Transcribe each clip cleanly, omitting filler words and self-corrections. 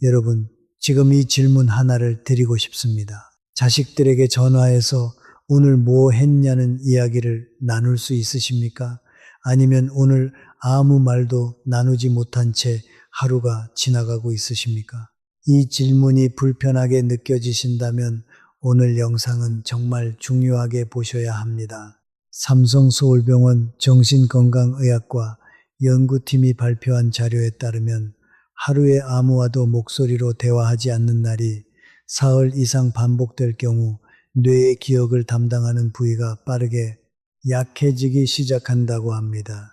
여러분, 지금 이 질문 하나를 드리고 싶습니다. 자식들에게 전화해서 오늘 뭐 했냐는 이야기를 나눌 수 있으십니까? 아니면 오늘 아무 말도 나누지 못한 채 하루가 지나가고 있으십니까? 이 질문이 불편하게 느껴지신다면 오늘 영상은 정말 중요하게 보셔야 합니다. 삼성서울병원 정신건강의학과 연구팀이 발표한 자료에 따르면 하루에 아무와도 목소리로 대화하지 않는 날이 사흘 이상 반복될 경우 뇌의 기억을 담당하는 부위가 빠르게 약해지기 시작한다고 합니다.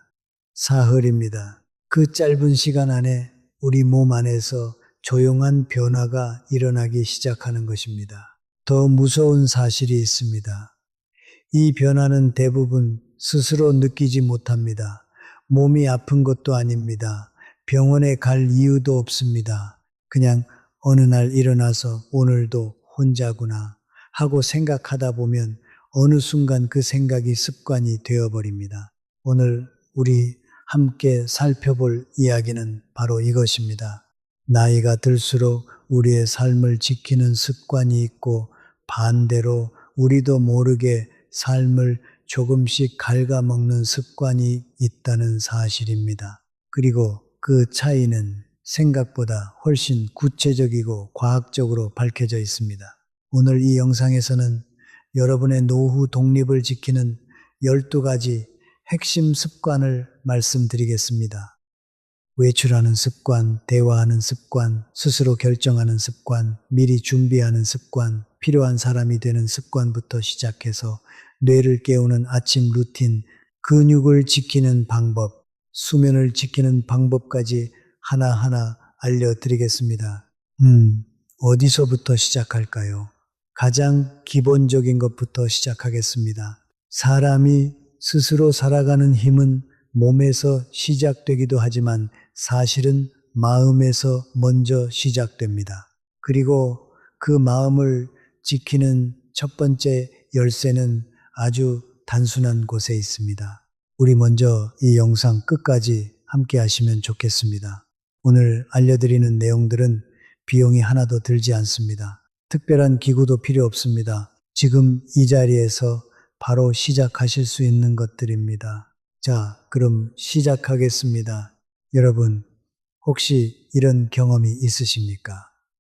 사흘입니다. 그 짧은 시간 안에 우리 몸 안에서 조용한 변화가 일어나기 시작하는 것입니다. 더 무서운 사실이 있습니다. 이 변화는 대부분 스스로 느끼지 못합니다. 몸이 아픈 것도 아닙니다. 병원에 갈 이유도 없습니다. 그냥 어느 날 일어나서 오늘도 혼자구나 하고 생각하다 보면 어느 순간 그 생각이 습관이 되어버립니다. 오늘 우리 함께 살펴볼 이야기는 바로 이것입니다. 나이가 들수록 우리의 삶을 지키는 습관이 있고 반대로 우리도 모르게 삶을 조금씩 갉아먹는 습관이 있다는 사실입니다. 그리고 그 차이는 생각보다 훨씬 구체적이고 과학적으로 밝혀져 있습니다. 오늘 이 영상에서는 여러분의 노후 독립을 지키는 12가지 핵심 습관을 말씀드리겠습니다. 외출하는 습관, 대화하는 습관, 스스로 결정하는 습관, 미리 준비하는 습관, 필요한 사람이 되는 습관부터 시작해서 뇌를 깨우는 아침 루틴, 근육을 지키는 방법, 수면을 지키는 방법까지 하나하나 알려드리겠습니다. 어디서부터 시작할까요? 가장 기본적인 것부터 시작하겠습니다. 사람이 스스로 살아가는 힘은 몸에서 시작되기도 하지만 사실은 마음에서 먼저 시작됩니다. 그리고 그 마음을 지키는 첫 번째 열쇠는 아주 단순한 곳에 있습니다. 우리 먼저 이 영상 끝까지 함께 하시면 좋겠습니다. 오늘 알려드리는 내용들은 비용이 하나도 들지 않습니다. 특별한 기구도 필요 없습니다. 지금 이 자리에서 바로 시작하실 수 있는 것들입니다. 자, 그럼 시작하겠습니다. 여러분, 혹시 이런 경험이 있으십니까?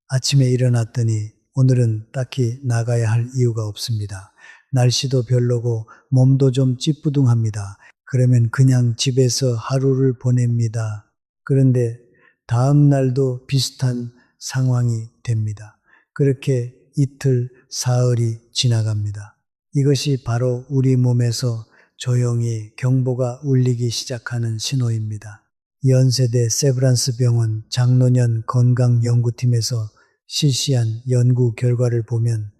아침에 일어났더니 오늘은 딱히 나가야 할 이유가 없습니다. 날씨도 별로고 몸도 좀 찌뿌둥합니다. 그러면 그냥 집에서 하루를 보냅니다. 그런데 다음 날도 비슷한 상황이 됩니다. 그렇게 이틀, 사흘이 지나갑니다. 이것이 바로 우리 몸에서 조용히 경보가 울리기 시작하는 신호입니다. 연세대 세브란스 병원 장노년 건강연구팀에서 실시한 연구 결과를 보면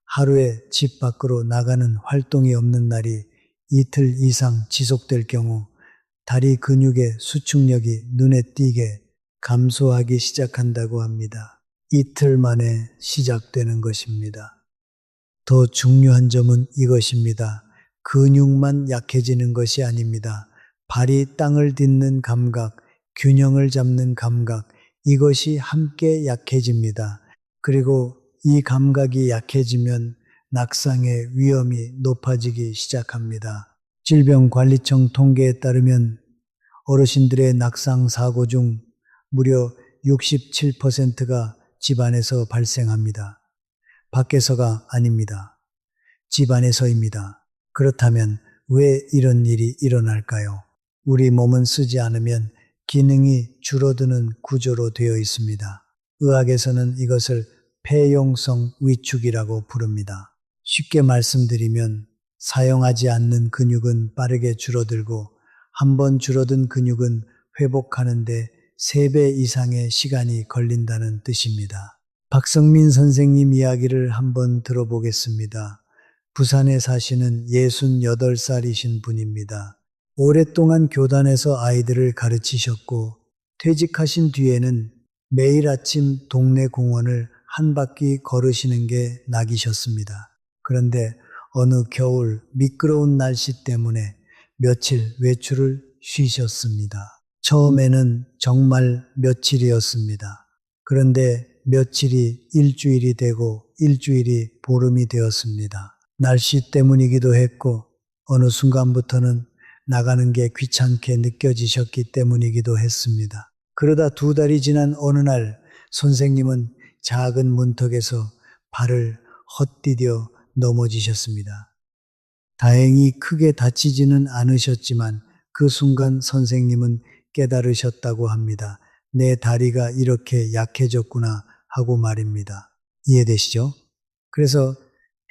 하루에 집 밖으로 나가는 활동이 없는 날이 이틀 이상 지속될 경우 다리 근육의 수축력이 눈에 띄게 감소하기 시작한다고 합니다. 이틀 만에 시작되는 것입니다. 더 중요한 점은 이것입니다. 근육만 약해지는 것이 아닙니다. 발이 땅을 딛는 감각, 균형을 잡는 감각, 이것이 함께 약해집니다. 그리고 이 감각이 약해지면 낙상의 위험이 높아지기 시작합니다. 질병관리청 통계에 따르면 어르신들의 낙상 사고 중 무려 67%가 집안에서 발생합니다. 밖에서가 아닙니다. 집안에서입니다. 그렇다면 왜 이런 일이 일어날까요? 우리 몸은 쓰지 않으면 기능이 줄어드는 구조로 되어 있습니다. 의학에서는 이것을 폐용성 위축이라고 부릅니다. 쉽게 말씀드리면 사용하지 않는 근육은 빠르게 줄어들고 한번 줄어든 근육은 회복하는데 3배 이상의 시간이 걸린다는 뜻입니다. 박성민 선생님 이야기를 한번 들어보겠습니다. 부산에 사시는 68살이신 분입니다. 오랫동안 교단에서 아이들을 가르치셨고 퇴직하신 뒤에는 매일 아침 동네 공원을 한 바퀴 걸으시는 게 낙이셨습니다. 그런데 어느 겨울 미끄러운 날씨 때문에 며칠 외출을 쉬셨습니다. 처음에는 정말 며칠이었습니다. 그런데 며칠이 일주일이 되고 일주일이 보름이 되었습니다. 날씨 때문이기도 했고 어느 순간부터는 나가는 게 귀찮게 느껴지셨기 때문이기도 했습니다. 그러다 2달이 지난 어느 날 선생님은 작은 문턱에서 발을 헛디뎌 넘어지셨습니다. 다행히 크게 다치지는 않으셨지만 그 순간 선생님은 깨달으셨다고 합니다. 내 다리가 이렇게 약해졌구나 하고 말입니다. 이해되시죠? 그래서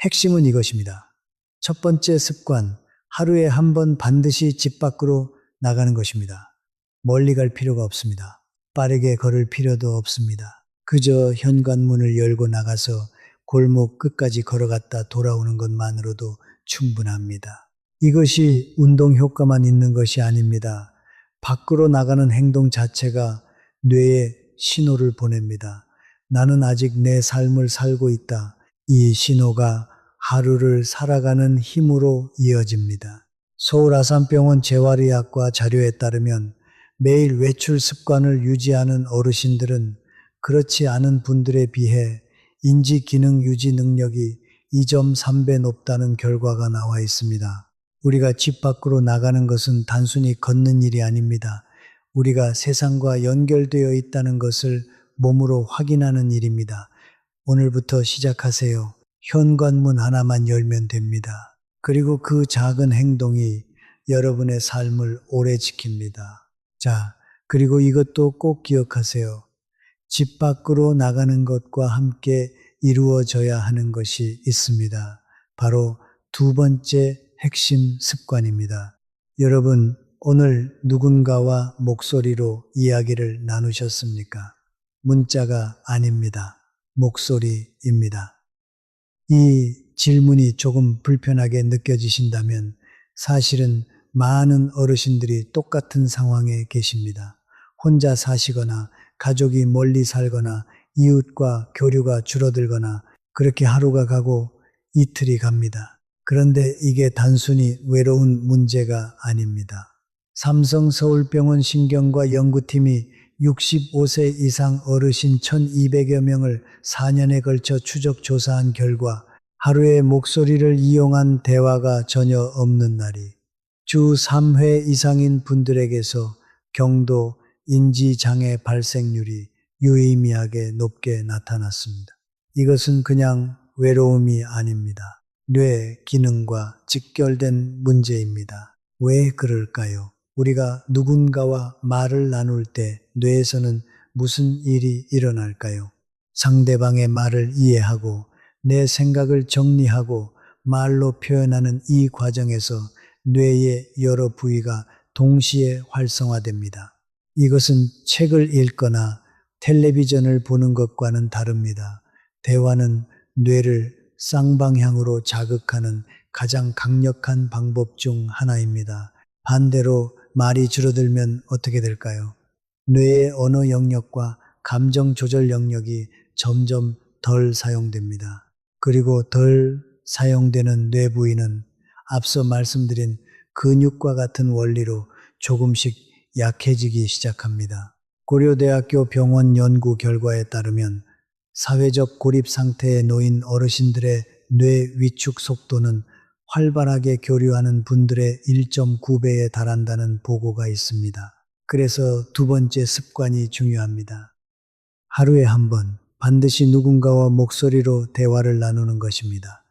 핵심은 이것입니다. 첫 번째 습관, 하루에 한 번 반드시 집 밖으로 나가는 것입니다. 멀리 갈 필요가 없습니다. 빠르게 걸을 필요도 없습니다. 그저 현관문을 열고 나가서 골목 끝까지 걸어갔다 돌아오는 것만으로도 충분합니다. 이것이 운동 효과만 있는 것이 아닙니다. 밖으로 나가는 행동 자체가 뇌에 신호를 보냅니다. 나는 아직 내 삶을 살고 있다. 이 신호가 하루를 살아가는 힘으로 이어집니다. 서울 아산병원 재활의학과 자료에 따르면 매일 외출 습관을 유지하는 어르신들은 그렇지 않은 분들에 비해 인지 기능 유지 능력이 2.3배 높다는 결과가 나와 있습니다. 우리가 집 밖으로 나가는 것은 단순히 걷는 일이 아닙니다. 우리가 세상과 연결되어 있다는 것을 몸으로 확인하는 일입니다. 오늘부터 시작하세요. 현관문 하나만 열면 됩니다. 그리고 그 작은 행동이 여러분의 삶을 오래 지킵니다. 자, 그리고 이것도 꼭 기억하세요. 집 밖으로 나가는 것과 함께 이루어져야 하는 것이 있습니다. 바로 2번째 핵심 습관입니다. 여러분, 오늘 누군가와 목소리로 이야기를 나누셨습니까? 문자가 아닙니다. 목소리입니다. 이 질문이 조금 불편하게 느껴지신다면 사실은 많은 어르신들이 똑같은 상황에 계십니다. 혼자 사시거나 가족이 멀리 살거나 이웃과 교류가 줄어들거나 그렇게 하루가 가고 이틀이 갑니다. 그런데 이게 단순히 외로운 문제가 아닙니다. 삼성 서울병원 신경과 연구팀이 65세 이상 어르신 1200여 명을 4년에 걸쳐 추적 조사한 결과 하루에 목소리를 이용한 대화가 전혀 없는 날이 주 3회 이상인 분들에게서 경도, 인지장애 발생률이 유의미하게 높게 나타났습니다. 이것은 그냥 외로움이 아닙니다. 뇌 기능과 직결된 문제입니다. 왜 그럴까요? 우리가 누군가와 말을 나눌 때 뇌에서는 무슨 일이 일어날까요? 상대방의 말을 이해하고 내 생각을 정리하고 말로 표현하는 이 과정에서 뇌의 여러 부위가 동시에 활성화됩니다. 이것은 책을 읽거나 텔레비전을 보는 것과는 다릅니다. 대화는 뇌를 쌍방향으로 자극하는 가장 강력한 방법 중 하나입니다. 반대로 말이 줄어들면 어떻게 될까요? 뇌의 언어 영역과 감정 조절 영역이 점점 덜 사용됩니다. 그리고 덜 사용되는 뇌 부위는 앞서 말씀드린 근육과 같은 원리로 조금씩 약해지기 시작합니다. 고려대학교 병원 연구 결과에 따르면 사회적 고립 상태에 놓인 어르신들의 뇌 위축 속도는 활발하게 교류하는 분들의 1.9배에 달한다는 보고가 있습니다. 그래서 2번째 습관이 중요합니다. 하루에 한 번 반드시 누군가와 목소리로 대화를 나누는 것입니다.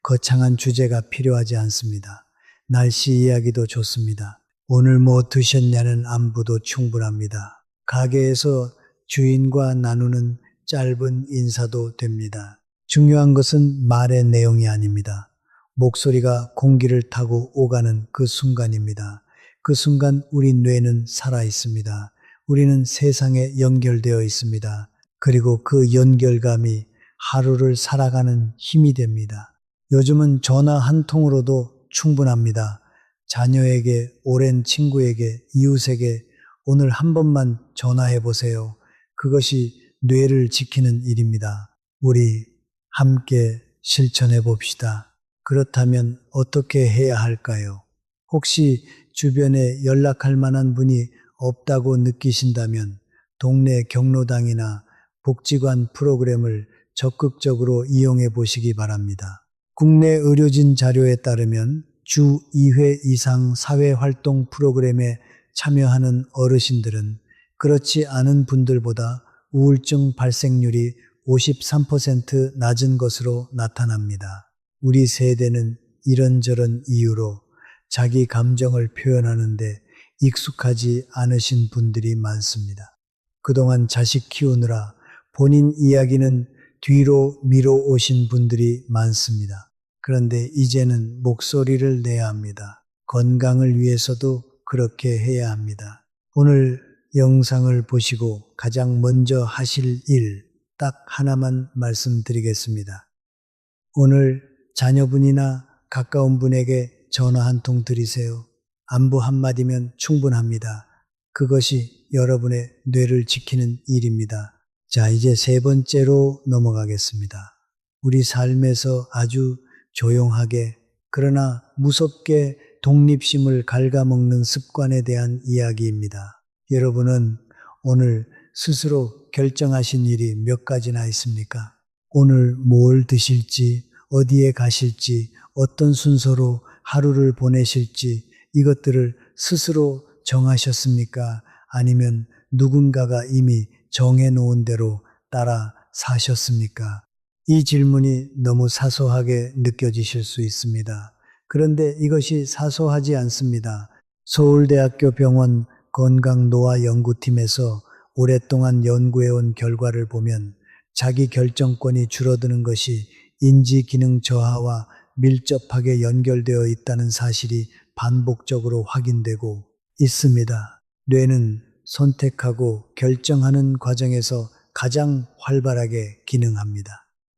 거창한 주제가 필요하지 않습니다. 날씨 이야기도 좋습니다. 오늘 뭐 드셨냐는 안부도 충분합니다. 가게에서 주인과 나누는 짧은 인사도 됩니다. 중요한 것은 말의 내용이 아닙니다. 목소리가 공기를 타고 오가는 그 순간입니다. 그 순간 우리 뇌는 살아 있습니다. 우리는 세상에 연결되어 있습니다. 그리고 그 연결감이 하루를 살아가는 힘이 됩니다. 요즘은 전화 한 통으로도 충분합니다. 자녀에게, 오랜 친구에게, 이웃에게 오늘 한 번만 전화해 보세요. 그것이 뇌를 지키는 일입니다. 우리 함께 실천해 봅시다. 그렇다면 어떻게 해야 할까요? 혹시 주변에 연락할 만한 분이 없다고 느끼신다면 동네 경로당이나 복지관 프로그램을 적극적으로 이용해 보시기 바랍니다. 국내 의료진 자료에 따르면 주 2회 이상 사회활동 프로그램에 참여하는 어르신들은 그렇지 않은 분들보다 우울증 발생률이 53% 낮은 것으로 나타납니다. 우리 세대는 이런저런 이유로 자기 감정을 표현하는데 익숙하지 않으신 분들이 많습니다. 그동안 자식 키우느라 본인 이야기는 뒤로 미뤄 오신 분들이 많습니다. 그런데 이제는 목소리를 내야 합니다. 건강을 위해서도 그렇게 해야 합니다. 오늘 영상을 보시고 가장 먼저 하실 일 딱 하나만 말씀드리겠습니다. 오늘 자녀분이나 가까운 분에게 전화 한 통 드리세요. 안부 한마디면 충분합니다. 그것이 여러분의 뇌를 지키는 일입니다. 자, 이제 세 번째로 넘어가겠습니다. 우리 삶에서 아주 조용하게 그러나 무섭게 독립심을 갉아먹는 습관에 대한 이야기입니다. 여러분은 오늘 스스로 결정하신 일이 몇 가지나 있습니까? 오늘 뭘 드실지, 어디에 가실지, 어떤 순서로 하루를 보내실지 이것들을 스스로 정하셨습니까? 아니면 누군가가 이미 정해놓은 대로 따라 사셨습니까? 이 질문이 너무 사소하게 느껴지실 수 있습니다. 그런데 이것이 사소하지 않습니다. 서울대학교 병원 건강노화연구팀에서 오랫동안 연구해온 결과를 보면 자기 결정권이 줄어드는 것이 인지기능 저하와 밀접하게 연결되어 있다는 사실이 반복적으로 확인되고 있습니다. 뇌는 선택하고 결정하는 과정에서 가장 활발하게 기능합니다.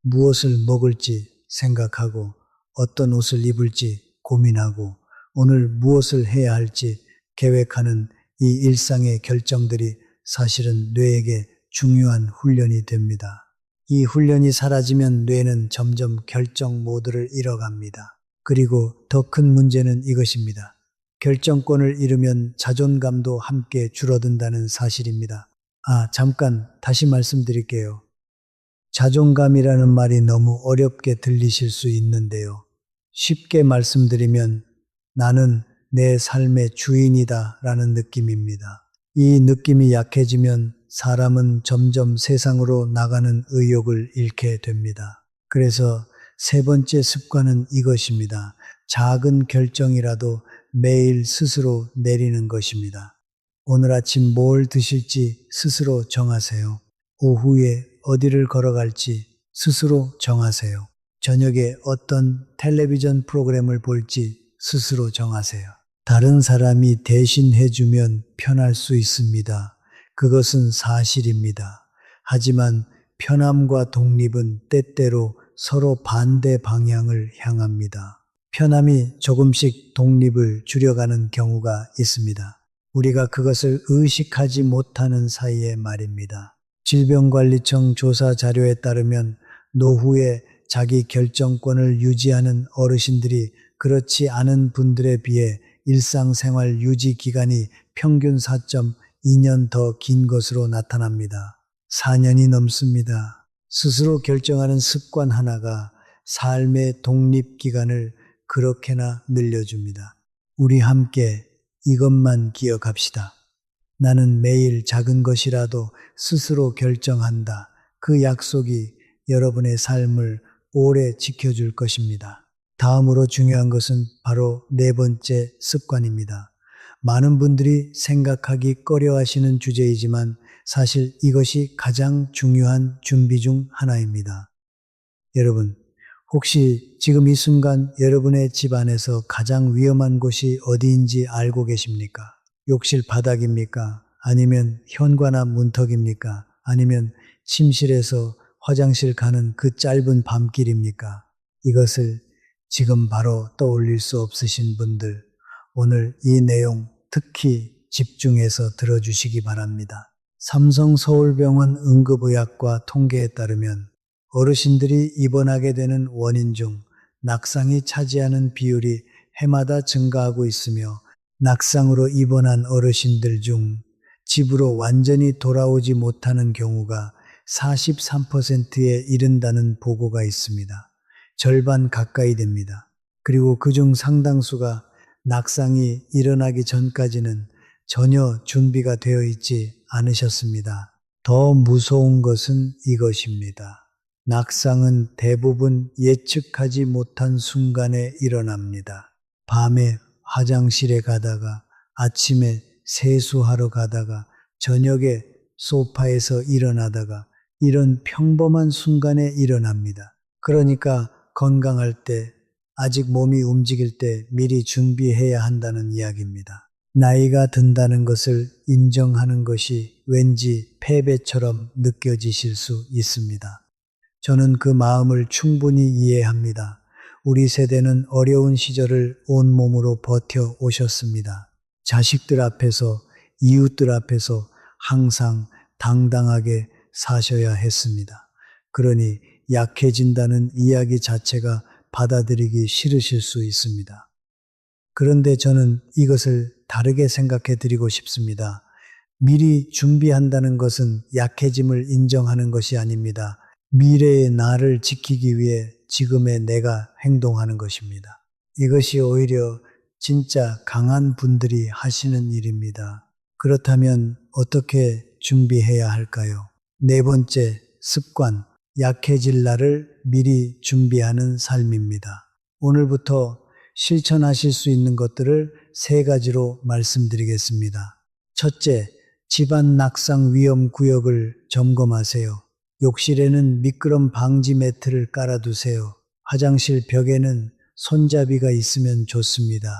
무엇을 먹을지 생각하고 어떤 옷을 입을지 고민하고 오늘 무엇을 해야 할지 계획하는 이 일상의 결정들이 사실은 뇌에게 중요한 훈련이 됩니다. 이 훈련이 사라지면 뇌는 점점 결정 모드를 잃어갑니다. 그리고 더 큰 문제는 이것입니다. 결정권을 잃으면 자존감도 함께 줄어든다는 사실입니다. 잠깐 다시 말씀드릴게요. 자존감이라는 말이 너무 어렵게 들리실 수 있는데요. 쉽게 말씀드리면 나는 내 삶의 주인이다 라는 느낌입니다. 이 느낌이 약해지면 사람은 점점 세상으로 나가는 의욕을 잃게 됩니다. 그래서 세 번째 습관은 이것입니다. 작은 결정이라도 매일 스스로 내리는 것입니다. 오늘 아침 뭘 드실지 스스로 정하세요. 오후에 어디를 걸어갈지 스스로 정하세요. 저녁에 어떤 텔레비전 프로그램을 볼지 스스로 정하세요. 다른 사람이 대신해주면 편할 수 있습니다. 그것은 사실입니다. 하지만 편함과 독립은 때때로 서로 반대 방향을 향합니다. 편함이 조금씩 독립을 줄여가는 경우가 있습니다. 우리가 그것을 의식하지 못하는 사이에 말입니다. 질병관리청 조사 자료에 따르면 노후에 자기 결정권을 유지하는 어르신들이 그렇지 않은 분들에 비해 일상생활 유지 기간이 평균 4.2년 더 긴 것으로 나타납니다. 4년이 넘습니다. 스스로 결정하는 습관 하나가 삶의 독립 기간을 그렇게나 늘려줍니다. 우리 함께 이것만 기억합시다. 나는 매일 작은 것이라도 스스로 결정한다. 그 약속이 여러분의 삶을 오래 지켜줄 것입니다. 다음으로 중요한 것은 바로 네 번째 습관입니다. 많은 분들이 생각하기 꺼려하시는 주제이지만 사실 이것이 가장 중요한 준비 중 하나입니다. 여러분, 혹시 지금 이 순간 여러분의 집 안에서 가장 위험한 곳이 어디인지 알고 계십니까? 욕실 바닥입니까? 아니면 현관앞 문턱입니까? 아니면 침실에서 화장실 가는 그 짧은 밤길입니까? 이것을 지금 바로 떠올릴 수 없으신 분들, 오늘 이 내용 특히 집중해서 들어주시기 바랍니다. 삼성서울병원 응급의학과 통계에 따르면 어르신들이 입원하게 되는 원인 중 낙상이 차지하는 비율이 해마다 증가하고 있으며 낙상으로 입원한 어르신들 중 집으로 완전히 돌아오지 못하는 경우가 43%에 이른다는 보고가 있습니다. 절반 가까이 됩니다. 그리고 그중 상당수가 낙상이 일어나기 전까지는 전혀 준비가 되어 있지 않으셨습니다. 더 무서운 것은 이것입니다. 낙상은 대부분 예측하지 못한 순간에 일어납니다. 밤에 화장실에 가다가, 아침에 세수하러 가다가, 저녁에 소파에서 일어나다가, 이런 평범한 순간에 일어납니다. 그러니까 건강할 때, 아직 몸이 움직일 때 미리 준비해야 한다는 이야기입니다. 나이가 든다는 것을 인정하는 것이 왠지 패배처럼 느껴지실 수 있습니다. 저는 그 마음을 충분히 이해합니다. 우리 세대는 어려운 시절을 온몸으로 버텨 오셨습니다. 자식들 앞에서, 이웃들 앞에서 항상 당당하게 사셔야 했습니다. 그러니 약해진다는 이야기 자체가 받아들이기 싫으실 수 있습니다. 그런데 저는 이것을 다르게 생각해 드리고 싶습니다. 미리 준비한다는 것은 약해짐을 인정하는 것이 아닙니다. 미래의 나를 지키기 위해 지금의 내가 행동하는 것입니다. 이것이 오히려 진짜 강한 분들이 하시는 일입니다. 그렇다면 어떻게 준비해야 할까요? 네 번째, 습관. 약해질 날을 미리 준비하는 삶입니다. 오늘부터 실천하실 수 있는 것들을 세 가지로 말씀드리겠습니다. 첫째, 집안 낙상 위험 구역을 점검하세요. 욕실에는 미끄럼 방지 매트를 깔아두세요. 화장실 벽에는 손잡이가 있으면 좋습니다.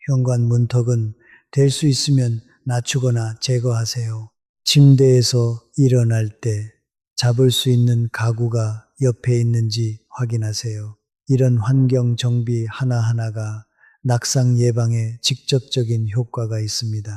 현관 문턱은 될 수 있으면 낮추거나 제거하세요. 침대에서 일어날 때 잡을 수 있는 가구가 옆에 있는지 확인하세요. 이런 환경 정비 하나하나가 낙상 예방에 직접적인 효과가 있습니다.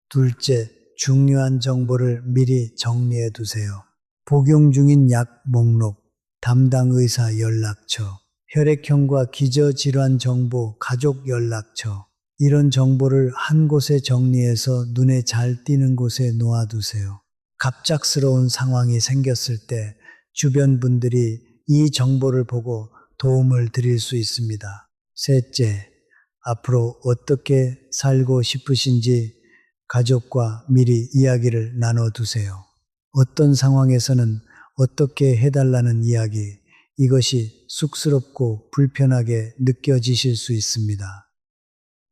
둘째, 중요한 정보를 미리 정리해 두세요. 복용 중인 약 목록, 담당 의사 연락처, 혈액형과 기저질환 정보, 가족 연락처, 이런 정보를 한 곳에 정리해서 눈에 잘 띄는 곳에 놓아두세요. 갑작스러운 상황이 생겼을 때 주변 분들이 이 정보를 보고 도움을 드릴 수 있습니다. 셋째, 앞으로 어떻게 살고 싶으신지 가족과 미리 이야기를 나눠두세요. 어떤 상황에서는 어떻게 해달라는 이야기, 이것이 쑥스럽고 불편하게 느껴지실 수 있습니다.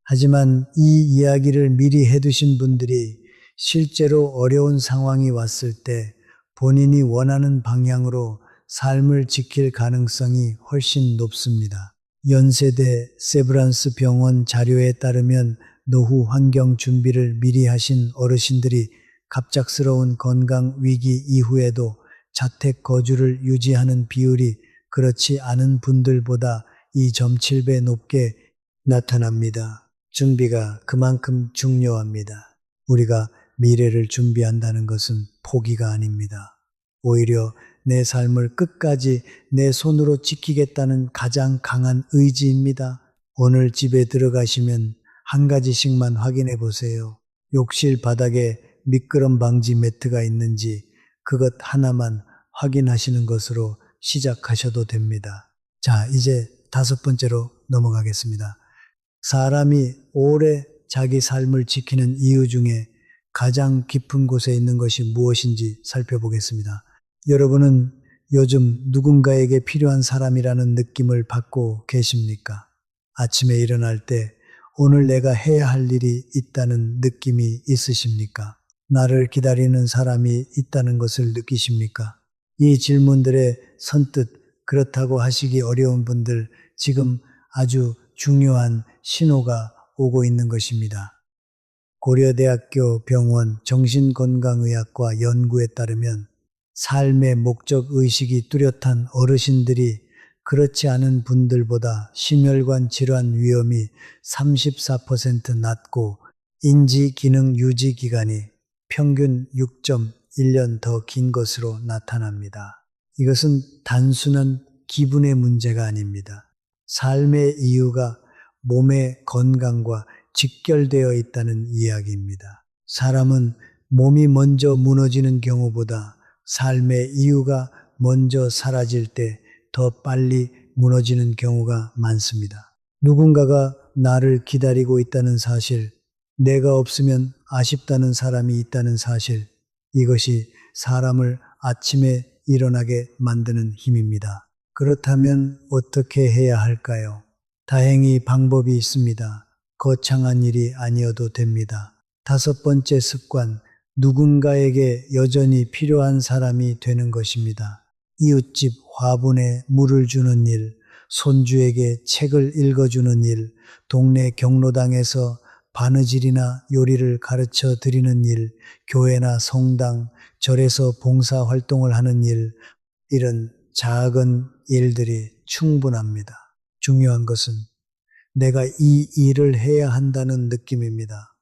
하지만 이 이야기를 미리 해두신 분들이 실제로 어려운 상황이 왔을 때 본인이 원하는 방향으로 삶을 지킬 가능성이 훨씬 높습니다. 연세대 세브란스 병원 자료에 따르면 노후 환경 준비를 미리 하신 어르신들이 갑작스러운 건강 위기 이후에도 자택 거주를 유지하는 비율이 그렇지 않은 분들보다 2.7배 높게 나타납니다. 준비가 그만큼 중요합니다. 우리가 미래를 준비한다는 것은 포기가 아닙니다. 오히려 내 삶을 끝까지 내 손으로 지키겠다는 가장 강한 의지입니다. 오늘 집에 들어가시면 한 가지씩만 확인해 보세요. 욕실 바닥에 미끄럼 방지 매트가 있는지 그것 하나만 확인하시는 것으로 시작하셔도 됩니다. 자, 이제 다섯 번째로 넘어가겠습니다. 사람이 오래 자기 삶을 지키는 이유 중에 가장 깊은 곳에 있는 것이 무엇인지 살펴보겠습니다. 여러분은 요즘 누군가에게 필요한 사람이라는 느낌을 받고 계십니까? 아침에 일어날 때 오늘 내가 해야 할 일이 있다는 느낌이 있으십니까? 나를 기다리는 사람이 있다는 것을 느끼십니까? 이 질문들에 선뜻 그렇다고 하시기 어려운 분들, 지금 아주 중요한 신호가 오고 있는 것입니다. 고려대학교 병원 정신건강의학과 연구에 따르면 삶의 목적 의식이 뚜렷한 어르신들이 그렇지 않은 분들보다 심혈관 질환 위험이 34% 낮고 인지 기능 유지 기간이 평균 6.1년 더 긴 것으로 나타납니다. 이것은 단순한 기분의 문제가 아닙니다. 삶의 이유가 몸의 건강과 직결되어 있다는 이야기입니다. 사람은 몸이 먼저 무너지는 경우보다 삶의 이유가 먼저 사라질 때 더 빨리 무너지는 경우가 많습니다. 누군가가 나를 기다리고 있다는 사실, 내가 없으면 아쉽다는 사람이 있다는 사실, 이것이 사람을 아침에 일어나게 만드는 힘입니다. 그렇다면 어떻게 해야 할까요? 다행히 방법이 있습니다. 거창한 일이 아니어도 됩니다. 다섯 번째 습관, 누군가에게 여전히 필요한 사람이 되는 것입니다. 이웃집 화분에 물을 주는 일, 손주에게 책을 읽어주는 일, 동네 경로당에서 바느질이나 요리를 가르쳐 드리는 일, 교회나 성당, 절에서 봉사 활동을 하는 일, 이런 작은 일들이 충분합니다. 중요한 것은 내가 이 일을 해야 한다는 느낌입니다.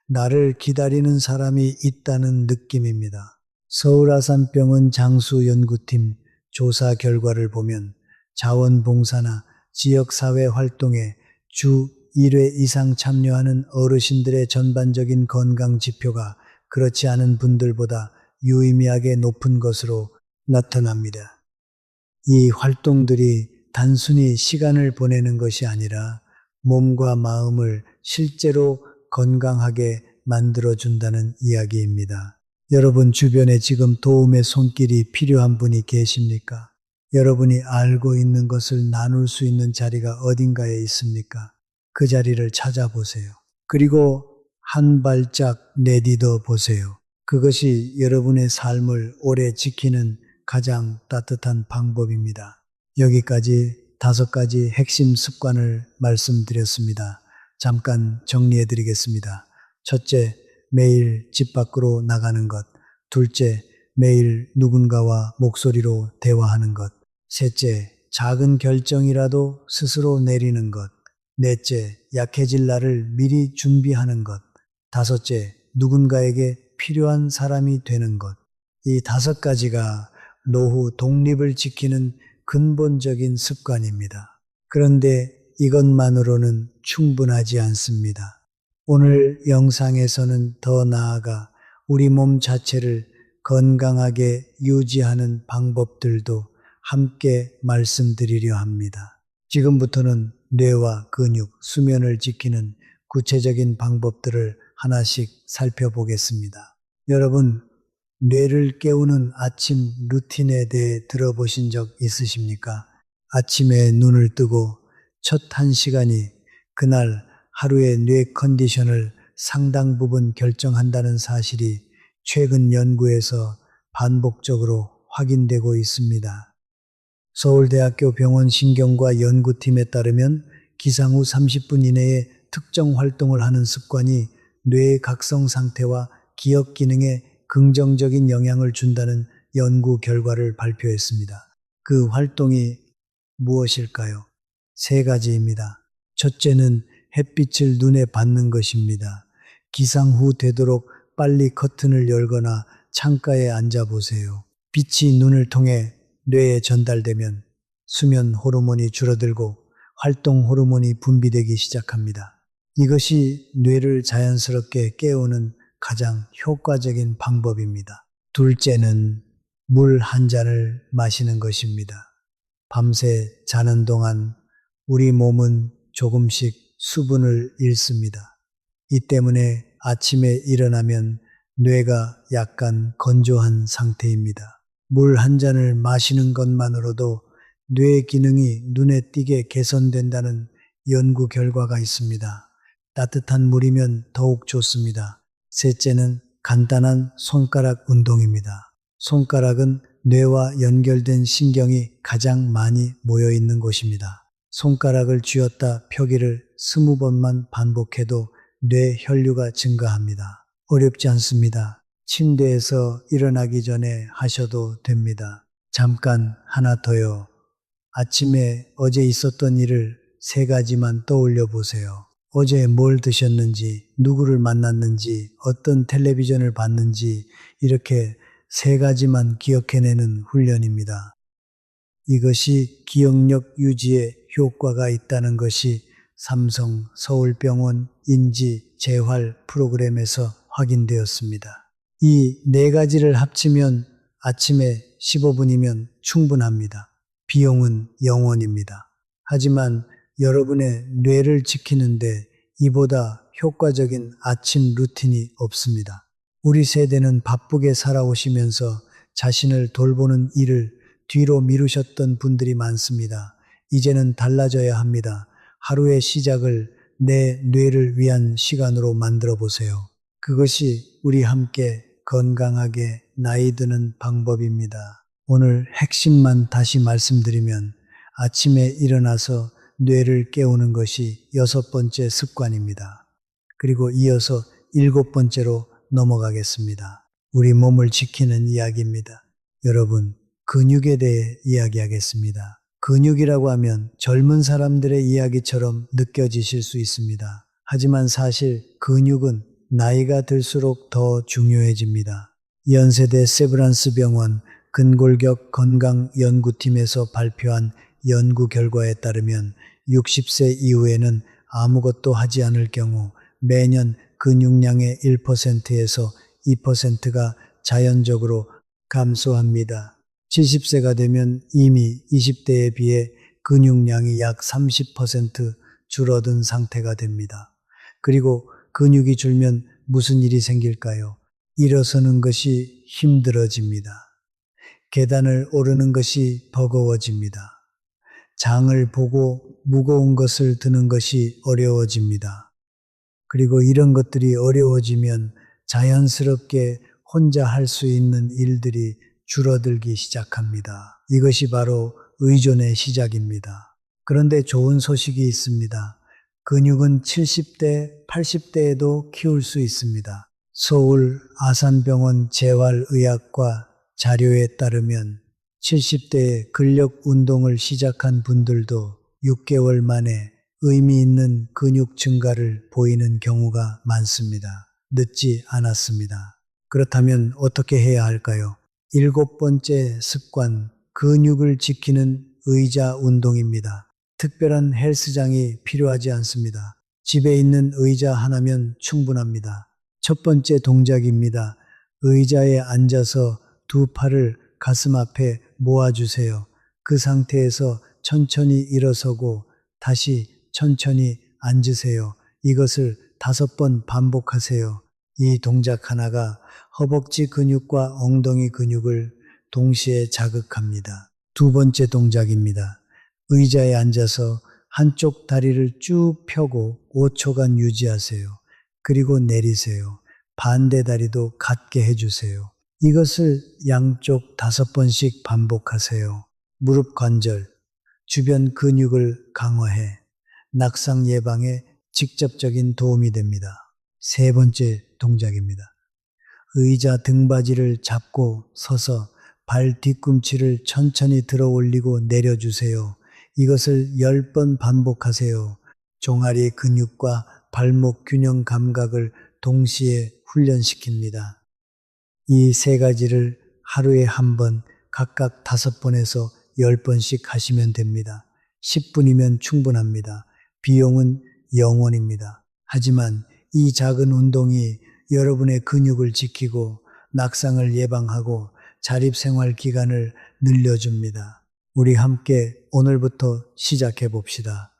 나를 기다리는 사람이 있다는 느낌입니다. 서울아산병원 장수연구팀 조사 결과를 보면 자원봉사나 지역사회 활동에 주 1회 이상 참여하는 어르신들의 전반적인 건강 지표가 그렇지 않은 분들보다 유의미하게 높은 것으로 나타납니다. 이 활동들이 단순히 시간을 보내는 것이 아니라 몸과 마음을 실제로 건강하게 만들어준다는 이야기입니다. 여러분 주변에 지금 도움의 손길이 필요한 분이 계십니까? 여러분이 알고 있는 것을 나눌 수 있는 자리가 어딘가에 있습니까? 그 자리를 찾아보세요. 그리고 한 발짝 내디뎌 보세요. 그것이 여러분의 삶을 오래 지키는 가장 따뜻한 방법입니다. 여기까지 5가지 핵심 습관을 말씀드렸습니다. 잠깐 정리해 드리겠습니다. 첫째, 매일 집 밖으로 나가는 것. 둘째, 매일 누군가와 목소리로 대화하는 것. 셋째, 작은 결정이라도 스스로 내리는 것. 넷째, 약해질 날을 미리 준비하는 것. 다섯째, 누군가에게 필요한 사람이 되는 것. 이 5가지가 노후 독립을 지키는 근본적인 습관입니다. 그런데 이것만으로는 충분하지 않습니다. 오늘 영상에서는 더 나아가 우리 몸 자체를 건강하게 유지하는 방법들도 함께 말씀드리려 합니다. 지금부터는 뇌와 근육, 수면을 지키는 구체적인 방법들을 하나씩 살펴보겠습니다. 여러분, 뇌를 깨우는 아침 루틴에 대해 들어보신 적 있으십니까? 아침에 눈을 뜨고 첫 1시간이 그날 하루의 뇌 컨디션을 상당 부분 결정한다는 사실이 최근 연구에서 반복적으로 확인되고 있습니다. 서울대학교 병원 신경과 연구팀에 따르면 기상 후 30분 이내에 특정 활동을 하는 습관이 뇌의 각성 상태와 기억 기능에 긍정적인 영향을 준다는 연구 결과를 발표했습니다. 그 활동이 무엇일까요? 3가지입니다. 첫째는 햇빛을 눈에 받는 것입니다. 기상 후 되도록 빨리 커튼을 열거나 창가에 앉아보세요. 빛이 눈을 통해 뇌에 전달되면 수면 호르몬이 줄어들고 활동 호르몬이 분비되기 시작합니다. 이것이 뇌를 자연스럽게 깨우는 가장 효과적인 방법입니다. 둘째는 물 한 잔을 마시는 것입니다. 밤새 자는 동안 우리 몸은 조금씩 수분을 잃습니다. 이 때문에 아침에 일어나면 뇌가 약간 건조한 상태입니다. 물 한 잔을 마시는 것만으로도 뇌 기능이 눈에 띄게 개선된다는 연구 결과가 있습니다. 따뜻한 물이면 더욱 좋습니다. 셋째는 간단한 손가락 운동입니다. 손가락은 뇌와 연결된 신경이 가장 많이 모여 있는 곳입니다. 손가락을 쥐었다 펴기를 20번만 반복해도 뇌 혈류가 증가합니다. 어렵지 않습니다. 침대에서 일어나기 전에 하셔도 됩니다. 잠깐 하나 더요. 아침에 어제 있었던 일을 3가지만 떠올려 보세요. 어제 뭘 드셨는지, 누구를 만났는지, 어떤 텔레비전을 봤는지 이렇게 3가지만 기억해내는 훈련입니다. 이것이 기억력 유지에 효과가 있다는 것이 삼성 서울병원 인지 재활 프로그램에서 확인되었습니다. 이 4가지를 합치면 아침에 15분이면 충분합니다. 비용은 0원입니다. 하지만 여러분의 뇌를 지키는데 이보다 효과적인 아침 루틴이 없습니다. 우리 세대는 바쁘게 살아오시면서 자신을 돌보는 일을 뒤로 미루셨던 분들이 많습니다. 이제는 달라져야 합니다. 하루의 시작을 내 뇌를 위한 시간으로 만들어 보세요. 그것이 우리 함께 건강하게 나이 드는 방법입니다. 오늘 핵심만 다시 말씀드리면 아침에 일어나서 뇌를 깨우는 것이 6번째 습관입니다. 그리고 이어서 7번째로 넘어가겠습니다. 우리 몸을 지키는 이야기입니다. 여러분, 근육에 대해 이야기하겠습니다. 근육이라고 하면 젊은 사람들의 이야기처럼 느껴지실 수 있습니다. 하지만 사실 근육은 나이가 들수록 더 중요해집니다. 연세대 세브란스 병원 근골격 건강연구팀에서 발표한 연구 결과에 따르면 60세 이후에는 아무것도 하지 않을 경우 매년 근육량의 1%에서 2%가 자연적으로 감소합니다. 70세가 되면 이미 20대에 비해 근육량이 약 30% 줄어든 상태가 됩니다. 그리고 근육이 줄면 무슨 일이 생길까요? 일어서는 것이 힘들어집니다. 계단을 오르는 것이 버거워집니다. 장을 보고 무거운 것을 드는 것이 어려워집니다. 그리고 이런 것들이 어려워지면 자연스럽게 혼자 할 수 있는 일들이 줄어들기 시작합니다. 이것이 바로 의존의 시작입니다. 그런데 좋은 소식이 있습니다. 근육은 70대, 80대에도 키울 수 있습니다. 서울 아산병원 재활의학과 자료에 따르면 70대에 근력 운동을 시작한 분들도 6개월 만에 의미 있는 근육 증가를 보이는 경우가 많습니다. 늦지 않았습니다. 그렇다면 어떻게 해야 할까요? 7번째 습관, 근육을 지키는 의자 운동입니다. 특별한 헬스장이 필요하지 않습니다. 집에 있는 의자 하나면 충분합니다. 첫 번째 동작입니다. 의자에 앉아서 두 팔을 가슴 앞에 모아주세요. 그 상태에서 천천히 일어서고 다시 천천히 앉으세요. 이것을 5번 반복하세요. 이 동작 하나가 허벅지 근육과 엉덩이 근육을 동시에 자극합니다. 두 번째 동작입니다. 의자에 앉아서 한쪽 다리를 쭉 펴고 5초간 유지하세요. 그리고 내리세요. 반대 다리도 같게 해주세요. 이것을 양쪽 5번씩 반복하세요. 무릎 관절, 주변 근육을 강화해 낙상 예방에 직접적인 도움이 됩니다. 세 번째 동작입니다. 의자 등받이를 잡고 서서 발 뒤꿈치를 천천히 들어 올리고 내려주세요. 이것을 10번 반복하세요. 종아리 근육과 발목 균형 감각을 동시에 훈련시킵니다. 이 세 가지를 하루에 한 번, 각각 5번에서 10번씩 하시면 됩니다. 10분이면 충분합니다. 비용은 0원입니다. 하지만 이 작은 운동이 여러분의 근육을 지키고 낙상을 예방하고 자립생활 기간을 늘려줍니다. 우리 함께 오늘부터 시작해 봅시다.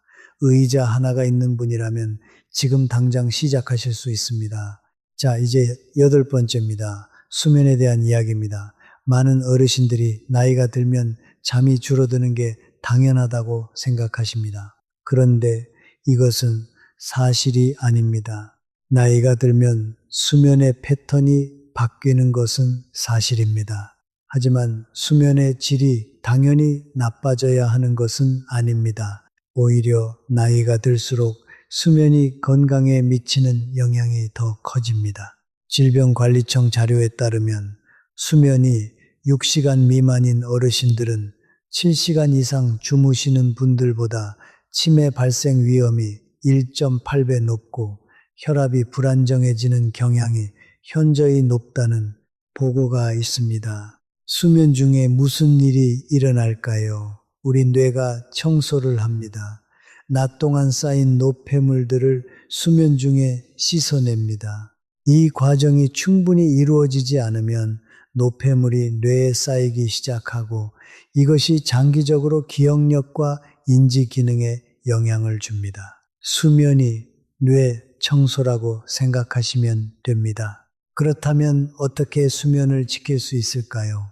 의자 하나가 있는 분이라면 지금 당장 시작하실 수 있습니다. 자, 이제 8번째입니다. 수면에 대한 이야기입니다. 많은 어르신들이 나이가 들면 잠이 줄어드는 게 당연하다고 생각하십니다. 그런데 이것은 사실이 아닙니다. 나이가 들면 수면의 패턴이 바뀌는 것은 사실입니다. 하지만 수면의 질이 당연히 나빠져야 하는 것은 아닙니다. 오히려 나이가 들수록 수면이 건강에 미치는 영향이 더 커집니다. 질병관리청 자료에 따르면 수면이 6시간 미만인 어르신들은 7시간 이상 주무시는 분들보다 치매 발생 위험이 1.8배 높고 혈압이 불안정해지는 경향이 현저히 높다는 보고가 있습니다. 수면 중에 무슨 일이 일어날까요? 우리 뇌가 청소를 합니다. 낮 동안 쌓인 노폐물들을 수면 중에 씻어냅니다. 이 과정이 충분히 이루어지지 않으면 노폐물이 뇌에 쌓이기 시작하고 이것이 장기적으로 기억력과 인지 기능에 영향을 줍니다. 수면이 뇌 청소라고 생각하시면 됩니다. 그렇다면 어떻게 수면을 지킬 수 있을까요?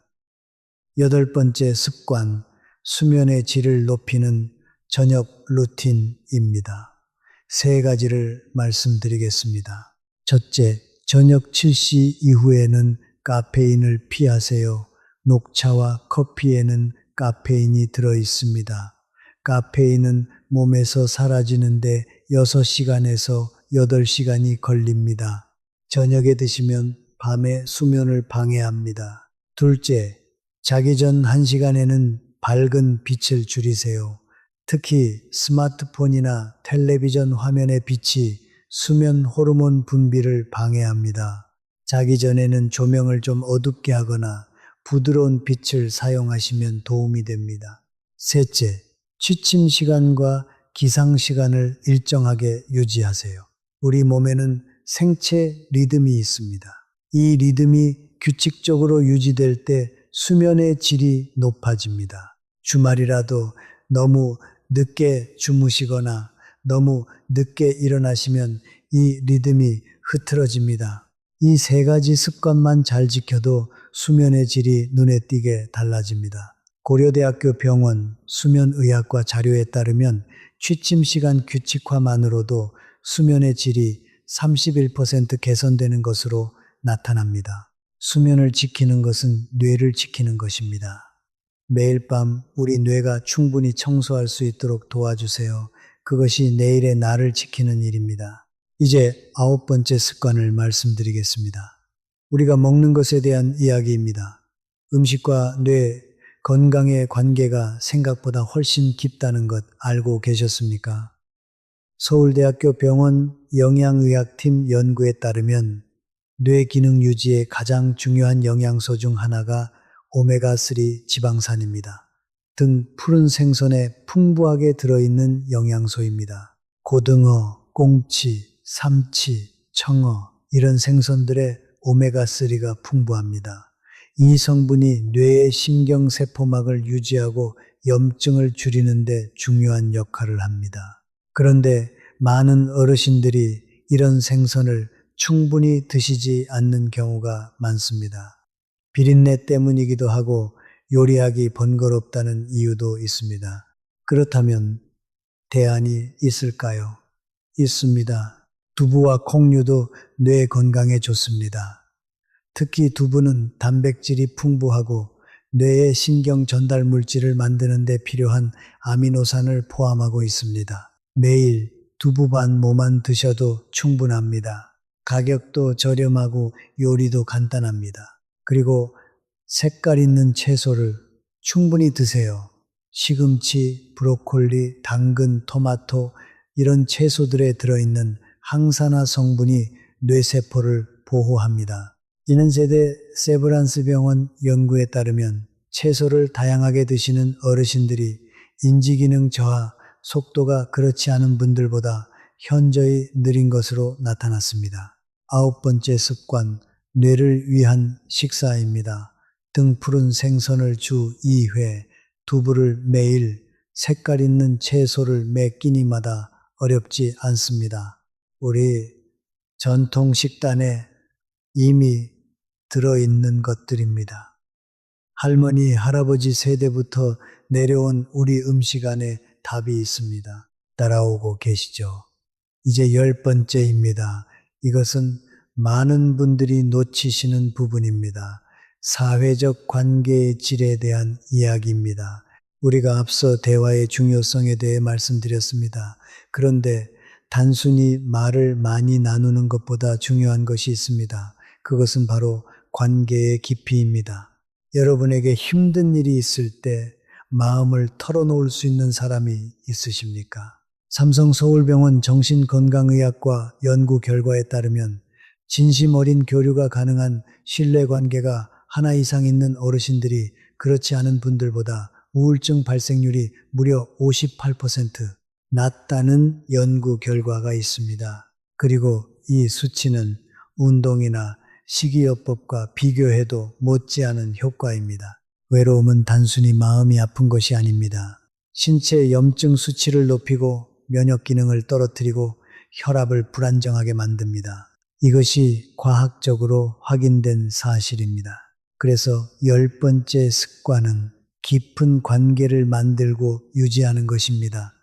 8번째 습관, 수면의 질을 높이는 저녁 루틴입니다. 3가지를 말씀드리겠습니다. 첫째, 저녁 7시 이후에는 카페인을 피하세요. 녹차와 커피에는 카페인이 들어 있습니다. 카페인은 몸에서 사라지는데 6시간에서 8시간이 걸립니다. 저녁에 드시면 밤에 수면을 방해합니다. 둘째, 자기 전 1시간에는 밝은 빛을 줄이세요. 특히 스마트폰이나 텔레비전 화면의 빛이 수면 호르몬 분비를 방해합니다. 자기 전에는 조명을 좀 어둡게 하거나 부드러운 빛을 사용하시면 도움이 됩니다. 셋째, 취침 시간과 기상 시간을 일정하게 유지하세요. 우리 몸에는 생체 리듬이 있습니다. 이 리듬이 규칙적으로 유지될 때 수면의 질이 높아집니다. 주말이라도 너무 늦게 주무시거나 너무 늦게 일어나시면 이 리듬이 흐트러집니다. 이 3가지 습관만 잘 지켜도 수면의 질이 눈에 띄게 달라집니다. 고려대학교 병원 수면의학과 자료에 따르면 취침 시간 규칙화만으로도 수면의 질이 31% 개선되는 것으로 나타납니다. 수면을 지키는 것은 뇌를 지키는 것입니다. 매일 밤 우리 뇌가 충분히 청소할 수 있도록 도와주세요. 그것이 내일의 나를 지키는 일입니다. 이제 9번째 습관을 말씀드리겠습니다. 우리가 먹는 것에 대한 이야기입니다. 음식과 뇌 건강의 관계가 생각보다 훨씬 깊다는 것 알고 계셨습니까? 서울대학교 병원 영양의학팀 연구에 따르면 뇌 기능 유지에 가장 중요한 영양소 중 하나가 오메가3 지방산입니다. 등 푸른 생선에 풍부하게 들어있는 영양소입니다. 고등어, 꽁치, 삼치, 청어 이런 생선들의 오메가3가 풍부합니다. 이 성분이 뇌의 신경세포막을 유지하고 염증을 줄이는 데 중요한 역할을 합니다. 그런데 많은 어르신들이 이런 생선을 충분히 드시지 않는 경우가 많습니다. 비린내 때문이기도 하고 요리하기 번거롭다는 이유도 있습니다. 그렇다면 대안이 있을까요? 있습니다. 두부와 콩류도 뇌 건강에 좋습니다. 특히 두부는 단백질이 풍부하고 뇌의 신경 전달 물질을 만드는 데 필요한 아미노산을 포함하고 있습니다. 매일 두부 반 모만 드셔도 충분합니다. 가격도 저렴하고 요리도 간단합니다. 그리고 색깔 있는 채소를 충분히 드세요. 시금치, 브로콜리, 당근, 토마토 이런 채소들에 들어있는 항산화 성분이 뇌세포를 보호합니다. 지난세대 세브란스 병원 연구에 따르면 채소를 다양하게 드시는 어르신들이 인지기능 저하, 속도가 그렇지 않은 분들보다 현저히 느린 것으로 나타났습니다. 9번째 습관, 뇌를 위한 식사입니다. 등푸른 생선을 주 2회, 두부를 매일, 색깔 있는 채소를 매 끼니마다 어렵지 않습니다. 우리 전통 식단에 이미 들어있는 것들입니다. 할머니, 할아버지 세대부터 내려온 우리 음식 안에 답이 있습니다. 따라오고 계시죠? 이제 10번째입니다. 이것은 많은 분들이 놓치시는 부분입니다. 사회적 관계의 질에 대한 이야기입니다. 우리가 앞서 대화의 중요성에 대해 말씀드렸습니다. 그런데 단순히 말을 많이 나누는 것보다 중요한 것이 있습니다. 그것은 바로 관계의 깊이입니다. 여러분에게 힘든 일이 있을 때 마음을 털어놓을 수 있는 사람이 있으십니까? 삼성서울병원 정신건강의학과 연구 결과에 따르면 진심 어린 교류가 가능한 신뢰관계가 하나 이상 있는 어르신들이 그렇지 않은 분들보다 우울증 발생률이 무려 58% 낮다는 연구 결과가 있습니다. 그리고 이 수치는 운동이나 식이요법과 비교해도 못지않은 효과입니다. 외로움은 단순히 마음이 아픈 것이 아닙니다. 신체 염증 수치를 높이고 면역 기능을 떨어뜨리고 혈압을 불안정하게 만듭니다. 이것이 과학적으로 확인된 사실입니다. 그래서 10번째 습관은 깊은 관계를 만들고 유지하는 것입니다.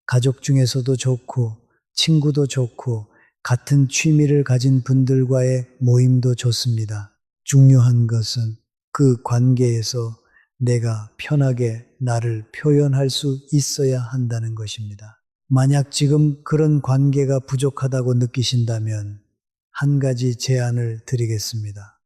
가족 중에서도 좋고, 친구도 좋고, 같은 취미를 가진 분들과의 모임도 좋습니다. 중요한 것은 그 관계에서 내가 편하게 나를 표현할 수 있어야 한다는 것입니다. 만약 지금 그런 관계가 부족하다고 느끼신다면 한 가지 제안을 드리겠습니다.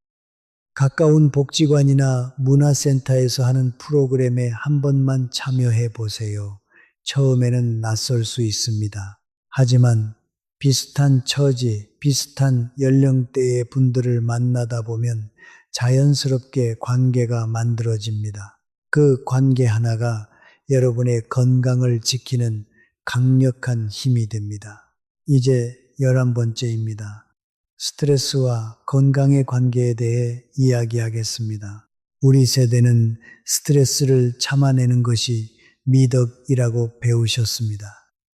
가까운 복지관이나 문화센터에서 하는 프로그램에 한 번만 참여해 보세요. 처음에는 낯설 수 있습니다. 하지만 비슷한 처지, 비슷한 연령대의 분들을 만나다 보면 자연스럽게 관계가 만들어집니다. 그 관계 하나가 여러분의 건강을 지키는 강력한 힘이 됩니다. 이제 11번째입니다. 스트레스와 건강의 관계에 대해 이야기하겠습니다. 우리 세대는 스트레스를 참아내는 것이 미덕이라고 배우셨습니다.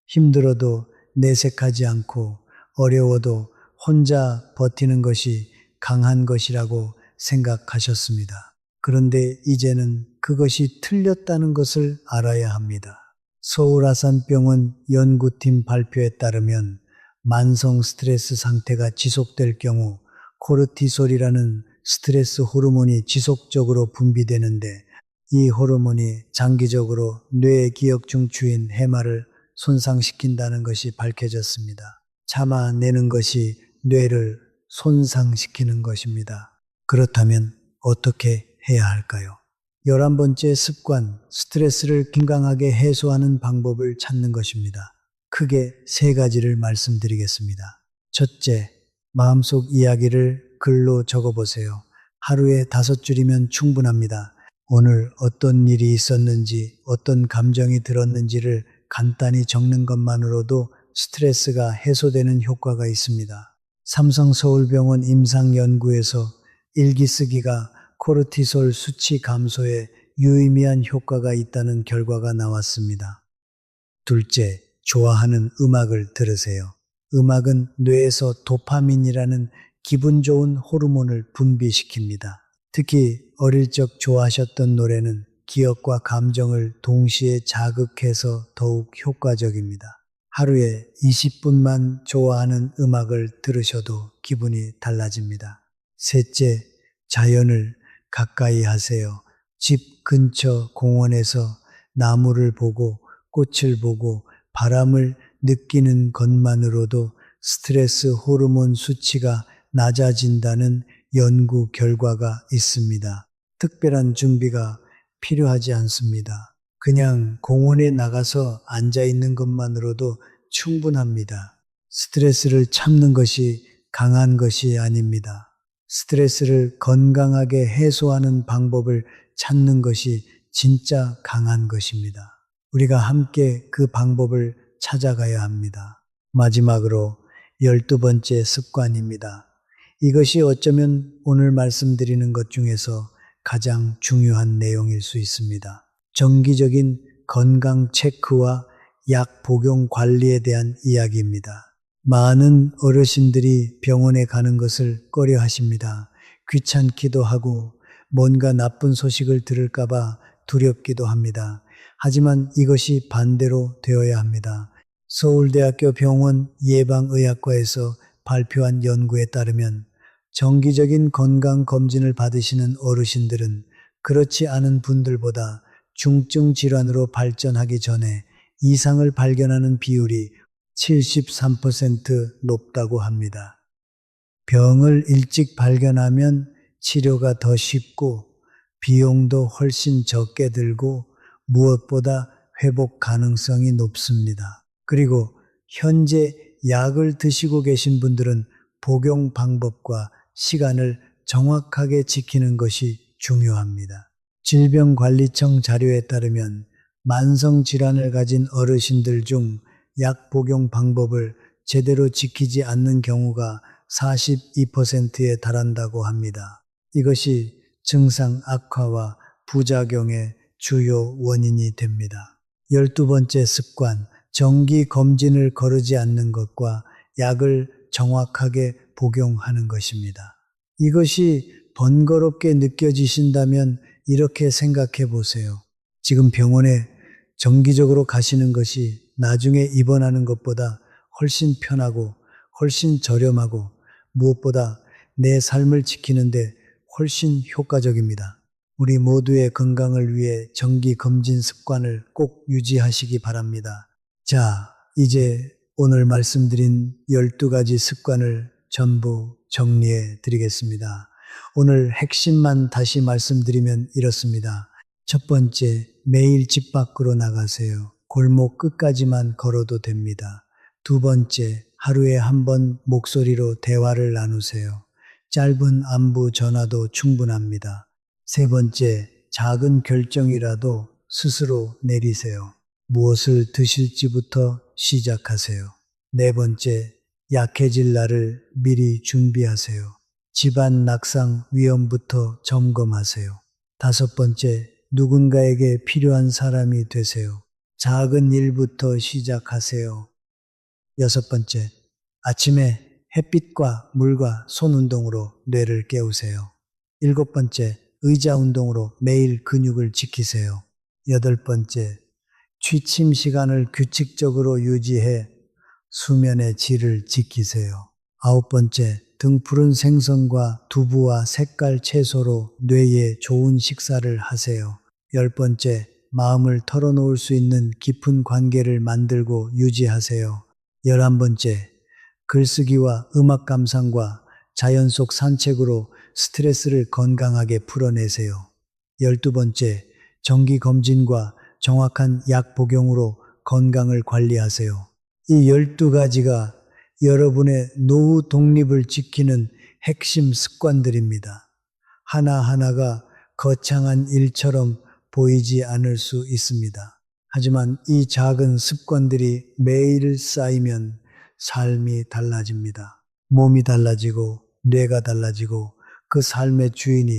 힘들어도 내색하지 않고 어려워도 혼자 버티는 것이 강한 것이라고 생각하셨습니다. 그런데 이제는 그것이 틀렸다는 것을 알아야 합니다. 서울아산병원 연구팀 발표에 따르면 만성 스트레스 상태가 지속될 경우 코르티솔이라는 스트레스 호르몬이 지속적으로 분비되는데 이 호르몬이 장기적으로 뇌 기억 중추인 해마를 손상시킨다는 것이 밝혀졌습니다. 참아내는 것이 뇌를 손상시키는 것입니다. 그렇다면 어떻게 해야 할까요? 11번째 습관, 스트레스를 건강하게 해소하는 방법을 찾는 것입니다. 크게 3가지를 말씀드리겠습니다. 첫째, 마음속 이야기를 글로 적어보세요. 하루에 5줄이면 충분합니다. 오늘 어떤 일이 있었는지, 어떤 감정이 들었는지를 간단히 적는 것만으로도 스트레스가 해소되는 효과가 있습니다. 삼성서울병원 임상연구에서 일기 쓰기가 코르티솔 수치 감소에 유의미한 효과가 있다는 결과가 나왔습니다. 둘째, 좋아하는 음악을 들으세요. 음악은 뇌에서 도파민이라는 기분 좋은 호르몬을 분비시킵니다. 특히 어릴 적 좋아하셨던 노래는 기억과 감정을 동시에 자극해서 더욱 효과적입니다. 하루에 20분만 좋아하는 음악을 들으셔도 기분이 달라집니다. 셋째, 자연을 가까이 하세요. 집 근처 공원에서 나무를 보고 꽃을 보고 바람을 느끼는 것만으로도 스트레스 호르몬 수치가 낮아진다는 연구 결과가 있습니다. 특별한 준비가 필요하지 않습니다. 그냥 공원에 나가서 앉아 있는 것만으로도 충분합니다. 스트레스를 참는 것이 강한 것이 아닙니다. 스트레스를 건강하게 해소하는 방법을 찾는 것이 진짜 강한 것입니다. 우리가 함께 그 방법을 찾아가야 합니다. 마지막으로 12번째 습관입니다. 이것이 어쩌면 오늘 말씀드리는 것 중에서 가장 중요한 내용일 수 있습니다. 정기적인 건강 체크와 약 복용 관리에 대한 이야기입니다. 많은 어르신들이 병원에 가는 것을 꺼려 하십니다. 귀찮기도 하고 뭔가 나쁜 소식을 들을까봐 두렵기도 합니다. 하지만 이것이 반대로 되어야 합니다. 서울대학교 병원 예방의학과에서 발표한 연구에 따르면 정기적인 건강검진을 받으시는 어르신들은 그렇지 않은 분들보다 중증 질환으로 발전하기 전에 이상을 발견하는 비율이 73% 높다고 합니다. 병을 일찍 발견하면 치료가 더 쉽고 비용도 훨씬 적게 들고 무엇보다 회복 가능성이 높습니다. 그리고 현재 약을 드시고 계신 분들은 복용 방법과 시간을 정확하게 지키는 것이 중요합니다. 질병관리청 자료에 따르면 만성질환을 가진 어르신들 중 약 복용 방법을 제대로 지키지 않는 경우가 42%에 달한다고 합니다. 이것이 증상 악화와 부작용의 주요 원인이 됩니다. 12번째 습관, 정기 검진을 거르지 않는 것과 약을 정확하게 복용하는 것입니다. 이것이 번거롭게 느껴지신다면 이렇게 생각해 보세요. 지금 병원에 정기적으로 가시는 것이 나중에 입원하는 것보다 훨씬 편하고 훨씬 저렴하고 무엇보다 내 삶을 지키는데 훨씬 효과적입니다. 우리 모두의 건강을 위해 정기 검진 습관을 꼭 유지하시기 바랍니다. 자, 이제 오늘 말씀드린 12가지 습관을 전부 정리해 드리겠습니다. 오늘 핵심만 다시 말씀드리면 이렇습니다. 첫 번째, 매일 집 밖으로 나가세요. 골목 끝까지만 걸어도 됩니다. 두 번째, 하루에 한 번 목소리로 대화를 나누세요. 짧은 안부 전화도 충분합니다. 세 번째, 작은 결정이라도 스스로 내리세요. 무엇을 드실지부터 시작하세요. 네 번째, 약해질 날을 미리 준비하세요. 집안 낙상 위험부터 점검하세요. 다섯 번째, 누군가에게 필요한 사람이 되세요. 작은 일부터 시작하세요. 여섯 번째, 아침에 햇빛과 물과 손 운동으로 뇌를 깨우세요. 일곱 번째, 의자 운동으로 매일 근육을 지키세요. 여덟 번째, 취침 시간을 규칙적으로 유지해 수면의 질을 지키세요. 아홉 번째, 등푸른 생선과 두부와 색깔 채소로 뇌에 좋은 식사를 하세요. 열 번째, 마음을 털어놓을 수 있는 깊은 관계를 만들고 유지하세요. 11번째, 글쓰기와 음악 감상과 자연 속 산책으로 스트레스를 건강하게 풀어내세요. 12번째, 정기 검진과 정확한 약 복용으로 건강을 관리하세요. 이 12가지가 여러분의 노후 독립을 지키는 핵심 습관들입니다. 하나하나가 거창한 일처럼 보이지 않을 수 있습니다. 하지만 이 작은 습관들이 매일 쌓이면 삶이 달라집니다. 몸이 달라지고 뇌가 달라지고 그 삶의 주인이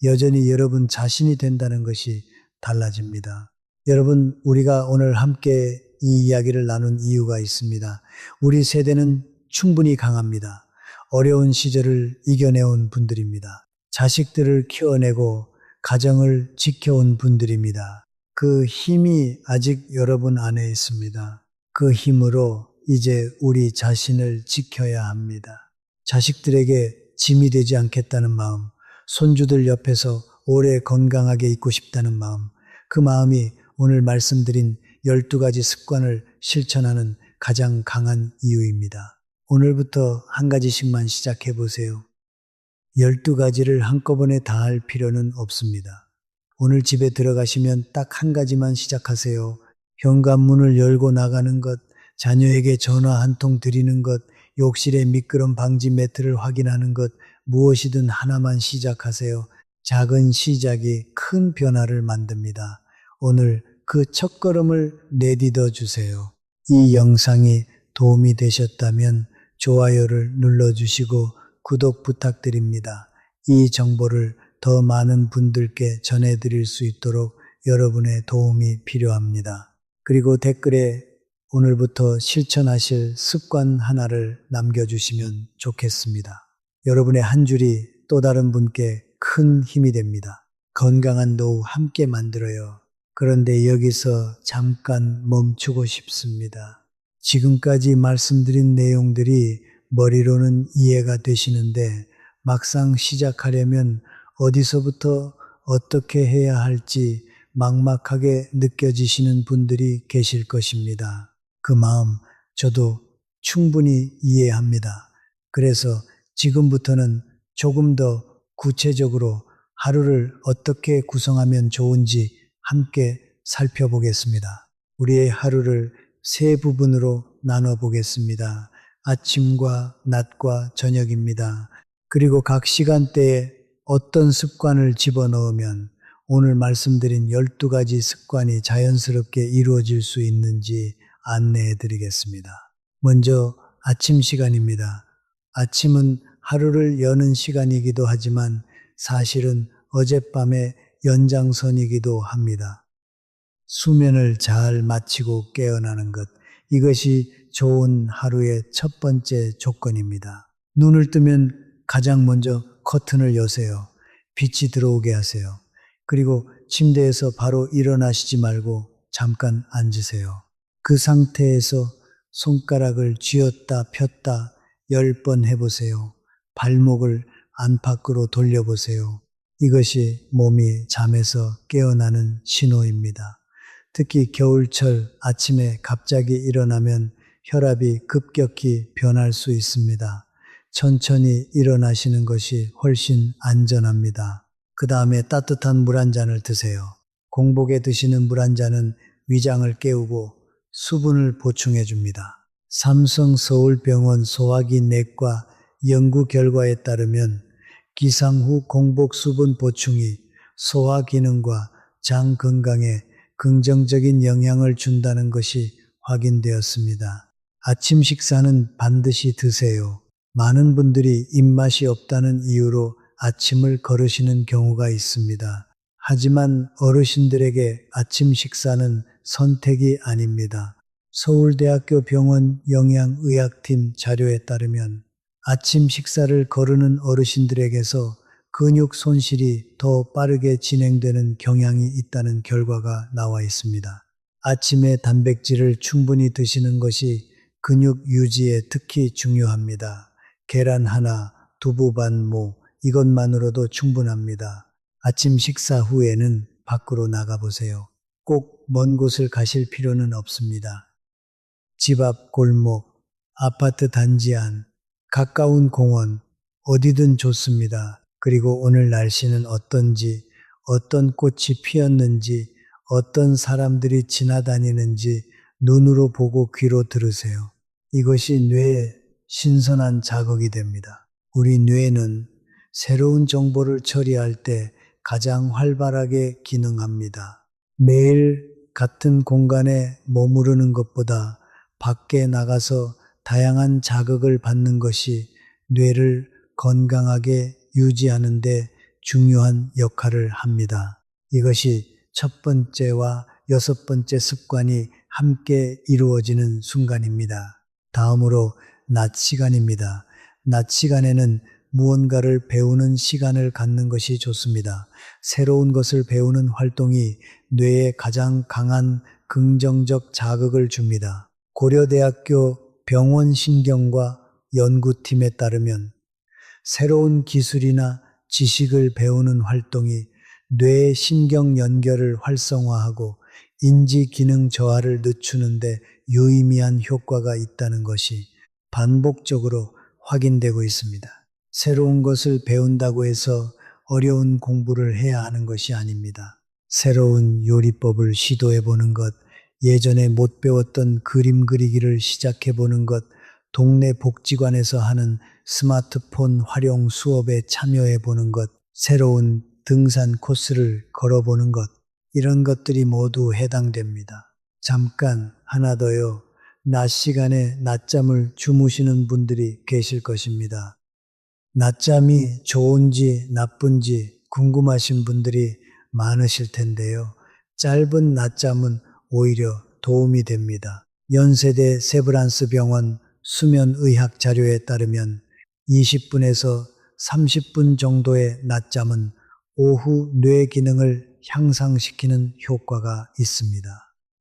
여전히 여러분 자신이 된다는 것이 달라집니다. 여러분, 우리가 오늘 함께 이 이야기를 나눈 이유가 있습니다. 우리 세대는 충분히 강합니다. 어려운 시절을 이겨내온 분들입니다. 자식들을 키워내고 가정을 지켜온 분들입니다. 그 힘이 아직 여러분 안에 있습니다. 그 힘으로 이제 우리 자신을 지켜야 합니다. 자식들에게 짐이 되지 않겠다는 마음, 손주들 옆에서 오래 건강하게 있고 싶다는 마음, 그 마음이 오늘 말씀드린 12가지 습관을 실천하는 가장 강한 이유입니다. 오늘부터 한 가지씩만 시작해 보세요. 12가지를 한꺼번에 다 할 필요는 없습니다. 오늘 집에 들어가시면 딱 한 가지만 시작하세요. 현관문을 열고 나가는 것, 자녀에게 전화 한 통 드리는 것, 욕실의 미끄럼 방지 매트를 확인하는 것, 무엇이든 하나만 시작하세요. 작은 시작이 큰 변화를 만듭니다. 오늘 그 첫걸음을 내딛어 주세요. 이 영상이 도움이 되셨다면 좋아요를 눌러주시고 구독 부탁드립니다. 이 정보를 더 많은 분들께 전해드릴 수 있도록 여러분의 도움이 필요합니다. 그리고 댓글에 오늘부터 실천하실 습관 하나를 남겨주시면 좋겠습니다. 여러분의 한 줄이 또 다른 분께 큰 힘이 됩니다. 건강한 노후 함께 만들어요. 그런데 여기서 잠깐 멈추고 싶습니다. 지금까지 말씀드린 내용들이 머리로는 이해가 되시는데 막상 시작하려면 어디서부터 어떻게 해야 할지 막막하게 느껴지시는 분들이 계실 것입니다. 그 마음 저도 충분히 이해합니다. 그래서 지금부터는 조금 더 구체적으로 하루를 어떻게 구성하면 좋은지 함께 살펴보겠습니다. 우리의 하루를 세 부분으로 나눠 보겠습니다. 아침과 낮과 저녁입니다. 그리고 각 시간대에 어떤 습관을 집어넣으면 오늘 말씀드린 12가지 습관이 자연스럽게 이루어질 수 있는지 안내해 드리겠습니다. 먼저 아침 시간입니다. 아침은 하루를 여는 시간이기도 하지만 사실은 어젯밤의 연장선이기도 합니다. 수면을 잘 마치고 깨어나는 것, 이것이 좋은 하루의 첫 번째 조건입니다. 눈을 뜨면 가장 먼저 커튼을 여세요. 빛이 들어오게 하세요. 그리고 침대에서 바로 일어나시지 말고 잠깐 앉으세요. 그 상태에서 손가락을 쥐었다 폈다 10번 해보세요. 발목을 안팎으로 돌려보세요. 이것이 몸이 잠에서 깨어나는 신호입니다. 특히 겨울철 아침에 갑자기 일어나면 혈압이 급격히 변할 수 있습니다. 천천히 일어나시는 것이 훨씬 안전합니다. 그 다음에 따뜻한 물 한 잔을 드세요. 공복에 드시는 물 한 잔은 위장을 깨우고 수분을 보충해 줍니다. 삼성 서울병원 소화기 내과 연구 결과에 따르면 기상 후 공복 수분 보충이 소화 기능과 장 건강에 긍정적인 영향을 준다는 것이 확인되었습니다. 아침 식사는 반드시 드세요. 많은 분들이 입맛이 없다는 이유로 아침을 거르시는 경우가 있습니다. 하지만 어르신들에게 아침 식사는 선택이 아닙니다. 서울대학교 병원 영양의학팀 자료에 따르면 아침 식사를 거르는 어르신들에게서 근육 손실이 더 빠르게 진행되는 경향이 있다는 결과가 나와 있습니다. 아침에 단백질을 충분히 드시는 것이 근육 유지에 특히 중요합니다. 계란 하나, 두부 반 모, 이것만으로도 충분합니다. 아침 식사 후에는 밖으로 나가보세요. 꼭 먼 곳을 가실 필요는 없습니다. 집 앞 골목, 아파트 단지 안, 가까운 공원, 어디든 좋습니다. 그리고 오늘 날씨는 어떤지, 어떤 꽃이 피었는지, 어떤 사람들이 지나다니는지 눈으로 보고 귀로 들으세요. 이것이 뇌에 신선한 자극이 됩니다. 우리 뇌는 새로운 정보를 처리할 때 가장 활발하게 기능합니다. 매일 같은 공간에 머무르는 것보다 밖에 나가서 다양한 자극을 받는 것이 뇌를 건강하게 유지하는 데 중요한 역할을 합니다. 이것이 첫 번째와 여섯 번째 습관이 함께 이루어지는 순간입니다. 다음으로 낮 시간입니다. 낮 시간에는 무언가를 배우는 시간을 갖는 것이 좋습니다. 새로운 것을 배우는 활동이 뇌에 가장 강한 긍정적 자극을 줍니다. 고려대학교 병원신경과 연구팀에 따르면 새로운 기술이나 지식을 배우는 활동이 뇌의 신경 연결을 활성화하고 인지 기능 저하를 늦추는데 유의미한 효과가 있다는 것이 반복적으로 확인되고 있습니다. 새로운 것을 배운다고 해서 어려운 공부를 해야 하는 것이 아닙니다. 새로운 요리법을 시도해 보는 것, 예전에 못 배웠던 그림 그리기를 시작해 보는 것, 동네 복지관에서 하는 스마트폰 활용 수업에 참여해 보는 것, 새로운 등산 코스를 걸어보는 것, 이런 것들이 모두 해당됩니다. 잠깐 하나 더요. 낮 시간에 낮잠을 주무시는 분들이 계실 것입니다. 낮잠이 좋은지 나쁜지 궁금하신 분들이 많으실 텐데요. 짧은 낮잠은 오히려 도움이 됩니다. 연세대 세브란스 병원 수면의학 자료에 따르면 20분에서 30분 정도의 낮잠은 오후 뇌 기능을 향상시키는 효과가 있습니다.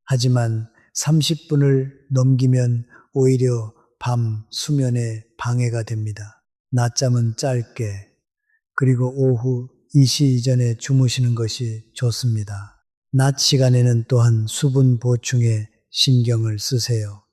하지만 30분을 넘기면 오히려 밤 수면에 방해가 됩니다. 낮잠은 짧게 그리고 오후 2시 이전에 주무시는 것이 좋습니다. 낮 시간에는 또한 수분 보충에 신경을 쓰세요.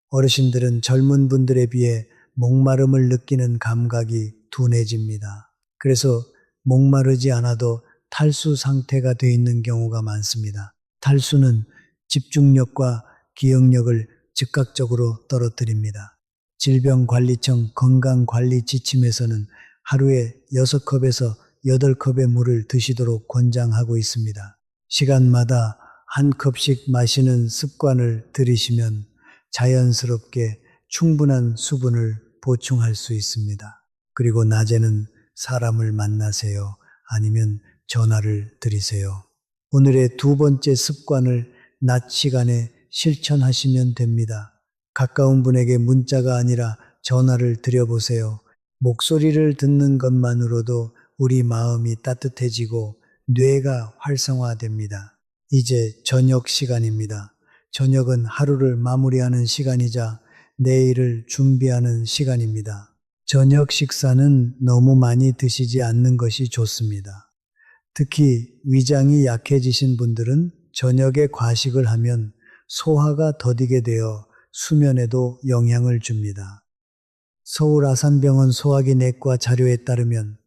어르신들은 젊은 분들에 비해 목마름을 느끼는 감각이 둔해집니다. 그래서 목마르지 않아도 탈수 상태가 되어 있는 경우가 많습니다. 탈수는 집중력과 기억력을 즉각적으로 떨어뜨립니다. 질병관리청 건강관리 지침에서는 하루에 6컵에서 8컵의 물을 드시도록 권장하고 있습니다. 시간마다 한 컵씩 마시는 습관을 들이시면 자연스럽게 충분한 수분을 보충할 수 있습니다. 그리고 낮에는 사람을 만나세요. 아니면 전화를 드리세요. 오늘의 두 번째 습관을 낮 시간에 실천하시면 됩니다. 가까운 분에게 문자가 아니라 전화를 드려보세요. 목소리를 듣는 것만으로도 우리 마음이 따뜻해지고 뇌가 활성화됩니다. 이제 저녁 시간입니다. 저녁은 하루를 마무리하는 시간이자 내일을 준비하는 시간입니다. 저녁 식사는 너무 많이 드시지 않는 것이 좋습니다. 특히 위장이 약해지신 분들은 저녁에 과식을 하면 소화가 더디게 되어 수면에도 영향을 줍니다. 서울 아산병원 소화기 내과 자료에 따르면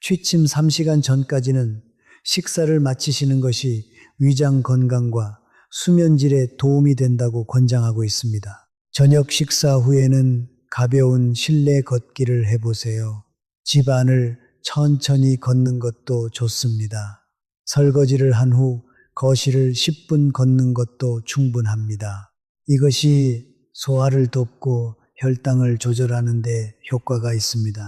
취침 3시간 전까지는 식사를 마치시는 것이 위장 건강과 수면질에 도움이 된다고 권장하고 있습니다. 저녁 식사 후에는 가벼운 실내 걷기를 해보세요. 집 안을 천천히 걷는 것도 좋습니다. 설거지를 한 후 거실을 10분 걷는 것도 충분합니다. 이것이 소화를 돕고 혈당을 조절하는 데 효과가 있습니다.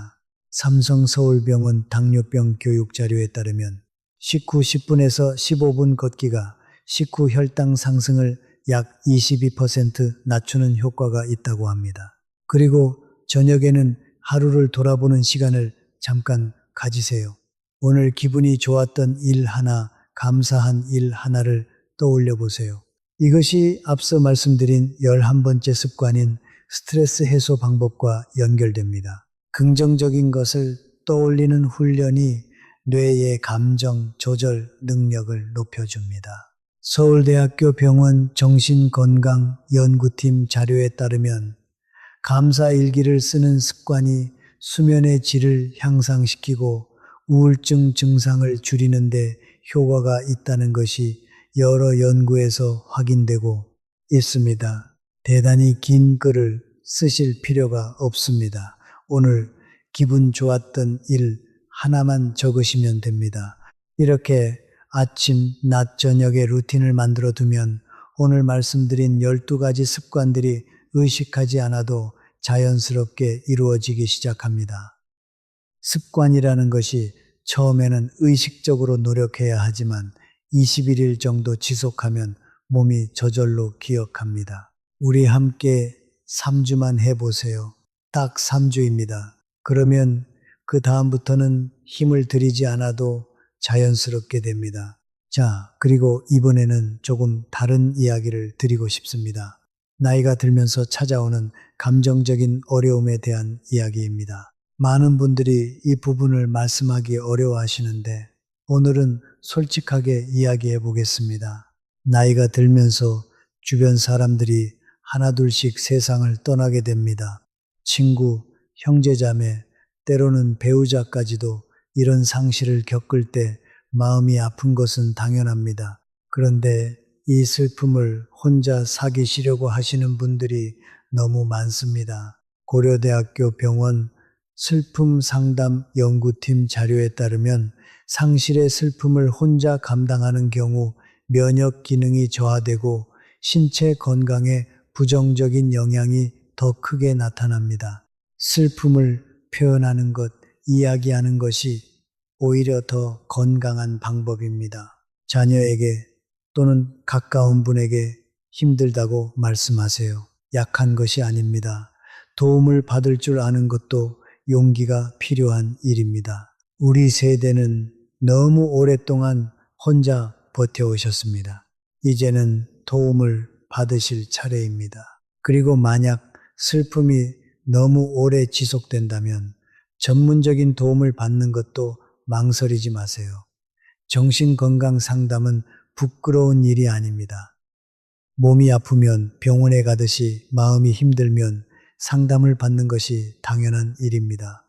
삼성서울병원 당뇨병 교육 자료에 따르면 식후 10분에서 15분 걷기가 식후 혈당 상승을 약 22% 낮추는 효과가 있다고 합니다. 그리고 저녁에는 하루를 돌아보는 시간을 잠깐 가지세요. 오늘 기분이 좋았던 일 하나, 감사한 일 하나를 떠올려 보세요. 이것이 앞서 말씀드린 11번째 습관인 스트레스 해소 방법과 연결됩니다. 긍정적인 것을 떠올리는 훈련이 뇌의 감정 조절 능력을 높여줍니다. 서울대학교 병원 정신건강연구팀 자료에 따르면 감사 일기를 쓰는 습관이 수면의 질을 향상시키고 우울증 증상을 줄이는 데 효과가 있다는 것이 여러 연구에서 확인되고 있습니다. 대단히 긴 글을 쓰실 필요가 없습니다. 오늘 기분 좋았던 일 하나만 적으시면 됩니다. 이렇게 아침, 낮, 저녁에 루틴을 만들어 두면 오늘 말씀드린 12가지 습관들이 의식하지 않아도 자연스럽게 이루어지기 시작합니다. 습관이라는 것이 처음에는 의식적으로 노력해야 하지만 21일 정도 지속하면 몸이 저절로 기억합니다. 우리 함께 3주만 해보세요. 딱 3주입니다. 그러면 그 다음부터는 힘을 들이지 않아도 자연스럽게 됩니다. 자, 그리고 이번에는 조금 다른 이야기를 드리고 싶습니다. 나이가 들면서 찾아오는 감정적인 어려움에 대한 이야기입니다. 많은 분들이 이 부분을 말씀하기 어려워하시는데 오늘은 솔직하게 이야기해 보겠습니다. 나이가 들면서 주변 사람들이 하나둘씩 세상을 떠나게 됩니다. 친구, 형제자매, 때로는 배우자까지도 이런 상실을 겪을 때 마음이 아픈 것은 당연합니다. 그런데 이 슬픔을 혼자 사귀시려고 하시는 분들이 너무 많습니다. 고려대학교 병원 슬픔 상담 연구팀 자료에 따르면 상실의 슬픔을 혼자 감당하는 경우 면역 기능이 저하되고 신체 건강에 부정적인 영향이 더 크게 나타납니다. 슬픔을 표현하는 것, 이야기하는 것이 오히려 더 건강한 방법입니다. 자녀에게 또는 가까운 분에게 힘들다고 말씀하세요. 약한 것이 아닙니다. 도움을 받을 줄 아는 것도 용기가 필요한 일입니다. 우리 세대는 너무 오랫동안 혼자 버텨오셨습니다. 이제는 도움을 받으실 차례입니다. 그리고 만약 슬픔이 너무 오래 지속된다면 전문적인 도움을 받는 것도 망설이지 마세요. 정신건강 상담은 부끄러운 일이 아닙니다. 몸이 아프면 병원에 가듯이 마음이 힘들면 상담을 받는 것이 당연한 일입니다.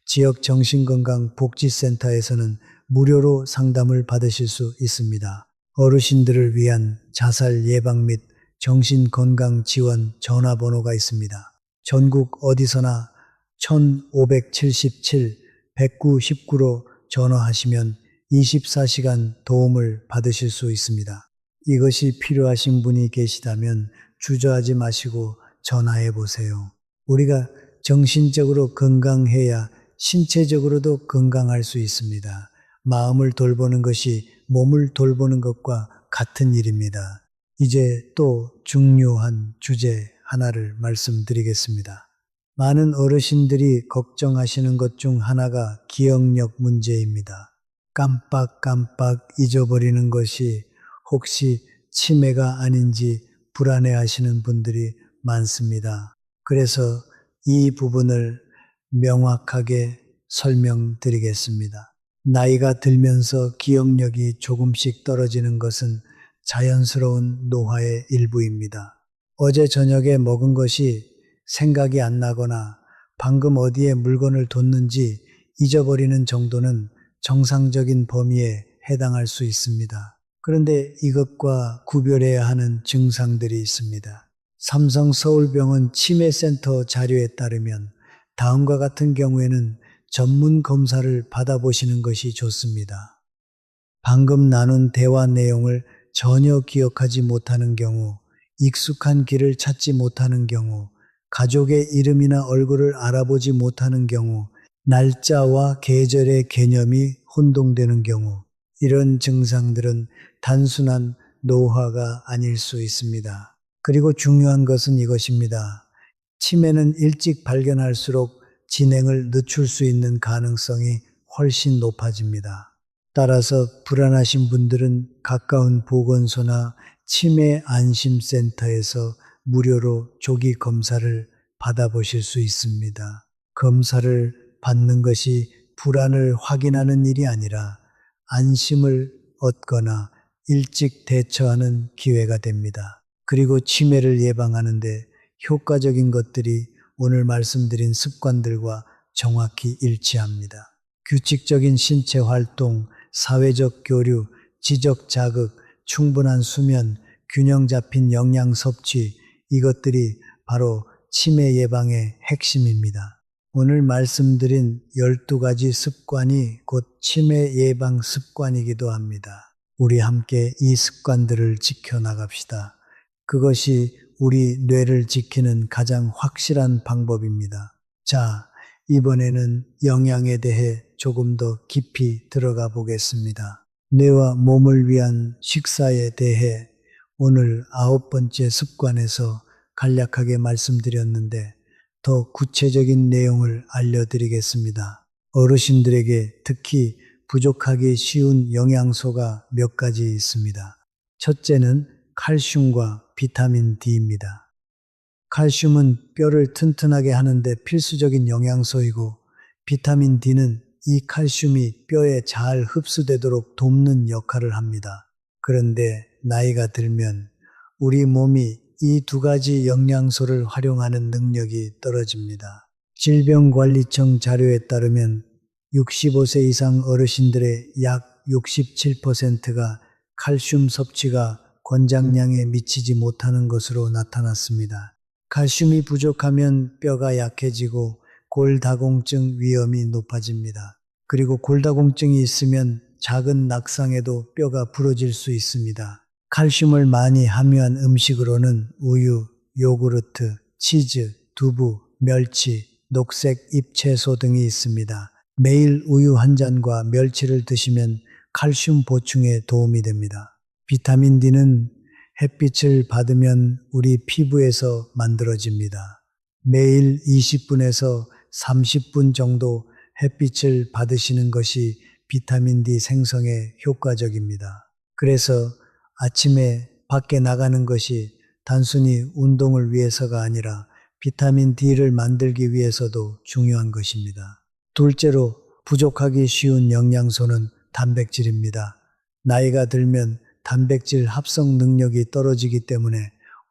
지역 정신건강복지센터에서는 무료로 상담을 받으실 수 있습니다. 어르신들을 위한 자살 예방 및 정신건강 지원 전화번호가 있습니다. 전국 어디서나 1577-109-19로 전화하시면 24시간 도움을 받으실 수 있습니다. 이것이 필요하신 분이 계시다면 주저하지 마시고 전화해 보세요. 우리가 정신적으로 건강해야 신체적으로도 건강할 수 있습니다. 마음을 돌보는 것이 몸을 돌보는 것과 같은 일입니다. 이제 또 중요한 주제 하나를 말씀드리겠습니다. 많은 어르신들이 걱정하시는 것 중 하나가 기억력 문제입니다. 깜빡깜빡 잊어버리는 것이 혹시 치매가 아닌지 불안해하시는 분들이 많습니다. 그래서 이 부분을 명확하게 설명드리겠습니다. 나이가 들면서 기억력이 조금씩 떨어지는 것은 자연스러운 노화의 일부입니다. 어제 저녁에 먹은 것이 생각이 안 나거나 방금 어디에 물건을 뒀는지 잊어버리는 정도는 정상적인 범위에 해당할 수 있습니다. 그런데 이것과 구별해야 하는 증상들이 있습니다. 삼성 서울병원 치매센터 자료에 따르면 다음과 같은 경우에는 전문 검사를 받아보시는 것이 좋습니다. 방금 나눈 대화 내용을 전혀 기억하지 못하는 경우, 익숙한 길을 찾지 못하는 경우, 가족의 이름이나 얼굴을 알아보지 못하는 경우, 날짜와 계절의 개념이 혼동되는 경우, 이런 증상들은 단순한 노화가 아닐 수 있습니다. 그리고 중요한 것은 이것입니다. 치매는 일찍 발견할수록 진행을 늦출 수 있는 가능성이 훨씬 높아집니다. 따라서 불안하신 분들은 가까운 보건소나 치매 안심센터에서 무료로 조기 검사를 받아보실 수 있습니다. 검사를 받는 것이 불안을 확인하는 일이 아니라 안심을 얻거나 일찍 대처하는 기회가 됩니다. 그리고 치매를 예방하는데 효과적인 것들이 오늘 말씀드린 습관들과 정확히 일치합니다. 규칙적인 신체 활동, 사회적 교류, 지적 자극, 충분한 수면, 균형 잡힌 영양 섭취, 이것들이 바로 치매 예방의 핵심입니다. 오늘 말씀드린 12가지 습관이 곧 치매 예방 습관이기도 합니다. 우리 함께 이 습관들을 지켜나갑시다. 그것이 우리 뇌를 지키는 가장 확실한 방법입니다. 자, 이번에는 영양에 대해 조금 더 깊이 들어가 보겠습니다. 뇌와 몸을 위한 식사에 대해 오늘 9번째 습관에서 간략하게 말씀드렸는데 더 구체적인 내용을 알려드리겠습니다. 어르신들에게 특히 부족하기 쉬운 영양소가 몇 가지 있습니다. 첫째는 칼슘과 비타민 D입니다. 칼슘은 뼈를 튼튼하게 하는데 필수적인 영양소이고 비타민 D는 이 칼슘이 뼈에 잘 흡수되도록 돕는 역할을 합니다. 그런데 나이가 들면 우리 몸이 이 두 가지 영양소를 활용하는 능력이 떨어집니다. 질병관리청 자료에 따르면 65세 이상 어르신들의 약 67%가 칼슘 섭취가 권장량에 미치지 못하는 것으로 나타났습니다. 칼슘이 부족하면 뼈가 약해지고 골다공증 위험이 높아집니다. 그리고 골다공증이 있으면 작은 낙상에도 뼈가 부러질 수 있습니다. 칼슘을 많이 함유한 음식으로는 우유, 요구르트, 치즈, 두부, 멸치, 녹색 잎채소 등이 있습니다. 매일 우유 한 잔과 멸치를 드시면 칼슘 보충에 도움이 됩니다. 비타민 D는 햇빛을 받으면 우리 피부에서 만들어집니다. 매일 20분에서 30분 정도 햇빛을 받으시는 것이 비타민 D 생성에 효과적입니다. 그래서 아침에 밖에 나가는 것이 단순히 운동을 위해서가 아니라 비타민 D를 만들기 위해서도 중요한 것입니다. 둘째로 부족하기 쉬운 영양소는 단백질입니다. 나이가 들면 단백질 합성 능력이 떨어지기 때문에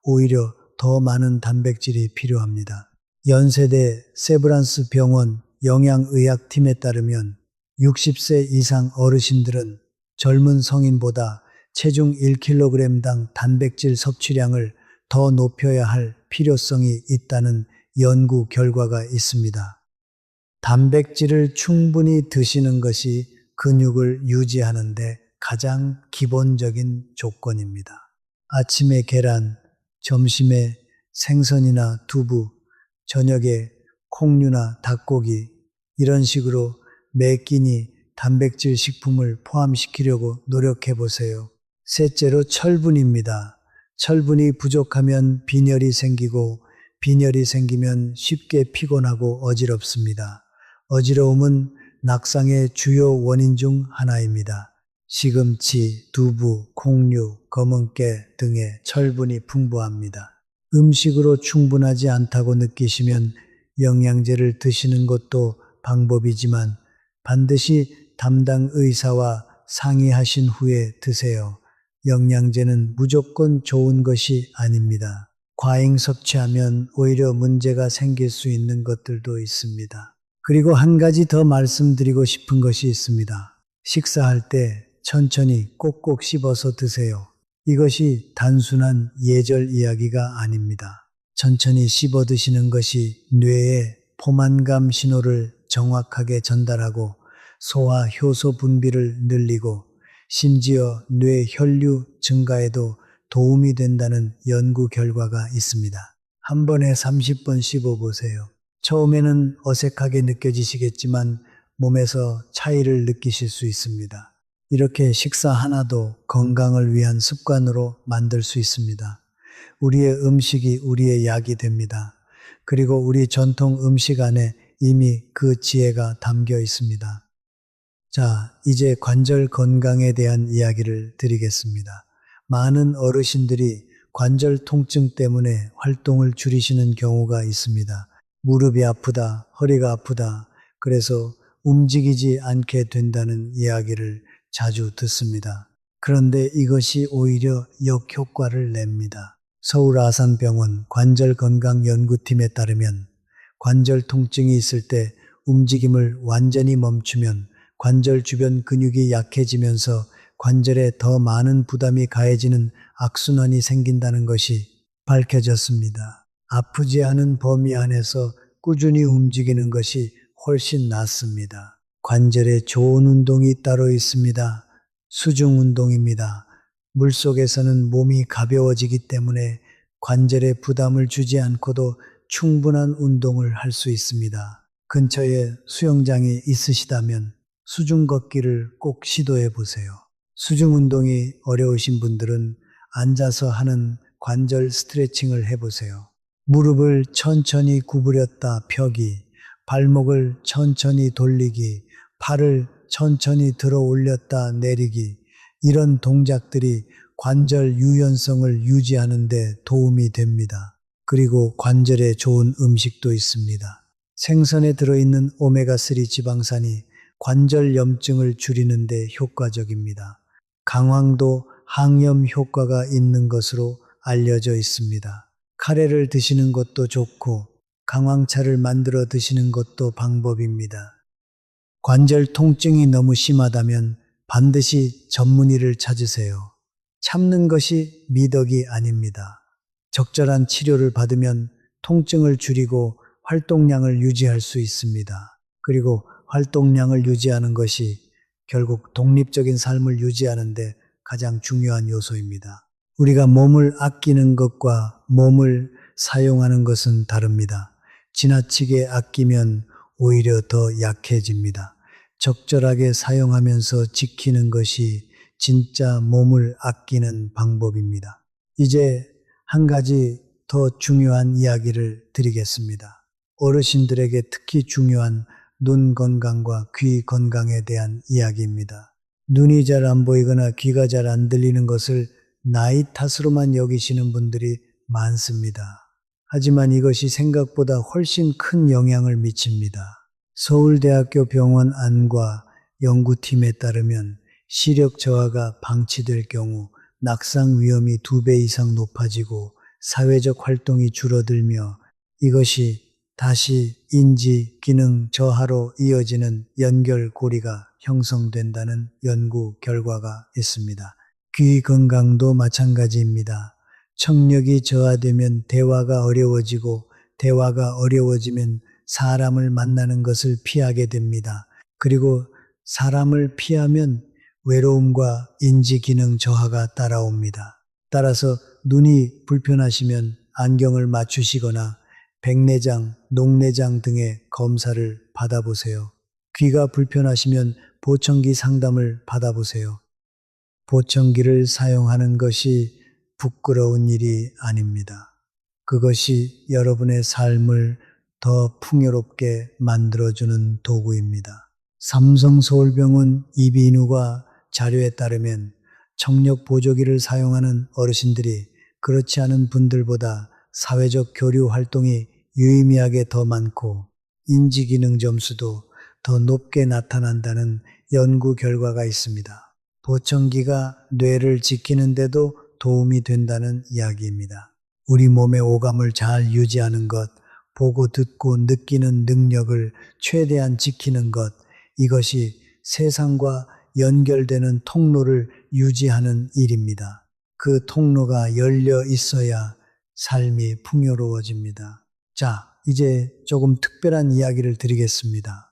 오히려 더 많은 단백질이 필요합니다. 연세대 세브란스 병원 영양의학팀에 따르면 60세 이상 어르신들은 젊은 성인보다 체중 1kg당 단백질 섭취량을 더 높여야 할 필요성이 있다는 연구 결과가 있습니다. 단백질을 충분히 드시는 것이 근육을 유지하는데 가장 기본적인 조건입니다. 아침에 계란, 점심에 생선이나 두부, 저녁에 콩류나 닭고기 이런 식으로 매 끼니 단백질 식품을 포함시키려고 노력해 보세요. 셋째로 철분입니다. 철분이 부족하면 빈혈이 생기고 빈혈이 생기면 쉽게 피곤하고 어지럽습니다. 어지러움은 낙상의 주요 원인 중 하나입니다. 시금치, 두부, 콩류, 검은깨 등의 철분이 풍부합니다. 음식으로 충분하지 않다고 느끼시면 영양제를 드시는 것도 방법이지만 반드시 담당 의사와 상의하신 후에 드세요. 영양제는 무조건 좋은 것이 아닙니다. 과잉 섭취하면 오히려 문제가 생길 수 있는 것들도 있습니다. 그리고 한 가지 더 말씀드리고 싶은 것이 있습니다. 식사할 때 천천히 꼭꼭 씹어서 드세요. 이것이 단순한 예절 이야기가 아닙니다. 천천히 씹어 드시는 것이 뇌에 포만감 신호를 정확하게 전달하고 소화 효소 분비를 늘리고 심지어 뇌 혈류 증가에도 도움이 된다는 연구 결과가 있습니다. 한 번에 30번 씹어 보세요. 처음에는 어색하게 느껴지시겠지만 몸에서 차이를 느끼실 수 있습니다. 이렇게 식사 하나도 건강을 위한 습관으로 만들 수 있습니다. 우리의 음식이 우리의 약이 됩니다. 그리고 우리 전통 음식 안에 이미 그 지혜가 담겨 있습니다. 자, 이제 관절 건강에 대한 이야기를 드리겠습니다. 많은 어르신들이 관절 통증 때문에 활동을 줄이시는 경우가 있습니다. 무릎이 아프다, 허리가 아프다, 그래서 움직이지 않게 된다는 이야기를 자주 듣습니다. 그런데 이것이 오히려 역효과를 냅니다. 서울 아산병원 관절건강연구팀에 따르면 관절 통증이 있을 때 움직임을 완전히 멈추면 관절 주변 근육이 약해지면서 관절에 더 많은 부담이 가해지는 악순환이 생긴다는 것이 밝혀졌습니다. 아프지 않은 범위 안에서 꾸준히 움직이는 것이 훨씬 낫습니다. 관절에 좋은 운동이 따로 있습니다. 수중 운동입니다. 물속에서는 몸이 가벼워지기 때문에 관절에 부담을 주지 않고도 충분한 운동을 할 수 있습니다. 근처에 수영장이 있으시다면 수중 걷기를 꼭 시도해 보세요. 수중 운동이 어려우신 분들은 앉아서 하는 관절 스트레칭을 해보세요. 무릎을 천천히 구부렸다 펴기, 발목을 천천히 돌리기, 팔을 천천히 들어 올렸다 내리기, 이런 동작들이 관절 유연성을 유지하는 데 도움이 됩니다. 그리고 관절에 좋은 음식도 있습니다. 생선에 들어있는 오메가3 지방산이 관절 염증을 줄이는 데 효과적입니다. 강황도 항염 효과가 있는 것으로 알려져 있습니다. 카레를 드시는 것도 좋고 강황차를 만들어 드시는 것도 방법입니다. 관절 통증이 너무 심하다면 반드시 전문의를 찾으세요. 참는 것이 미덕이 아닙니다. 적절한 치료를 받으면 통증을 줄이고 활동량을 유지할 수 있습니다. 그리고 활동량을 유지하는 것이 결국 독립적인 삶을 유지하는 데 가장 중요한 요소입니다. 우리가 몸을 아끼는 것과 몸을 사용하는 것은 다릅니다. 지나치게 아끼면 오히려 더 약해집니다. 적절하게 사용하면서 지키는 것이 진짜 몸을 아끼는 방법입니다. 이제 한 가지 더 중요한 이야기를 드리겠습니다. 어르신들에게 특히 중요한 눈 건강과 귀 건강에 대한 이야기입니다. 눈이 잘 안 보이거나 귀가 잘 안 들리는 것을 나이 탓으로만 여기시는 분들이 많습니다. 하지만 이것이 생각보다 훨씬 큰 영향을 미칩니다. 서울대학교 병원 안과 연구팀에 따르면 시력 저하가 방치될 경우 낙상 위험이 2배 이상 높아지고 사회적 활동이 줄어들며 이것이 다시 인지 기능 저하로 이어지는 연결고리가 형성된다는 연구 결과가 있습니다. 귀 건강도 마찬가지입니다. 청력이 저하되면 대화가 어려워지고 대화가 어려워지면 사람을 만나는 것을 피하게 됩니다. 그리고 사람을 피하면 외로움과 인지 기능 저하가 따라옵니다. 따라서 눈이 불편하시면 안경을 맞추시거나 백내장, 녹내장 등의 검사를 받아보세요. 귀가 불편하시면 보청기 상담을 받아보세요. 보청기를 사용하는 것이 부끄러운 일이 아닙니다. 그것이 여러분의 삶을 더 풍요롭게 만들어주는 도구입니다. 삼성서울병원 이비인후과 자료에 따르면 청력 보조기를 사용하는 어르신들이 그렇지 않은 분들보다 사회적 교류 활동이 유의미하게 더 많고 인지기능 점수도 더 높게 나타난다는 연구 결과가 있습니다. 보청기가 뇌를 지키는데도 도움이 된다는 이야기입니다. 우리 몸의 오감을 잘 유지하는 것, 보고 듣고 느끼는 능력을 최대한 지키는 것, 이것이 세상과 연결되는 통로를 유지하는 일입니다. 그 통로가 열려 있어야 삶이 풍요로워집니다. 자, 이제 조금 특별한 이야기를 드리겠습니다.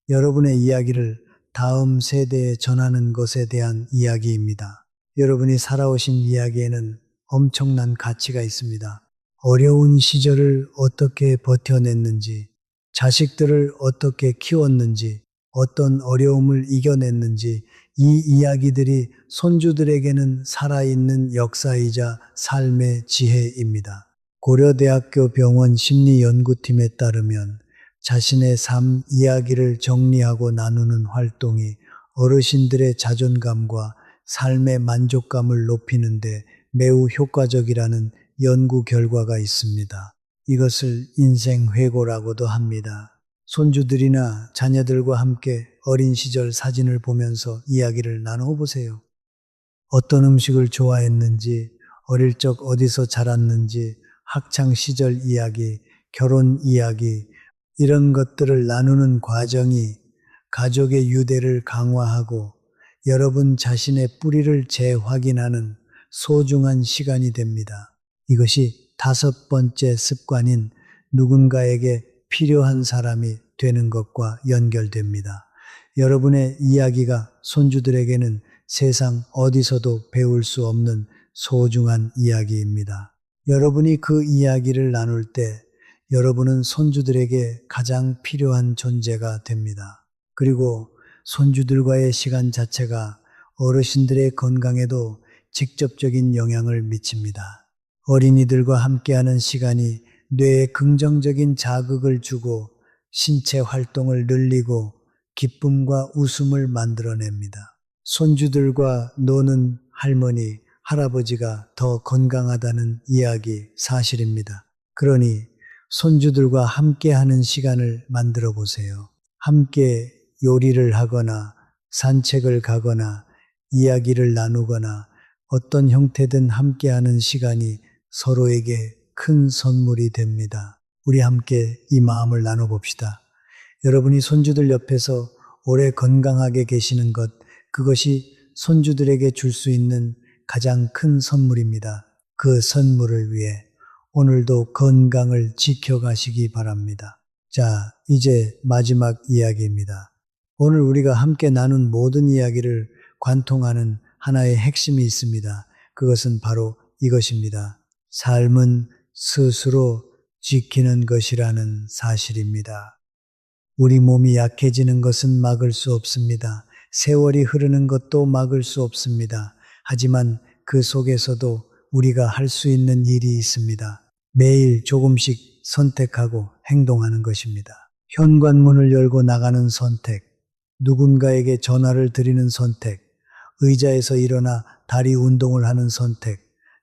여러분의 이야기를 다음 세대에 전하는 것에 대한 이야기입니다. 여러분이 살아오신 이야기에는 엄청난 가치가 있습니다. 어려운 시절을 어떻게 버텨냈는지, 자식들을 어떻게 키웠는지, 어떤 어려움을 이겨냈는지 이 이야기들이 손주들에게는 살아있는 역사이자 삶의 지혜입니다. 고려대학교 병원 심리연구팀에 따르면 자신의 삶 이야기를 정리하고 나누는 활동이 어르신들의 자존감과 삶의 만족감을 높이는데 매우 효과적이라는 연구 결과가 있습니다. 이것을 인생회고라고도 합니다. 손주들이나 자녀들과 함께 어린 시절 사진을 보면서 이야기를 나누어 보세요. 어떤 음식을 좋아했는지, 어릴 적 어디서 자랐는지, 학창 시절 이야기, 결혼 이야기, 이런 것들을 나누는 과정이 가족의 유대를 강화하고 여러분 자신의 뿌리를 재확인하는 소중한 시간이 됩니다. 이것이 5번째 습관인 누군가에게 필요한 사람이 되는 것과 연결됩니다. 여러분의 이야기가 손주들에게는 세상 어디서도 배울 수 없는 소중한 이야기입니다. 여러분이 그 이야기를 나눌 때 여러분은 손주들에게 가장 필요한 존재가 됩니다. 그리고 손주들과의 시간 자체가 어르신들의 건강에도 직접적인 영향을 미칩니다. 어린이들과 함께하는 시간이 뇌에 긍정적인 자극을 주고 신체 활동을 늘리고 기쁨과 웃음을 만들어냅니다. 손주들과 노는 할머니, 할아버지가 더 건강하다는 이야기 사실입니다. 그러니 손주들과 함께하는 시간을 만들어 보세요. 함께 요리를 하거나 산책을 가거나 이야기를 나누거나 어떤 형태든 함께하는 시간이 서로에게 큰 선물이 됩니다. 우리 함께 이 마음을 나눠봅시다. 여러분이 손주들 옆에서 오래 건강하게 계시는 것, 그것이 손주들에게 줄 수 있는 가장 큰 선물입니다. 그 선물을 위해 오늘도 건강을 지켜가시기 바랍니다. 자, 이제 마지막 이야기입니다. 오늘 우리가 함께 나눈 모든 이야기를 관통하는 하나의 핵심이 있습니다. 그것은 바로 이것입니다. 삶은 스스로 지키는 것이라는 사실입니다. 우리 몸이 약해지는 것은 막을 수 없습니다. 세월이 흐르는 것도 막을 수 없습니다. 하지만 그 속에서도 우리가 할 수 있는 일이 있습니다. 매일 조금씩 선택하고 행동하는 것입니다. 현관문을 열고 나가는 선택, 누군가에게 전화를 드리는 선택, 의자에서 일어나 다리 운동을 하는 선택,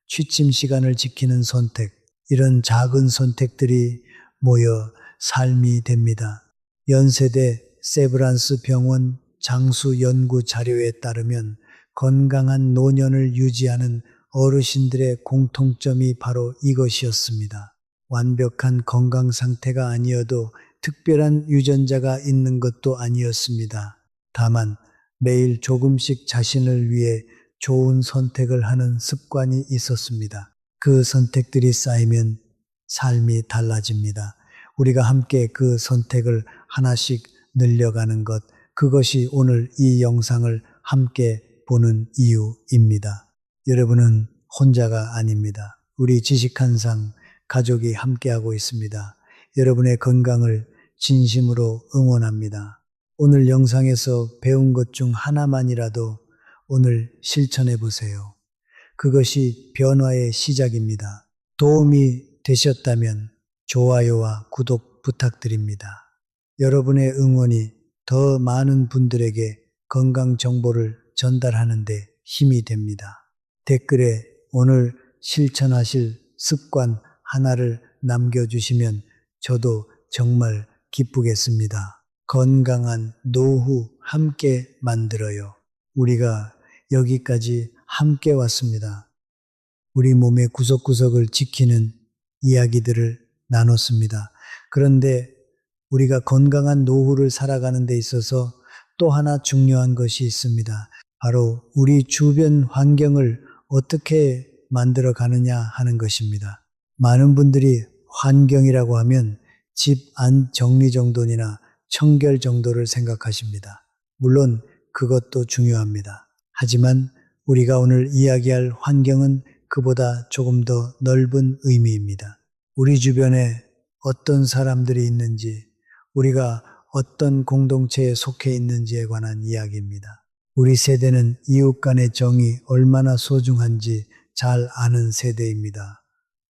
취침 시간을 지키는 선택, 이런 작은 선택들이 모여 삶이 됩니다. 연세대 세브란스 병원 장수 연구 자료에 따르면 건강한 노년을 유지하는 어르신들의 공통점이 바로 이것이었습니다. 완벽한 건강 상태가 아니어도 특별한 유전자가 있는 것도 아니었습니다. 다만 매일 조금씩 자신을 위해 좋은 선택을 하는 습관이 있었습니다. 그 선택들이 쌓이면 삶이 달라집니다. 우리가 함께 그 선택을 하나씩 늘려가는 것, 그것이 오늘 이 영상을 함께 보는 이유입니다. 여러분은 혼자가 아닙니다. 우리 지식한상 가족이 함께하고 있습니다. 여러분의 건강을 진심으로 응원합니다. 오늘 영상에서 배운 것 중 하나만이라도 오늘 실천해 보세요. 그것이 변화의 시작입니다. 도움이 되셨다면 좋아요와 구독 부탁드립니다. 여러분의 응원이 더 많은 분들에게 건강 정보를 전달하는 데 힘이 됩니다. 댓글에 오늘 실천하실 습관 하나를 남겨주시면 저도 정말 기쁘겠습니다. 건강한 노후 함께 만들어요. 우리가 여기까지 함께 왔습니다. 우리 몸의 구석구석을 지키는 이야기들을 나눴습니다. 그런데 우리가 건강한 노후를 살아가는 데 있어서 또 하나 중요한 것이 있습니다. 바로 우리 주변 환경을 어떻게 만들어 가느냐 하는 것입니다. 많은 분들이 환경이라고 하면 집 안 정리정돈이나 청결 정도를 생각하십니다. 물론 그것도 중요합니다. 하지만 우리가 오늘 이야기할 환경은 그보다 조금 더 넓은 의미입니다. 우리 주변에 어떤 사람들이 있는지, 우리가 어떤 공동체에 속해 있는지에 관한 이야기입니다. 우리 세대는 이웃 간의 정이 얼마나 소중한지 잘 아는 세대입니다.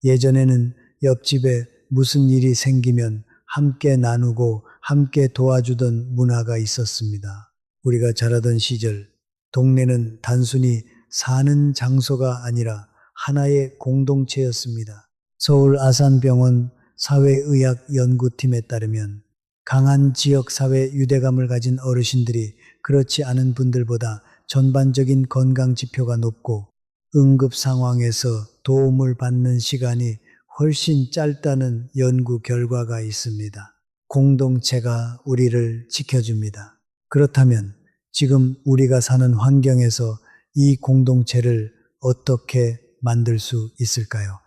예전에는 옆집에 무슨 일이 생기면 함께 나누고 함께 도와주던 문화가 있었습니다. 우리가 자라던 시절, 동네는 단순히 사는 장소가 아니라 하나의 공동체였습니다. 서울 아산병원 사회의학연구팀에 따르면 강한 지역사회 유대감을 가진 어르신들이 그렇지 않은 분들보다 전반적인 건강 지표가 높고 응급 상황에서 도움을 받는 시간이 훨씬 짧다는 연구 결과가 있습니다. 공동체가 우리를 지켜줍니다. 그렇다면 지금 우리가 사는 환경에서 이 공동체를 어떻게 만들 수 있을까요?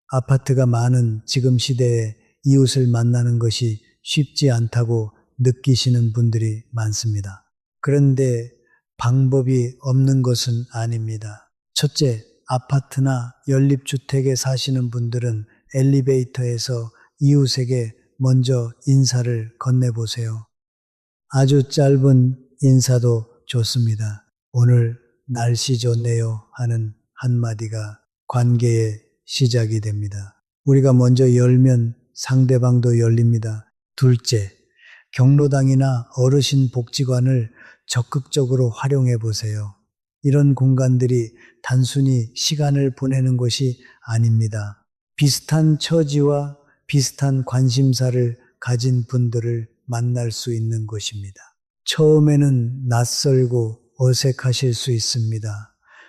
아파트가 많은 지금 시대에 이웃을 만나는 것이 쉽지 않다고 느끼시는 분들이 많습니다. 그런데 방법이 없는 것은 아닙니다. 첫째, 아파트나 연립주택에 사시는 분들은 엘리베이터에서 이웃에게 먼저 인사를 건네보세요. 아주 짧은 인사도 좋습니다. 오늘 날씨 좋네요 하는 한마디가 관계의 시작이 됩니다. 우리가 먼저 열면 상대방도 열립니다. 둘째, 경로당이나 어르신 복지관을 적극적으로 활용해 보세요. 이런 공간들이 단순히 시간을 보내는 곳이 아닙니다. 비슷한 처지와 비슷한 관심사를 가진 분들을 만날 수 있는 곳입니다. 처음에는 낯설고 어색하실 수 있습니다.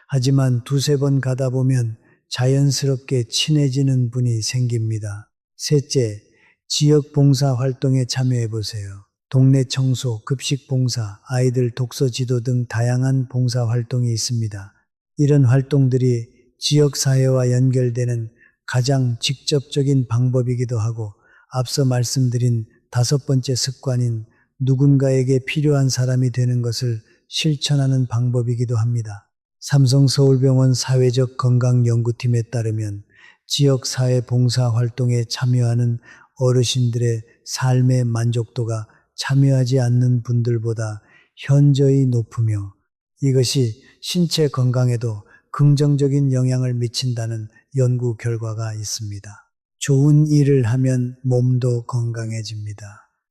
하지만 두세 번 가다 보면 자연스럽게 친해지는 분이 생깁니다. 셋째, 지역 봉사 활동에 참여해 보세요. 동네 청소, 급식 봉사, 아이들 독서 지도 등 다양한 봉사 활동이 있습니다. 이런 활동들이 지역사회와 연결되는 가장 직접적인 방법이기도 하고 앞서 말씀드린 다섯 번째 습관인 누군가에게 필요한 사람이 되는 것을 실천하는 방법이기도 합니다. 삼성서울병원 사회적 건강연구팀에 따르면 지역사회 봉사활동에 참여하는 어르신들의 삶의 만족도가 참여하지 않는 분들보다 현저히 높으며 이것이 신체 건강에도 긍정적인 영향을 미친다는 연구 결과가 있습니다. 좋은 일을 하면 몸도 건강해집니다.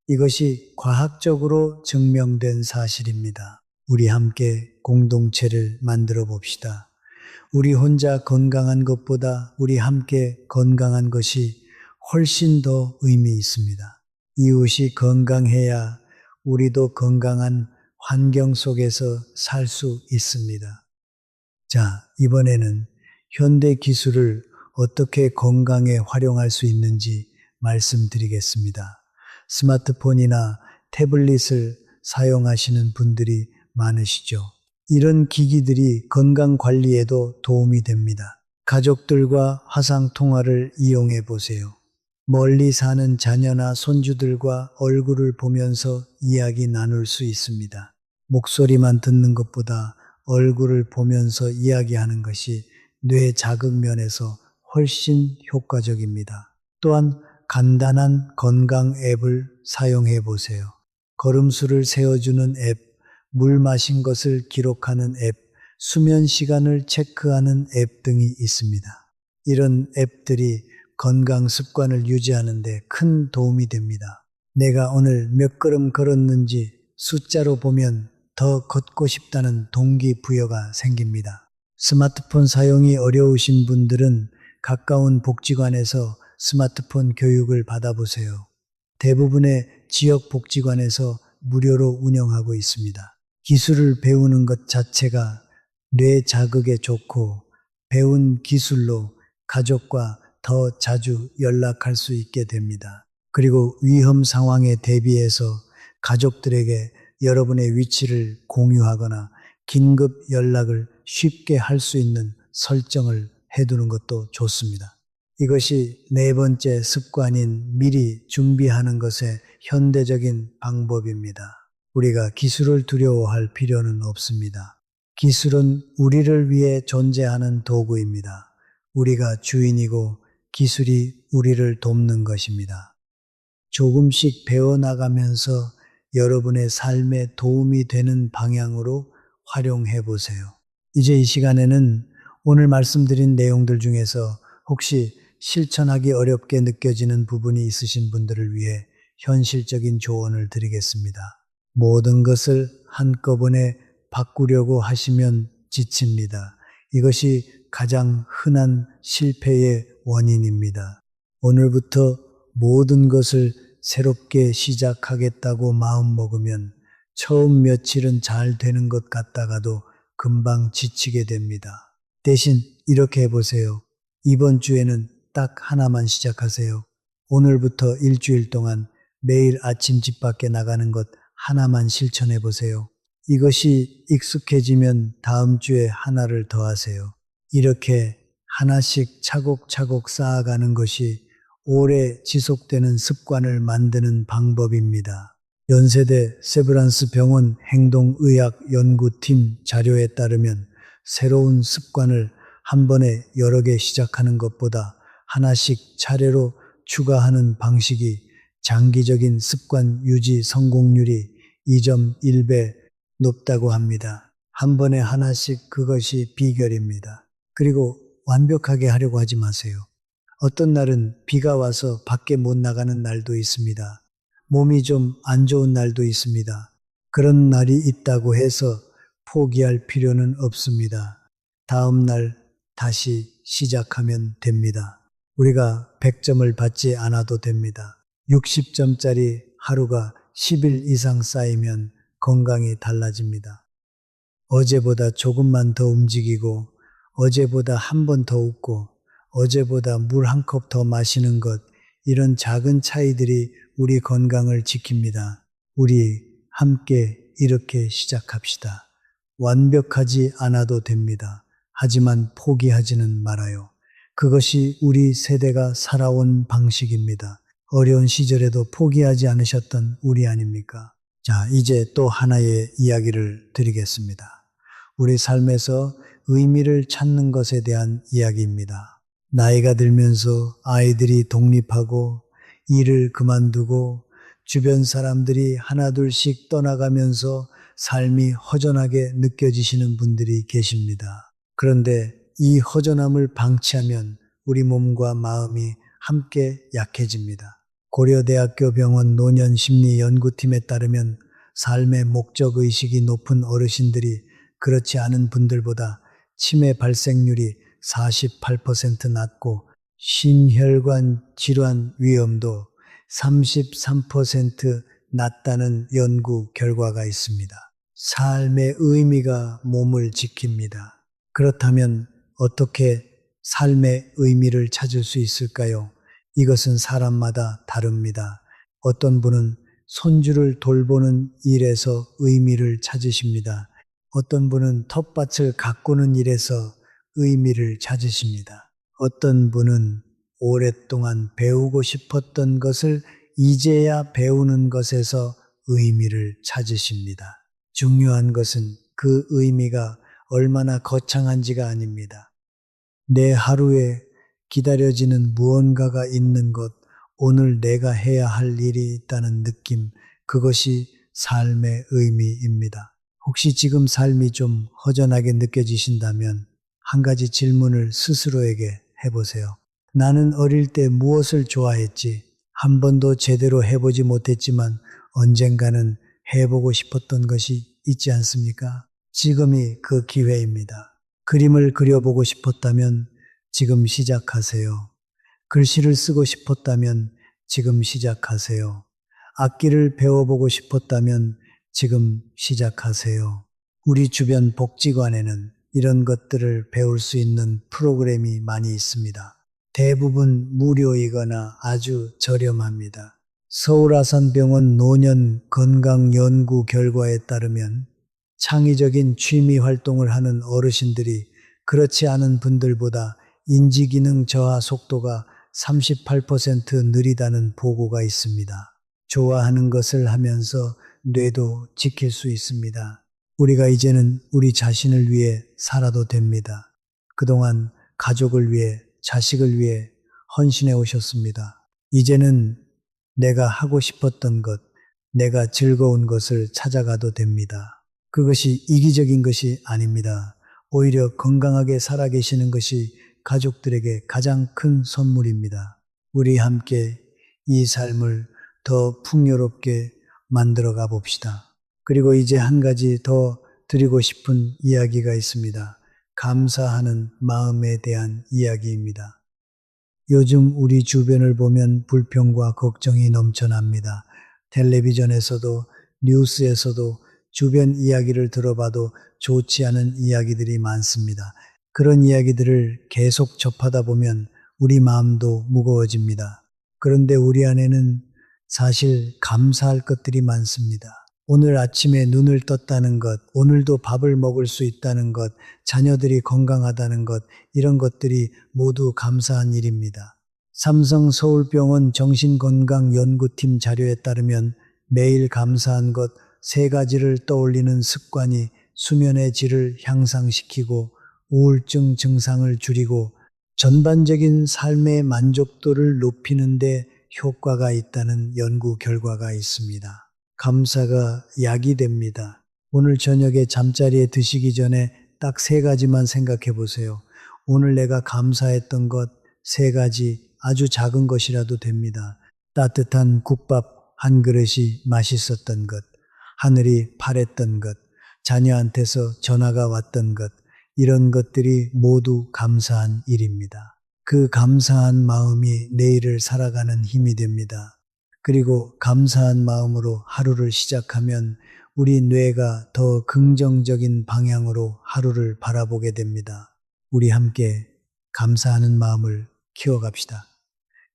이것이 과학적으로 증명된 사실입니다. 우리 함께 공동체를 만들어 봅시다. 우리 혼자 건강한 것보다 우리 함께 건강한 것이 훨씬 더 의미 있습니다. 이웃이 건강해야 우리도 건강한 환경 속에서 살 수 있습니다. 자, 이번에는 현대 기술을 어떻게 건강에 활용할 수 있는지 말씀드리겠습니다. 스마트폰이나 태블릿을 사용하시는 분들이 많으시죠. 이런 기기들이 건강 관리에도 도움이 됩니다. 가족들과 화상 통화를 이용해 보세요. 멀리 사는 자녀나 손주들과 얼굴을 보면서 이야기 나눌 수 있습니다. 목소리만 듣는 것보다 얼굴을 보면서 이야기하는 것이 뇌 자극 면에서 훨씬 효과적입니다. 또한 간단한 건강 앱을 사용해 보세요. 걸음수를 세어주는 앱, 물 마신 것을 기록하는 앱, 수면 시간을 체크하는 앱 등이 있습니다. 이런 앱들이 건강 습관을 유지하는 데 큰 도움이 됩니다. 내가 오늘 몇 걸음 걸었는지 숫자로 보면 더 걷고 싶다는 동기부여가 생깁니다. 스마트폰 사용이 어려우신 분들은 가까운 복지관에서 스마트폰 교육을 받아보세요. 대부분의 지역 복지관에서 무료로 운영하고 있습니다. 기술을 배우는 것 자체가 뇌 자극에 좋고 배운 기술로 가족과 더 자주 연락할 수 있게 됩니다. 그리고 위험 상황에 대비해서 가족들에게 여러분의 위치를 공유하거나 긴급 연락을 쉽게 할 수 있는 설정을 해두는 것도 좋습니다. 이것이 네 번째 습관인 미리 준비하는 것의 현대적인 방법입니다. 우리가 기술을 두려워할 필요는 없습니다. 기술은 우리를 위해 존재하는 도구입니다. 우리가 주인이고 기술이 우리를 돕는 것입니다. 조금씩 배워나가면서 여러분의 삶에 도움이 되는 방향으로 활용해 보세요. 이제 이 시간에는 오늘 말씀드린 내용들 중에서 혹시 실천하기 어렵게 느껴지는 부분이 있으신 분들을 위해 현실적인 조언을 드리겠습니다. 모든 것을 한꺼번에 바꾸려고 하시면 지칩니다. 이것이 가장 흔한 실패의 원인입니다. 오늘부터 모든 것을 새롭게 시작하겠다고 마음먹으면 처음 며칠은 잘 되는 것 같다가도 금방 지치게 됩니다. 대신 이렇게 해보세요. 이번 주에는 딱 하나만 시작하세요. 오늘부터 일주일 동안 매일 아침 집 밖에 나가는 것 하나만 실천해 보세요. 이것이 익숙해지면 다음 주에 하나를 더 하세요. 이렇게 하나씩 차곡차곡 쌓아가는 것이 오래 지속되는 습관을 만드는 방법입니다. 연세대 세브란스 병원 행동의학 연구팀 자료에 따르면 새로운 습관을 한 번에 여러 개 시작하는 것보다 하나씩 차례로 추가하는 방식이 장기적인 습관 유지 성공률이 2.1배 높다고 합니다. 한 번에 하나씩 그것이 비결입니다. 그리고 완벽하게 하려고 하지 마세요. 어떤 날은 비가 와서 밖에 못 나가는 날도 있습니다. 몸이 좀 안 좋은 날도 있습니다. 그런 날이 있다고 해서 포기할 필요는 없습니다. 다음 날 다시 시작하면 됩니다. 우리가 100점을 받지 않아도 됩니다. 60점짜리 하루가 10일 이상 쌓이면 건강이 달라집니다. 어제보다 조금만 더 움직이고, 어제보다 한 번 더 웃고, 어제보다 물 한 컵 더 마시는 것, 이런 작은 차이들이 우리 건강을 지킵니다. 우리 함께 이렇게 시작합시다. 완벽하지 않아도 됩니다. 하지만 포기하지는 말아요. 그것이 우리 세대가 살아온 방식입니다. 어려운 시절에도 포기하지 않으셨던 우리 아닙니까? 자, 이제 또 하나의 이야기를 드리겠습니다. 우리 삶에서 의미를 찾는 것에 대한 이야기입니다. 나이가 들면서 아이들이 독립하고 일을 그만두고 주변 사람들이 하나둘씩 떠나가면서 삶이 허전하게 느껴지시는 분들이 계십니다. 그런데 이 허전함을 방치하면 우리 몸과 마음이 함께 약해집니다. 고려대학교 병원 노년심리연구팀에 따르면 삶의 목적의식이 높은 어르신들이 그렇지 않은 분들보다 치매 발생률이 48% 낮고 심혈관 질환 위험도 33% 낮다는 연구 결과가 있습니다. 삶의 의미가 몸을 지킵니다. 그렇다면 어떻게 삶의 의미를 찾을 수 있을까요? 이것은 사람마다 다릅니다. 어떤 분은 손주를 돌보는 일에서 의미를 찾으십니다. 어떤 분은 텃밭을 가꾸는 일에서 의미를 찾으십니다. 어떤 분은 오랫동안 배우고 싶었던 것을 이제야 배우는 것에서 의미를 찾으십니다. 중요한 것은 그 의미가 얼마나 거창한지가 아닙니다. 내 하루에 기다려지는 무언가가 있는 것, 오늘 내가 해야 할 일이 있다는 느낌, 그것이 삶의 의미입니다. 혹시 지금 삶이 좀 허전하게 느껴지신다면 한 가지 질문을 스스로에게 해보세요. 나는 어릴 때 무엇을 좋아했지? 한 번도 제대로 해보지 못했지만 언젠가는 해보고 싶었던 것이 있지 않습니까? 지금이 그 기회입니다. 그림을 그려보고 싶었다면 지금 시작하세요. 글씨를 쓰고 싶었다면 지금 시작하세요. 악기를 배워보고 싶었다면 지금 시작하세요. 우리 주변 복지관에는 이런 것들을 배울 수 있는 프로그램이 많이 있습니다. 대부분 무료이거나 아주 저렴합니다. 서울아산병원 노년 건강연구 결과에 따르면 창의적인 취미 활동을 하는 어르신들이 그렇지 않은 분들보다 인지기능 저하 속도가 38% 느리다는 보고가 있습니다. 좋아하는 것을 하면서 뇌도 지킬 수 있습니다. 우리가 이제는 우리 자신을 위해 살아도 됩니다. 그동안 가족을 위해, 자식을 위해 헌신해 오셨습니다. 이제는 내가 하고 싶었던 것, 내가 즐거운 것을 찾아가도 됩니다. 그것이 이기적인 것이 아닙니다. 오히려 건강하게 살아계시는 것이 가족들에게 가장 큰 선물입니다. 우리 함께 이 삶을 더 풍요롭게 만들어 가 봅시다. 그리고 이제 한 가지 더 드리고 싶은 이야기가 있습니다. 감사하는 마음에 대한 이야기입니다. 요즘 우리 주변을 보면 불평과 걱정이 넘쳐납니다. 텔레비전에서도 뉴스에서도 주변 이야기를 들어봐도 좋지 않은 이야기들이 많습니다. 그런 이야기들을 계속 접하다 보면 우리 마음도 무거워집니다. 그런데 우리 안에는 사실 감사할 것들이 많습니다. 오늘 아침에 눈을 떴다는 것, 오늘도 밥을 먹을 수 있다는 것, 자녀들이 건강하다는 것, 이런 것들이 모두 감사한 일입니다. 삼성 서울병원 정신건강연구팀 자료에 따르면 매일 감사한 것 3가지를 떠올리는 습관이 수면의 질을 향상시키고 우울증 증상을 줄이고 전반적인 삶의 만족도를 높이는 데 효과가 있다는 연구 결과가 있습니다. 감사가 약이 됩니다. 오늘 저녁에 잠자리에 드시기 전에 딱 3가지만 생각해 보세요. 오늘 내가 감사했던 것 3가지, 아주 작은 것이라도 됩니다. 따뜻한 국밥 한 그릇이 맛있었던 것, 하늘이 파랬던 것, 자녀한테서 전화가 왔던 것, 이런 것들이 모두 감사한 일입니다. 그 감사한 마음이 내일을 살아가는 힘이 됩니다. 그리고 감사한 마음으로 하루를 시작하면 우리 뇌가 더 긍정적인 방향으로 하루를 바라보게 됩니다. 우리 함께 감사하는 마음을 키워갑시다.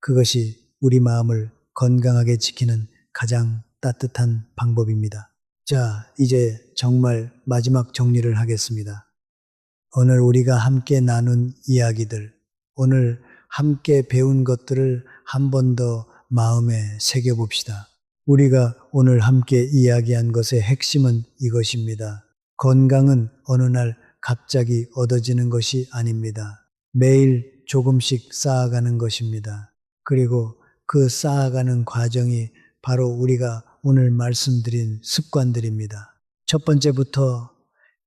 그것이 우리 마음을 건강하게 지키는 가장 따뜻한 방법입니다. 자, 이제 정말 마지막 정리를 하겠습니다. 오늘 우리가 함께 나눈 이야기들, 오늘 함께 배운 것들을 한 번 더 마음에 새겨봅시다. 우리가 오늘 함께 이야기한 것의 핵심은 이것입니다. 건강은 어느 날 갑자기 얻어지는 것이 아닙니다. 매일 조금씩 쌓아가는 것입니다. 그리고 그 쌓아가는 과정이 바로 우리가 오늘 말씀드린 습관들입니다. 첫 번째부터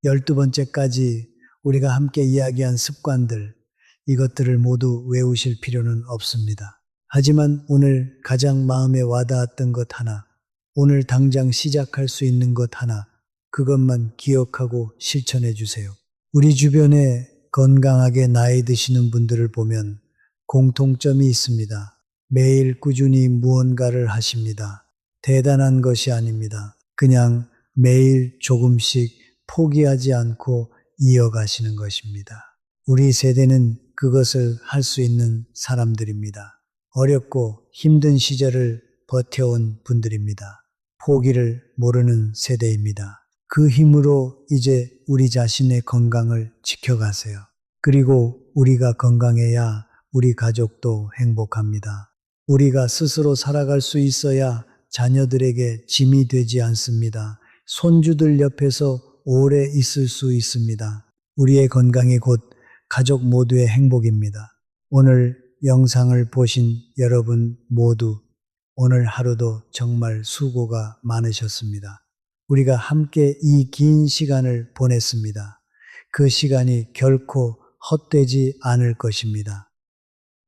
12번째까지 우리가 함께 이야기한 습관들, 이것들을 모두 외우실 필요는 없습니다. 하지만 오늘 가장 마음에 와닿았던 것 하나, 오늘 당장 시작할 수 있는 것 하나, 그것만 기억하고 실천해 주세요. 우리 주변에 건강하게 나이 드시는 분들을 보면 공통점이 있습니다. 매일 꾸준히 무언가를 하십니다. 대단한 것이 아닙니다. 그냥 매일 조금씩 포기하지 않고 이어가시는 것입니다. 우리 세대는 그것을 할 수 있는 사람들입니다. 어렵고 힘든 시절을 버텨온 분들입니다. 포기를 모르는 세대입니다. 그 힘으로 이제 우리 자신의 건강을 지켜가세요. 그리고 우리가 건강해야 우리 가족도 행복합니다. 우리가 스스로 살아갈 수 있어야 자녀들에게 짐이 되지 않습니다. 손주들 옆에서 오래 있을 수 있습니다. 우리의 건강이 곧 가족 모두의 행복입니다. 오늘 영상을 보신 여러분 모두 오늘 하루도 정말 수고가 많으셨습니다. 우리가 함께 이 긴 시간을 보냈습니다. 그 시간이 결코 헛되지 않을 것입니다.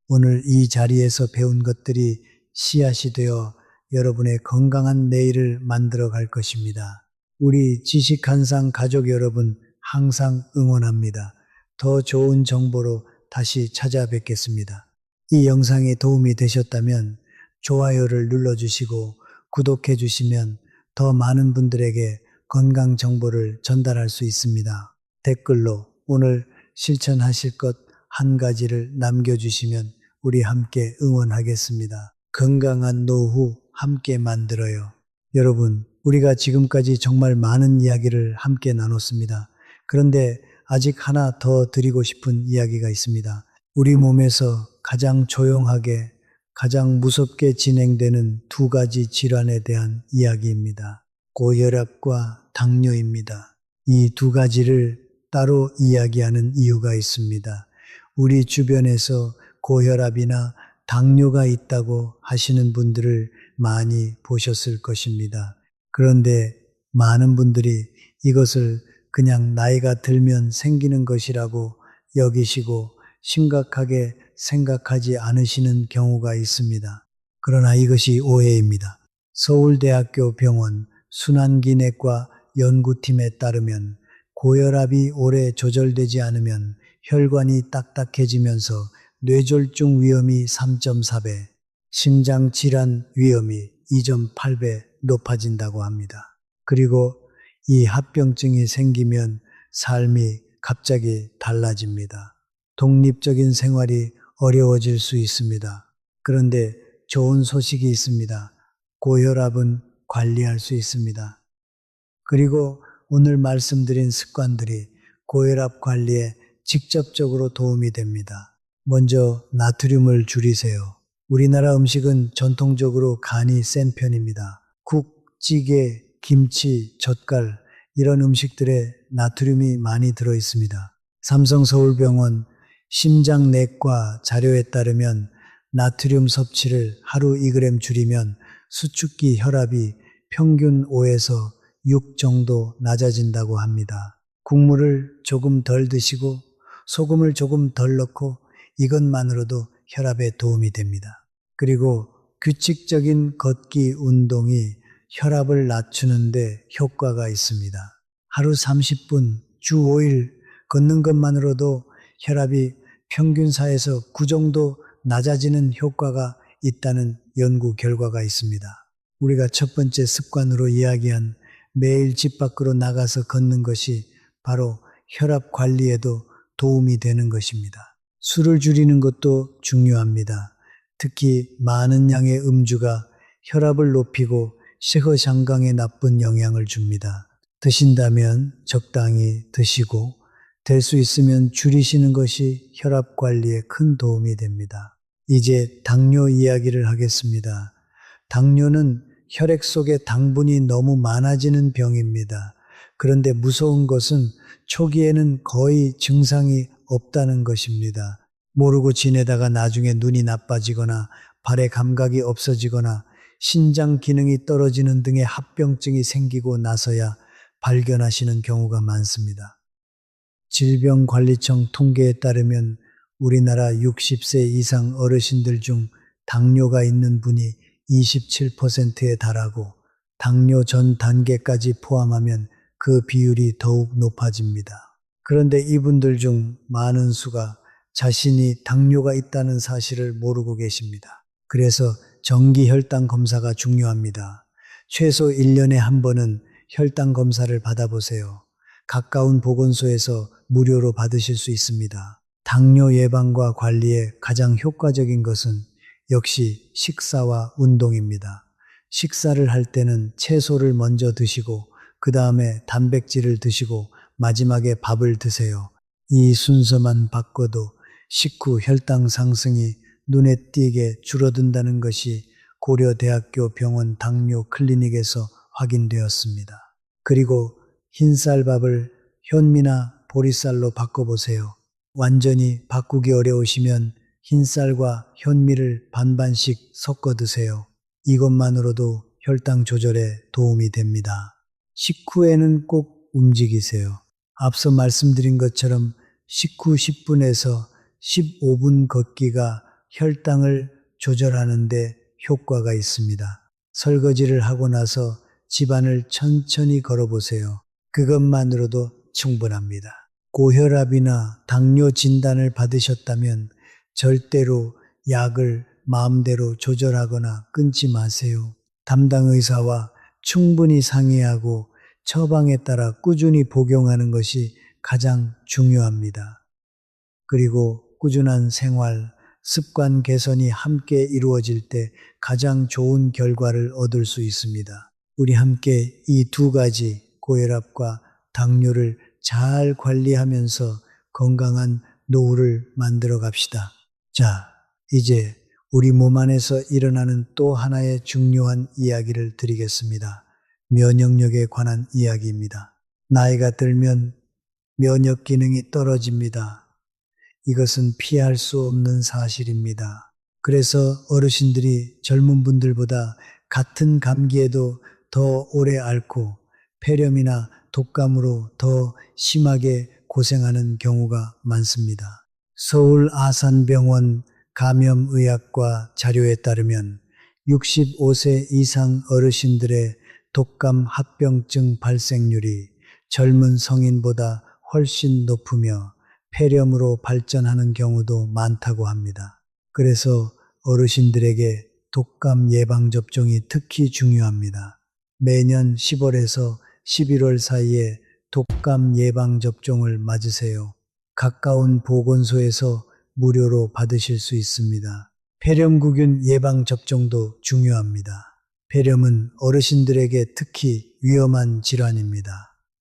오늘 이 자리에서 배운 것들이 씨앗이 되어 여러분의 건강한 내일을 만들어 갈 것입니다. 우리 지식한상 가족 여러분 항상 응원합니다. 더 좋은 정보로 다시 찾아뵙겠습니다. 이 영상이 도움이 되셨다면 좋아요를 눌러주시고 구독해 주시면 더 많은 분들에게 건강 정보를 전달할 수 있습니다. 댓글로 오늘 실천하실 것 한 가지를 남겨주시면 우리 함께 응원하겠습니다. 건강한 노후 함께 만들어요. 여러분, 우리가 지금까지 정말 많은 이야기를 함께 나눴습니다. 그런데 아직 하나 더 드리고 싶은 이야기가 있습니다. 우리 몸에서 가장 조용하게, 가장 무섭게 진행되는 두 가지 질환에 대한 이야기입니다. 고혈압과 당뇨입니다. 이 두 가지를 따로 이야기하는 이유가 있습니다. 우리 주변에서 고혈압이나 당뇨가 있다고 하시는 분들을 많이 보셨을 것입니다. 그런데 많은 분들이 이것을 그냥 나이가 들면 생기는 것이라고 여기시고 심각하게 생각하지 않으시는 경우가 있습니다. 그러나 이것이 오해입니다. 서울대학교 병원 순환기내과 연구팀에 따르면 고혈압이 오래 조절되지 않으면 혈관이 딱딱해지면서 뇌졸중 위험이 3.4배, 심장질환 위험이 2.8배 높아진다고 합니다. 그리고 이 합병증이 생기면 삶이 갑자기 달라집니다. 독립적인 생활이 어려워질 수 있습니다. 그런데 좋은 소식이 있습니다. 고혈압은 관리할 수 있습니다. 그리고 오늘 말씀드린 습관들이 고혈압 관리에 직접적으로 도움이 됩니다. 먼저 나트륨을 줄이세요. 우리나라 음식은 전통적으로 간이 센 편입니다. 국, 찌개, 김치, 젓갈 이런 음식들에 나트륨이 많이 들어 있습니다. 삼성서울병원 심장내과 자료에 따르면 나트륨 섭취를 하루 2g 줄이면 수축기 혈압이 평균 5에서 6 정도 낮아진다고 합니다. 국물을 조금 덜 드시고 소금을 조금 덜 넣고 이것만으로도 혈압에 도움이 됩니다. 그리고 규칙적인 걷기 운동이 혈압을 낮추는데 효과가 있습니다. 하루 30분, 주 5일 걷는 것만으로도 혈압이 평균 4에서 9 정도 낮아지는 효과가 있다는 연구 결과가 있습니다. 우리가 첫 번째 습관으로 이야기한 매일 집 밖으로 나가서 걷는 것이 바로 혈압 관리에도 도움이 되는 것입니다. 술을 줄이는 것도 중요합니다. 특히 많은 양의 음주가 혈압을 높이고 폐허장강에 나쁜 영향을 줍니다. 드신다면 적당히 드시고 될 수 있으면 줄이시는 것이 혈압 관리에 큰 도움이 됩니다. 이제 당뇨 이야기를 하겠습니다. 당뇨는 혈액 속에 당분이 너무 많아지는 병입니다. 그런데 무서운 것은 초기에는 거의 증상이 없다는 것입니다. 모르고 지내다가 나중에 눈이 나빠지거나 발의 감각이 없어지거나 신장 기능이 떨어지는 등의 합병증이 생기고 나서야 발견하시는 경우가 많습니다. 질병관리청 통계에 따르면 우리나라 60세 이상 어르신들 중 당뇨가 있는 분이 27%에 달하고 당뇨 전 단계까지 포함하면 그 비율이 더욱 높아집니다. 그런데 이분들 중 많은 수가 자신이 당뇨가 있다는 사실을 모르고 계십니다. 그래서 정기 혈당 검사가 중요합니다. 최소 1년에 한 번은 혈당 검사를 받아보세요. 가까운 보건소에서 무료로 받으실 수 있습니다. 당뇨 예방과 관리에 가장 효과적인 것은 역시 식사와 운동입니다. 식사를 할 때는 채소를 먼저 드시고 그 다음에 단백질을 드시고 마지막에 밥을 드세요. 이 순서만 바꿔도 식후 혈당 상승이 눈에 띄게 줄어든다는 것이 고려대학교 병원 당뇨 클리닉에서 확인되었습니다. 그리고 흰쌀밥을 현미나 보리쌀로 바꿔보세요. 완전히 바꾸기 어려우시면 흰쌀과 현미를 반반씩 섞어 드세요. 이것만으로도 혈당 조절에 도움이 됩니다. 식후에는 꼭 움직이세요. 앞서 말씀드린 것처럼 식후 10분에서 15분 걷기가 혈당을 조절하는 데 효과가 있습니다. 설거지를 하고 나서 집안을 천천히 걸어보세요. 그것만으로도 충분합니다. 고혈압이나 당뇨 진단을 받으셨다면 절대로 약을 마음대로 조절하거나 끊지 마세요. 담당 의사와 충분히 상의하고 처방에 따라 꾸준히 복용하는 것이 가장 중요합니다. 그리고 꾸준한 생활, 습관 개선이 함께 이루어질 때 가장 좋은 결과를 얻을 수 있습니다. 우리 함께 이 두 가지 고혈압과 당뇨를 잘 관리하면서 건강한 노후를 만들어 갑시다. 자, 이제 우리 몸 안에서 일어나는 또 하나의 중요한 이야기를 드리겠습니다. 면역력에 관한 이야기입니다. 나이가 들면 면역 기능이 떨어집니다. 이것은 피할 수 없는 사실입니다. 그래서 어르신들이 젊은 분들보다 같은 감기에도 더 오래 앓고 폐렴이나 독감으로 더 심하게 고생하는 경우가 많습니다. 서울 아산병원 감염의학과 자료에 따르면 65세 이상 어르신들의 독감 합병증 발생률이 젊은 성인보다 훨씬 높으며 폐렴으로 발전하는 경우도 많다고 합니다. 그래서 어르신들에게 독감 예방접종이 특히 중요합니다. 매년 10월에서 11월 사이에 독감 예방접종을 맞으세요. 가까운 보건소에서 무료로 받으실 수 있습니다. 폐렴구균 예방접종도 중요합니다. 폐렴은 어르신들에게 특히 위험한 질환입니다.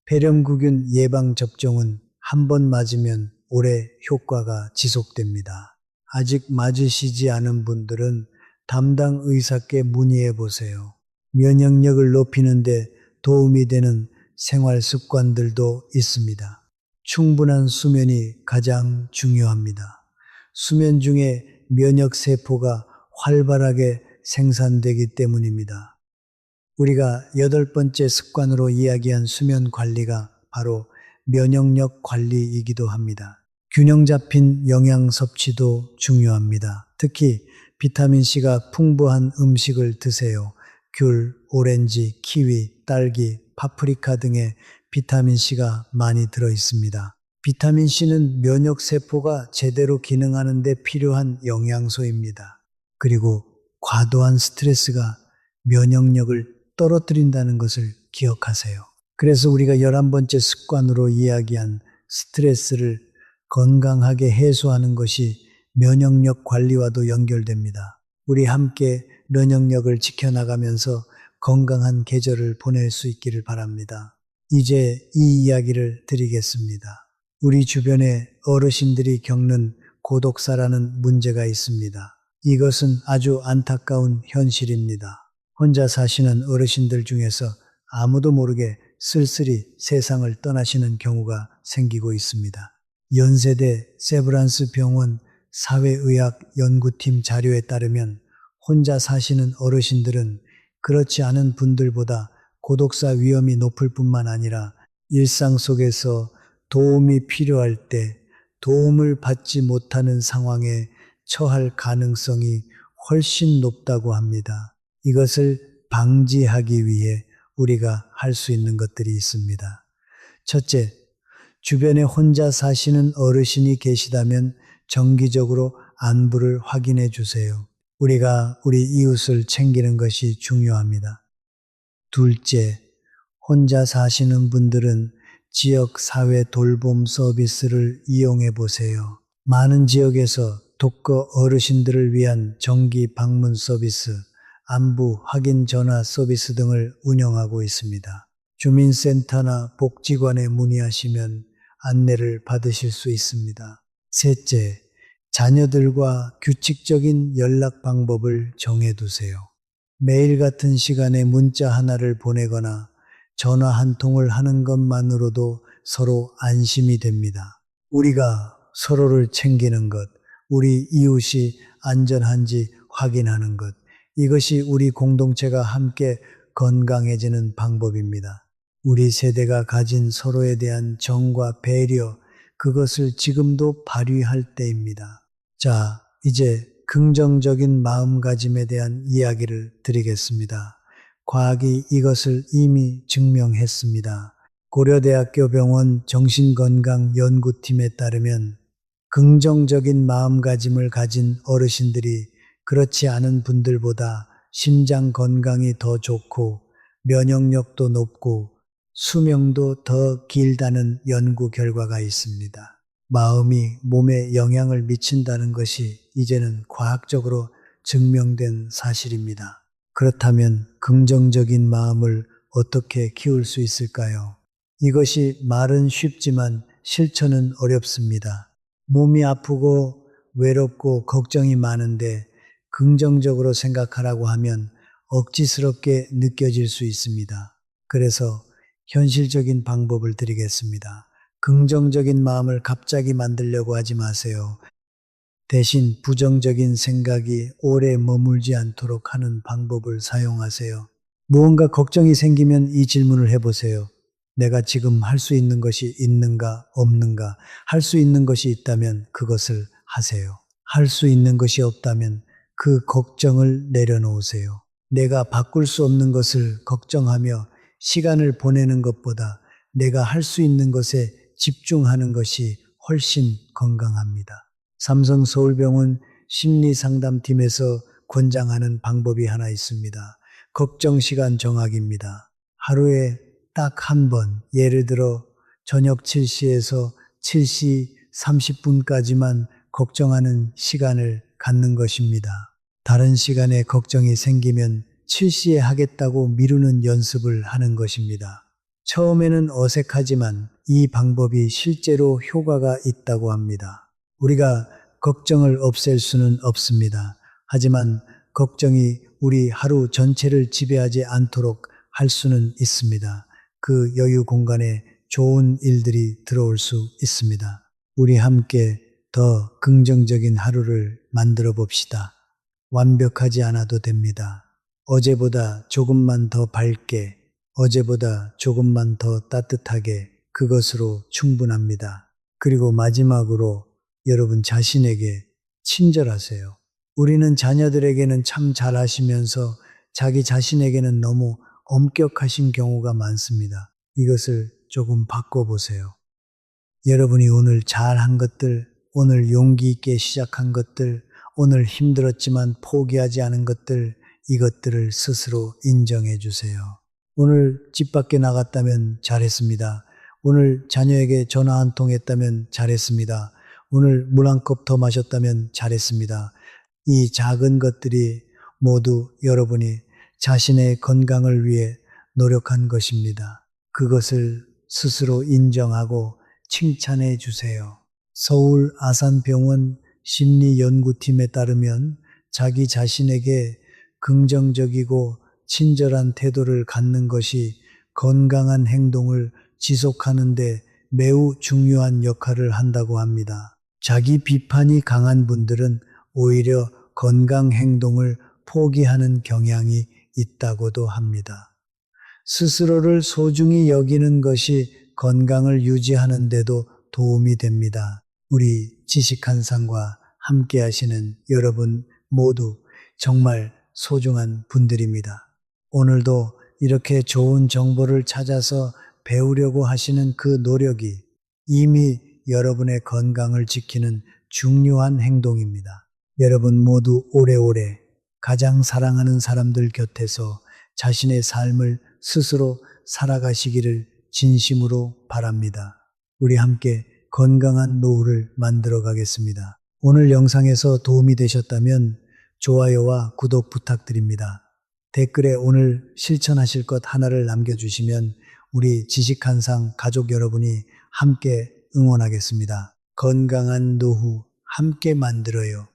폐렴구균 예방접종은 한 번 맞으면 오래 효과가 지속됩니다. 아직 맞으시지 않은 분들은 담당 의사께 문의해 보세요. 면역력을 높이는 데 도움이 되는 생활 습관들도 있습니다. 충분한 수면이 가장 중요합니다. 수면 중에 면역세포가 활발하게 생산되기 때문입니다. 우리가 8번째 습관으로 이야기한 수면 관리가 바로 면역력 관리이기도 합니다. 균형 잡힌 영양 섭취도 중요합니다. 특히 비타민C가 풍부한 음식을 드세요. 귤, 오렌지, 키위, 딸기, 파프리카 등의 비타민C가 많이 들어 있습니다. 비타민C는 면역세포가 제대로 기능하는 데 필요한 영양소입니다. 그리고 과도한 스트레스가 면역력을 떨어뜨린다는 것을 기억하세요. 그래서 우리가 11번째 습관으로 이야기한 스트레스를 건강하게 해소하는 것이 면역력 관리와도 연결됩니다. 우리 함께 면역력을 지켜나가면서 건강한 계절을 보낼 수 있기를 바랍니다. 이제 이 이야기를 드리겠습니다. 우리 주변에 어르신들이 겪는 고독사라는 문제가 있습니다. 이것은 아주 안타까운 현실입니다. 혼자 사시는 어르신들 중에서 아무도 모르게 쓸쓸히 세상을 떠나시는 경우가 생기고 있습니다. 연세대 세브란스 병원 사회의학 연구팀 자료에 따르면 혼자 사시는 어르신들은 그렇지 않은 분들보다 고독사 위험이 높을 뿐만 아니라 일상 속에서 도움이 필요할 때 도움을 받지 못하는 상황에 처할 가능성이 훨씬 높다고 합니다. 이것을 방지하기 위해 우리가 할 수 있는 것들이 있습니다. 첫째, 주변에 혼자 사시는 어르신이 계시다면 정기적으로 안부를 확인해 주세요. 우리가 우리 이웃을 챙기는 것이 중요합니다. 둘째, 혼자 사시는 분들은 지역 사회 돌봄 서비스를 이용해 보세요. 많은 지역에서 독거 어르신들을 위한 정기 방문 서비스, 안부 확인 전화 서비스 등을 운영하고 있습니다. 주민센터나 복지관에 문의하시면 안내를 받으실 수 있습니다. 셋째, 자녀들과 규칙적인 연락 방법을 정해두세요. 매일 같은 시간에 문자 하나를 보내거나 전화 한 통을 하는 것만으로도 서로 안심이 됩니다. 우리가 서로를 챙기는 것, 우리 이웃이 안전한지 확인하는 것. 이것이 우리 공동체가 함께 건강해지는 방법입니다. 우리 세대가 가진 서로에 대한 정과 배려, 그것을 지금도 발휘할 때입니다. 자, 이제 긍정적인 마음가짐에 대한 이야기를 드리겠습니다. 과학이 이것을 이미 증명했습니다. 고려대학교 병원 정신건강연구팀에 따르면 긍정적인 마음가짐을 가진 어르신들이 그렇지 않은 분들보다 심장 건강이 더 좋고 면역력도 높고 수명도 더 길다는 연구 결과가 있습니다. 마음이 몸에 영향을 미친다는 것이 이제는 과학적으로 증명된 사실입니다. 그렇다면 긍정적인 마음을 어떻게 키울 수 있을까요? 이것이 말은 쉽지만 실천은 어렵습니다. 몸이 아프고 외롭고 걱정이 많은데 긍정적으로 생각하라고 하면 억지스럽게 느껴질 수 있습니다. 그래서 현실적인 방법을 드리겠습니다. 긍정적인 마음을 갑자기 만들려고 하지 마세요. 대신 부정적인 생각이 오래 머물지 않도록 하는 방법을 사용하세요. 무언가 걱정이 생기면 이 질문을 해보세요. 내가 지금 할 수 있는 것이 있는가, 없는가? 할 수 있는 것이 있다면 그것을 하세요. 할 수 있는 것이 없다면 그 걱정을 내려놓으세요. 내가 바꿀 수 없는 것을 걱정하며 시간을 보내는 것보다 내가 할 수 있는 것에 집중하는 것이 훨씬 건강합니다. 삼성서울병원 심리상담팀에서 권장하는 방법이 하나 있습니다. 걱정시간 정하기입니다. 하루에 딱 한 번, 예를 들어 저녁 7시에서 7시 30분까지만 걱정하는 시간을 갖는 것입니다. 다른 시간에 걱정이 생기면 7시에 하겠다고 미루는 연습을 하는 것입니다. 처음에는 어색하지만 이 방법이 실제로 효과가 있다고 합니다. 우리가 걱정을 없앨 수는 없습니다. 하지만 걱정이 우리 하루 전체를 지배하지 않도록 할 수는 있습니다. 그 여유 공간에 좋은 일들이 들어올 수 있습니다. 우리 함께 더 긍정적인 하루를 만들어 봅시다. 완벽하지 않아도 됩니다. 어제보다 조금만 더 밝게, 어제보다 조금만 더 따뜻하게, 그것으로 충분합니다. 그리고 마지막으로 여러분 자신에게 친절하세요. 우리는 자녀들에게는 참 잘하시면서 자기 자신에게는 너무 엄격하신 경우가 많습니다. 이것을 조금 바꿔보세요. 여러분이 오늘 잘한 것들, 오늘 용기 있게 시작한 것들, 오늘 힘들었지만 포기하지 않은 것들, 이것들을 스스로 인정해 주세요. 오늘 집 밖에 나갔다면 잘했습니다. 오늘 자녀에게 전화 한 통 했다면 잘했습니다. 오늘 물 한 컵 더 마셨다면 잘했습니다. 이 작은 것들이 모두 여러분이 자신의 건강을 위해 노력한 것입니다. 그것을 스스로 인정하고 칭찬해 주세요. 서울 아산병원 심리연구팀에 따르면 자기 자신에게 긍정적이고 친절한 태도를 갖는 것이 건강한 행동을 지속하는 데 매우 중요한 역할을 한다고 합니다. 자기 비판이 강한 분들은 오히려 건강 행동을 포기하는 경향이 있다고도 합니다. 스스로를 소중히 여기는 것이 건강을 유지하는 데도 도움이 됩니다. 우리 지식한상과 함께 하시는 여러분 모두 정말 소중한 분들입니다. 오늘도 이렇게 좋은 정보를 찾아서 배우려고 하시는 그 노력이 이미 여러분의 건강을 지키는 중요한 행동입니다. 여러분 모두 오래오래 가장 사랑하는 사람들 곁에서 자신의 삶을 스스로 살아가시기를 진심으로 바랍니다. 우리 함께 건강한 노후를 만들어 가겠습니다. 오늘 영상에서 도움이 되셨다면 좋아요와 구독 부탁드립니다. 댓글에 오늘 실천하실 것 하나를 남겨주시면 우리 지식한상 가족 여러분이 함께 응원하겠습니다. 건강한 노후 함께 만들어요.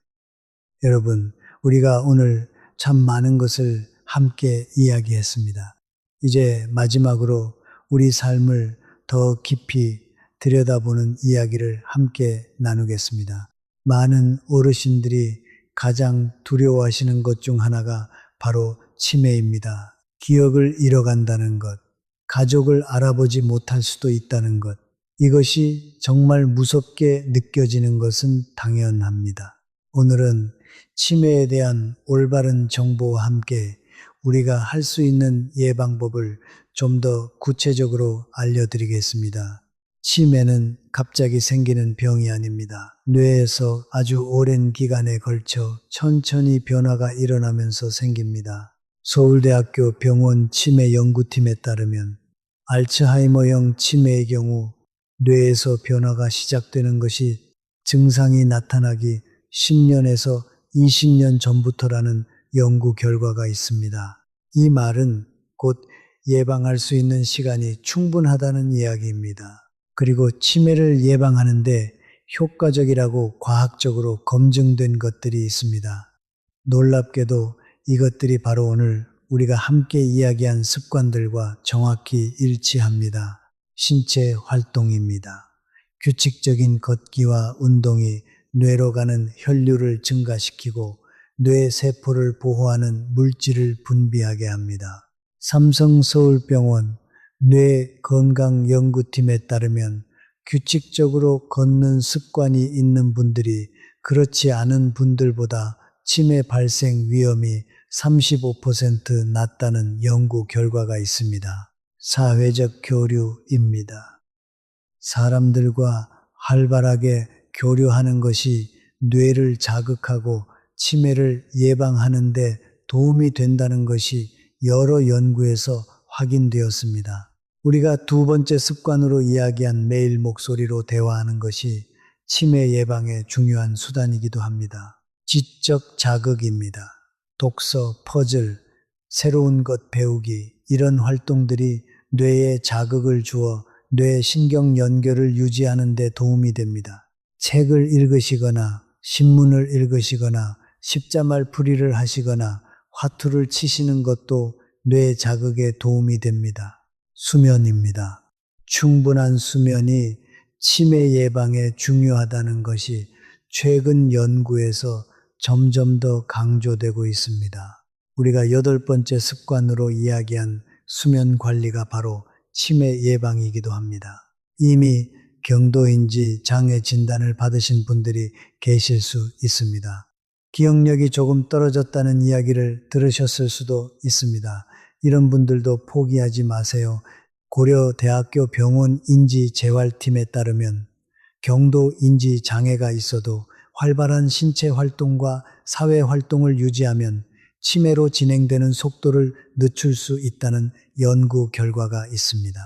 여러분, 우리가 오늘 참 많은 것을 함께 이야기했습니다. 이제 마지막으로 우리 삶을 더 깊이 들여다보는 이야기를 함께 나누겠습니다. 많은 어르신들이 가장 두려워하시는 것 중 하나가 바로 치매입니다. 기억을 잃어간다는 것, 가족을 알아보지 못할 수도 있다는 것, 이것이 정말 무섭게 느껴지는 것은 당연합니다. 오늘은 치매에 대한 올바른 정보와 함께 우리가 할 수 있는 예방법을 좀 더 구체적으로 알려드리겠습니다. 치매는 갑자기 생기는 병이 아닙니다. 뇌에서 아주 오랜 기간에 걸쳐 천천히 변화가 일어나면서 생깁니다. 서울대학교 병원 치매 연구팀에 따르면 알츠하이머형 치매의 경우 뇌에서 변화가 시작되는 것이 증상이 나타나기 10년에서 20년 전부터라는 연구 결과가 있습니다. 이 말은 곧 예방할 수 있는 시간이 충분하다는 이야기입니다. 그리고 치매를 예방하는데 효과적이라고 과학적으로 검증된 것들이 있습니다. 놀랍게도 이것들이 바로 오늘 우리가 함께 이야기한 습관들과 정확히 일치합니다. 신체 활동입니다. 규칙적인 걷기와 운동이 뇌로 가는 혈류를 증가시키고 뇌 세포를 보호하는 물질을 분비하게 합니다. 삼성서울병원 뇌건강연구팀에 따르면 규칙적으로 걷는 습관이 있는 분들이 그렇지 않은 분들보다 치매 발생 위험이 35% 낮다는 연구 결과가 있습니다. 사회적 교류입니다. 사람들과 활발하게 교류하는 것이 뇌를 자극하고 치매를 예방하는 데 도움이 된다는 것이 여러 연구에서 확인되었습니다. 우리가 두 번째 습관으로 이야기한 매일 목소리로 대화하는 것이 치매 예방의 중요한 수단이기도 합니다. 지적 자극입니다. 독서, 퍼즐, 새로운 것 배우기, 이런 활동들이 뇌에 자극을 주어 뇌 신경 연결을 유지하는 데 도움이 됩니다. 책을 읽으시거나 신문을 읽으시거나 십자말 풀이를 하시거나 화투를 치시는 것도 뇌 자극에 도움이 됩니다. 수면입니다. 충분한 수면이 치매 예방에 중요하다는 것이 최근 연구에서 점점 더 강조되고 있습니다. 우리가 8번째 습관으로 이야기한 수면 관리가 바로 치매 예방이기도 합니다. 이미 경도인지 장애 진단을 받으신 분들이 계실 수 있습니다. 기억력이 조금 떨어졌다는 이야기를 들으셨을 수도 있습니다. 이런 분들도 포기하지 마세요. 고려대학교 병원 인지재활팀에 따르면 경도 인지 장애가 있어도 활발한 신체 활동과 사회 활동을 유지하면 치매로 진행되는 속도를 늦출 수 있다는 연구 결과가 있습니다.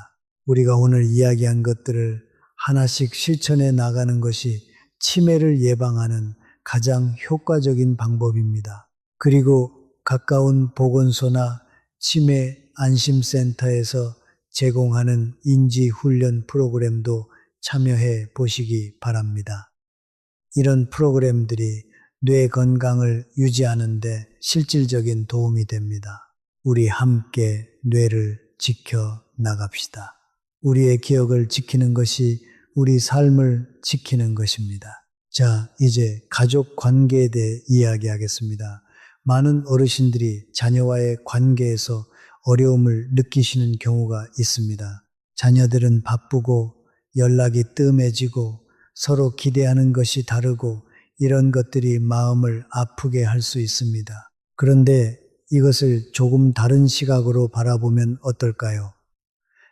우리가 오늘 이야기한 것들을 하나씩 실천해 나가는 것이 치매를 예방하는 가장 효과적인 방법입니다. 그리고 가까운 보건소나 치매 안심센터에서 제공하는 인지훈련 프로그램도 참여해 보시기 바랍니다. 이런 프로그램들이 뇌 건강을 유지하는 데 실질적인 도움이 됩니다. 우리 함께 뇌를 지켜 나갑시다. 우리의 기억을 지키는 것이 우리 삶을 지키는 것입니다. 자, 이제 가족 관계에 대해 이야기하겠습니다. 많은 어르신들이 자녀와의 관계에서 어려움을 느끼시는 경우가 있습니다. 자녀들은 바쁘고 연락이 뜸해지고 서로 기대하는 것이 다르고 이런 것들이 마음을 아프게 할 수 있습니다. 그런데 이것을 조금 다른 시각으로 바라보면 어떨까요?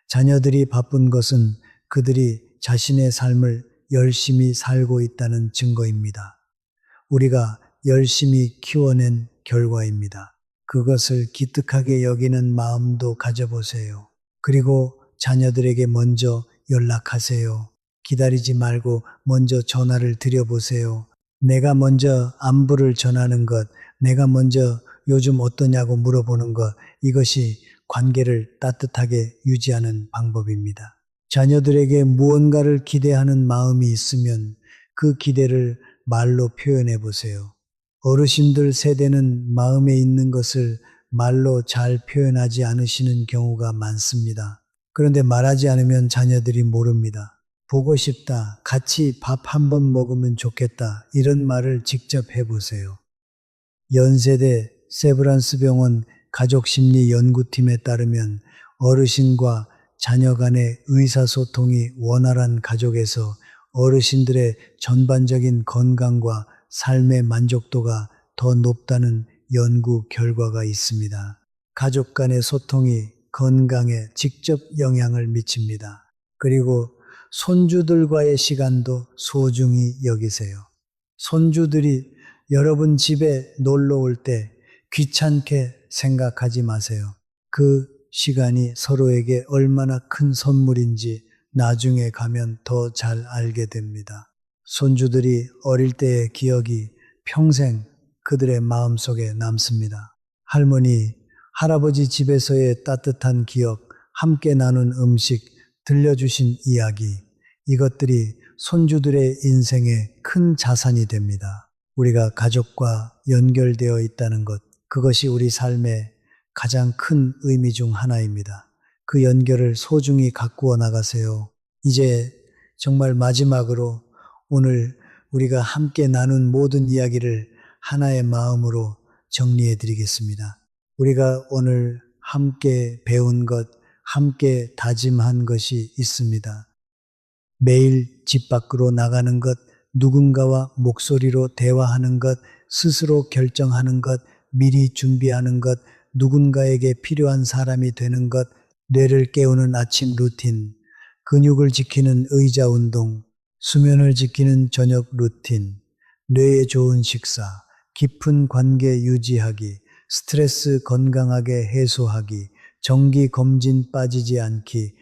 자녀들이 바쁜 것은 그들이 자신의 삶을 열심히 살고 있다는 증거입니다. 우리가 열심히 키워낸 결과입니다. 그것을 기특하게 여기는 마음도 가져보세요. 그리고 자녀들에게 먼저 연락하세요. 기다리지 말고 먼저 전화를 드려보세요. 내가 먼저 안부를 전하는 것, 내가 먼저 요즘 어떠냐고 물어보는 것, 이것이 관계를 따뜻하게 유지하는 방법입니다. 자녀들에게 무언가를 기대하는 마음이 있으면 그 기대를 말로 표현해 보세요. 어르신들 세대는 마음에 있는 것을 말로 잘 표현하지 않으시는 경우가 많습니다. 그런데 말하지 않으면 자녀들이 모릅니다. 보고 싶다, 같이 밥 한 번 먹으면 좋겠다, 이런 말을 직접 해보세요. 연세대 세브란스 병원 가족심리연구팀에 따르면 어르신과 자녀 간의 의사소통이 원활한 가족에서 어르신들의 전반적인 건강과 삶의 만족도가 더 높다는 연구 결과가 있습니다. 가족 간의 소통이 건강에 직접 영향을 미칩니다. 그리고 손주들과의 시간도 소중히 여기세요. 손주들이 여러분 집에 놀러 올 때 귀찮게 생각하지 마세요. 그 시간이 서로에게 얼마나 큰 선물인지 나중에 가면 더 잘 알게 됩니다. 손주들이 어릴 때의 기억이 평생 그들의 마음속에 남습니다. 할머니, 할아버지 집에서의 따뜻한 기억, 함께 나눈 음식, 들려주신 이야기, 이것들이 손주들의 인생에 큰 자산이 됩니다. 우리가 가족과 연결되어 있다는 것, 그것이 우리 삶의 가장 큰 의미 중 하나입니다. 그 연결을 소중히 가꾸어 나가세요. 이제 정말 마지막으로 오늘 우리가 함께 나눈 모든 이야기를 하나의 마음으로 정리해 드리겠습니다. 우리가 오늘 함께 배운 것, 함께 다짐한 것이 있습니다. 매일 집 밖으로 나가는 것, 누군가와 목소리로 대화하는 것, 스스로 결정하는 것, 미리 준비하는 것, 누군가에게 필요한 사람이 되는 것, 뇌를 깨우는 아침 루틴, 근육을 지키는 의자 운동, 수면을 지키는 저녁 루틴, 뇌에 좋은 식사, 깊은 관계 유지하기, 스트레스 건강하게 해소하기, 정기 검진 빠지지 않기,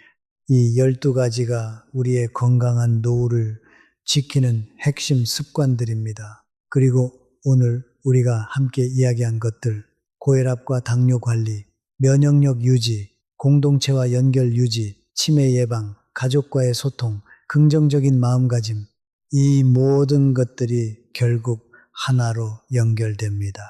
이 12가지가 우리의 건강한 노후를 지키는 핵심 습관들입니다. 그리고 오늘 우리가 함께 이야기한 것들, 고혈압과 당뇨 관리, 면역력 유지, 공동체와 연결 유지, 치매 예방, 가족과의 소통, 긍정적인 마음가짐, 이 모든 것들이 결국 하나로 연결됩니다.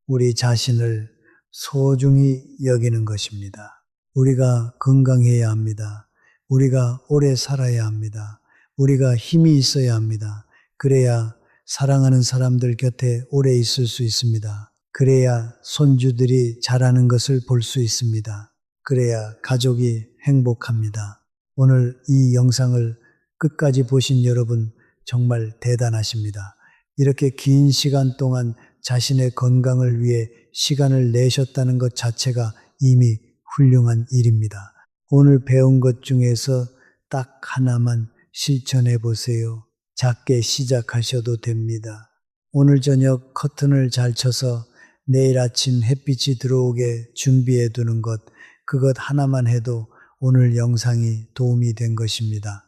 우리 자신을 소중히 여기는 것입니다. 우리가 건강해야 합니다. 우리가 오래 살아야 합니다. 우리가 힘이 있어야 합니다. 그래야 사랑하는 사람들 곁에 오래 있을 수 있습니다. 그래야 손주들이 자라는 것을 볼 수 있습니다. 그래야 가족이 행복합니다. 오늘 이 영상을 끝까지 보신 여러분 정말 대단하십니다. 이렇게 긴 시간 동안 자신의 건강을 위해 시간을 내셨다는 것 자체가 이미 훌륭한 일입니다. 오늘 배운 것 중에서 딱 하나만 실천해 보세요. 작게 시작하셔도 됩니다. 오늘 저녁 커튼을 잘 쳐서 내일 아침 햇빛이 들어오게 준비해 두는 것, 그것 하나만 해도 오늘 영상이 도움이 된 것입니다.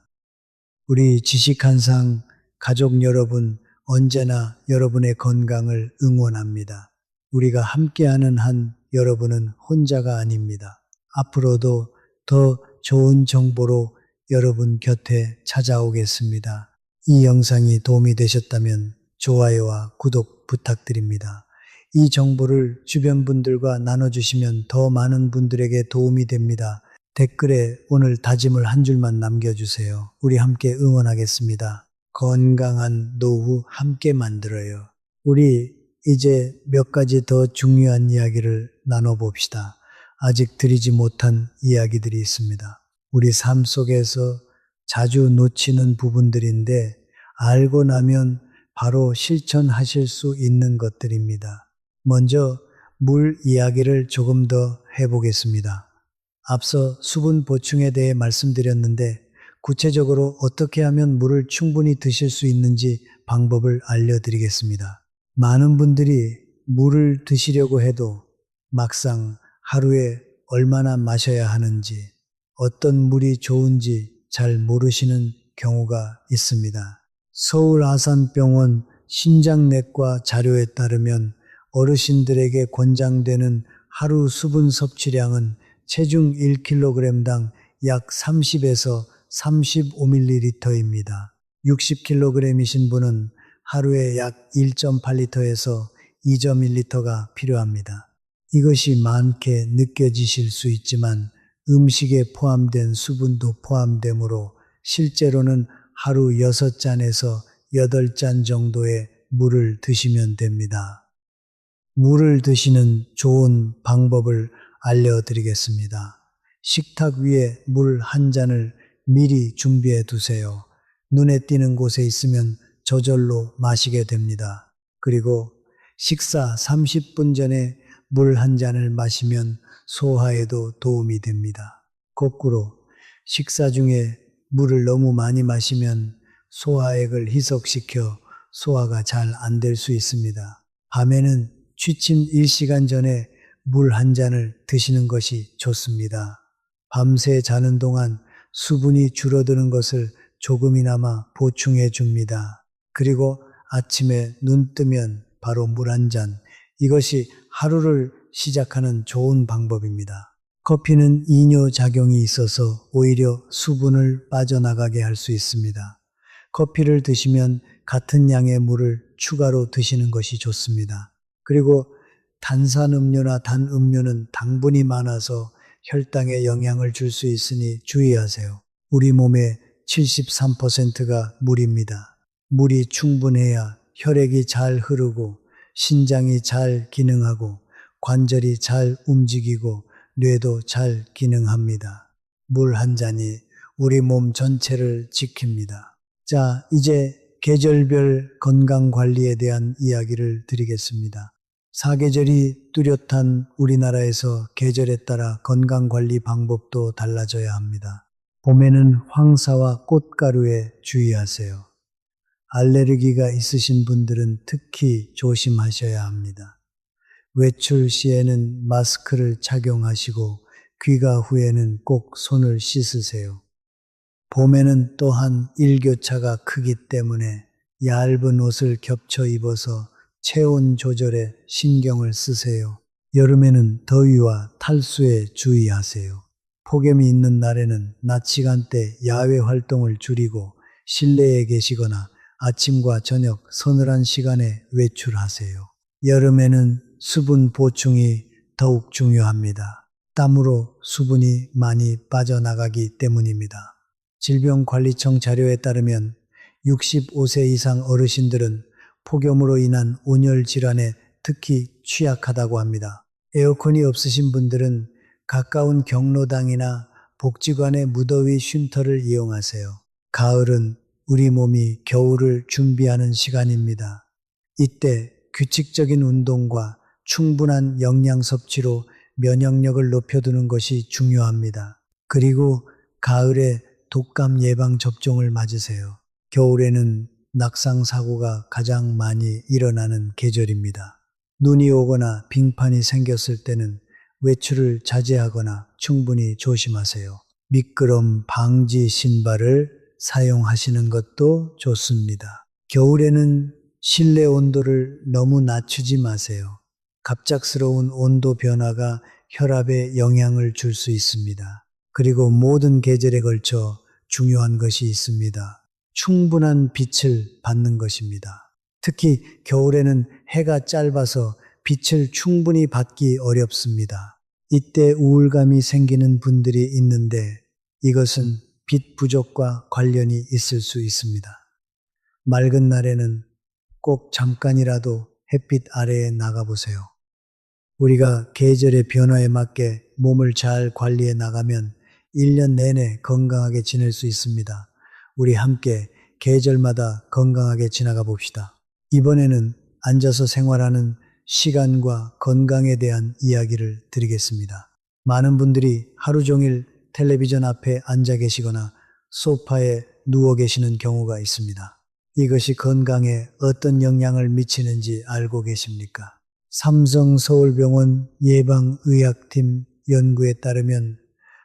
우리 지식한상 가족 여러분, 언제나 여러분의 건강을 응원합니다. 우리가 함께하는 한 여러분은 혼자가 아닙니다. 앞으로도 더 좋은 정보로 여러분 곁에 찾아오겠습니다. 이 영상이 도움이 되셨다면 좋아요와 구독 부탁드립니다. 이 정보를 주변 분들과 나눠주시면 더 많은 분들에게 도움이 됩니다. 댓글에 오늘 다짐을 한 줄만 남겨주세요. 우리 함께 응원하겠습니다. 건강한 노후 함께 만들어요. 우리 이제 몇 가지 더 중요한 이야기를 나눠봅시다. 아직 드리지 못한 이야기들이 있습니다. 우리 삶 속에서 자주 놓치는 부분들인데 알고 나면 바로 실천하실 수 있는 것들입니다. 먼저 물 이야기를 조금 더 해보겠습니다. 앞서 수분 보충에 대해 말씀드렸는데 구체적으로 어떻게 하면 물을 충분히 드실 수 있는지 방법을 알려드리겠습니다. 많은 분들이 물을 드시려고 해도 막상 하루에 얼마나 마셔야 하는지, 어떤 물이 좋은지 잘 모르시는 경우가 있습니다. 서울 아산병원 신장내과 자료에 따르면 어르신들에게 권장되는 하루 수분 섭취량은 체중 1kg당 약 30에서 35ml입니다. 60kg이신 분은 하루에 약 1.8리터에서 2.1리터가 필요합니다. 이것이 많게 느껴지실 수 있지만 음식에 포함된 수분도 포함되므로 실제로는 하루 6잔에서 8잔 정도의 물을 드시면 됩니다. 물을 드시는 좋은 방법을 알려드리겠습니다. 식탁 위에 물 한 잔을 미리 준비해 두세요. 눈에 띄는 곳에 있으면 저절로 마시게 됩니다. 그리고 식사 30분 전에 물 한 잔을 마시면 소화에도 도움이 됩니다. 거꾸로 식사 중에 물을 너무 많이 마시면 소화액을 희석시켜 소화가 잘 안 될 수 있습니다. 밤에는 취침 1시간 전에 물 한 잔을 드시는 것이 좋습니다. 밤새 자는 동안 수분이 줄어드는 것을 조금이나마 보충해 줍니다. 그리고 아침에 눈 뜨면 바로 물 한 잔. 이것이 하루를 시작하는 좋은 방법입니다. 커피는 이뇨작용이 있어서 오히려 수분을 빠져나가게 할 수 있습니다. 커피를 드시면 같은 양의 물을 추가로 드시는 것이 좋습니다. 그리고 탄산음료나 단음료는 당분이 많아서 혈당에 영향을 줄 수 있으니 주의하세요. 우리 몸의 73%가 물입니다. 물이 충분해야 혈액이 잘 흐르고 신장이 잘 기능하고 관절이 잘 움직이고 뇌도 잘 기능합니다. 물 한 잔이 우리 몸 전체를 지킵니다. 자, 이제 계절별 건강 관리에 대한 이야기를 드리겠습니다. 사계절이 뚜렷한 우리나라에서 계절에 따라 건강 관리 방법도 달라져야 합니다. 봄에는 황사와 꽃가루에 주의하세요. 알레르기가 있으신 분들은 특히 조심하셔야 합니다. 외출 시에는 마스크를 착용하시고 귀가 후에는 꼭 손을 씻으세요. 봄에는 또한 일교차가 크기 때문에 얇은 옷을 겹쳐 입어서 체온 조절에 신경을 쓰세요. 여름에는 더위와 탈수에 주의하세요. 폭염이 있는 날에는 낮 시간대 야외 활동을 줄이고 실내에 계시거나 아침과 저녁 서늘한 시간에 외출하세요. 여름에는 수분 보충이 더욱 중요합니다. 땀으로 수분이 많이 빠져나가기 때문입니다. 질병관리청 자료에 따르면 65세 이상 어르신들은 폭염으로 인한 온열 질환에 특히 취약하다고 합니다. 에어컨이 없으신 분들은 가까운 경로당이나 복지관의 무더위 쉼터를 이용하세요. 가을은 우리 몸이 겨울을 준비하는 시간입니다. 이때 규칙적인 운동과 충분한 영양 섭취로 면역력을 높여두는 것이 중요합니다. 그리고 가을에 독감 예방 접종을 맞으세요. 겨울에는 낙상 사고가 가장 많이 일어나는 계절입니다. 눈이 오거나 빙판이 생겼을 때는 외출을 자제하거나 충분히 조심하세요. 미끄럼 방지 신발을 사용하시는 것도 좋습니다. 겨울에는 실내 온도를 너무 낮추지 마세요. 갑작스러운 온도 변화가 혈압에 영향을 줄 수 있습니다. 그리고 모든 계절에 걸쳐 중요한 것이 있습니다. 충분한 빛을 받는 것입니다. 특히 겨울에는 해가 짧아서 빛을 충분히 받기 어렵습니다. 이때 우울감이 생기는 분들이 있는데 이것은 빛 부족과 관련이 있을 수 있습니다. 맑은 날에는 꼭 잠깐이라도 햇빛 아래에 나가보세요. 우리가 계절의 변화에 맞게 몸을 잘 관리해 나가면 1년 내내 건강하게 지낼 수 있습니다. 우리 함께 계절마다 건강하게 지나가 봅시다. 이번에는 앉아서 생활하는 시간과 건강에 대한 이야기를 드리겠습니다. 많은 분들이 하루 종일 텔레비전 앞에 앉아 계시거나 소파에 누워 계시는 경우가 있습니다. 이것이 건강에 어떤 영향을 미치는지 알고 계십니까? 삼성서울병원 예방의학팀 연구에 따르면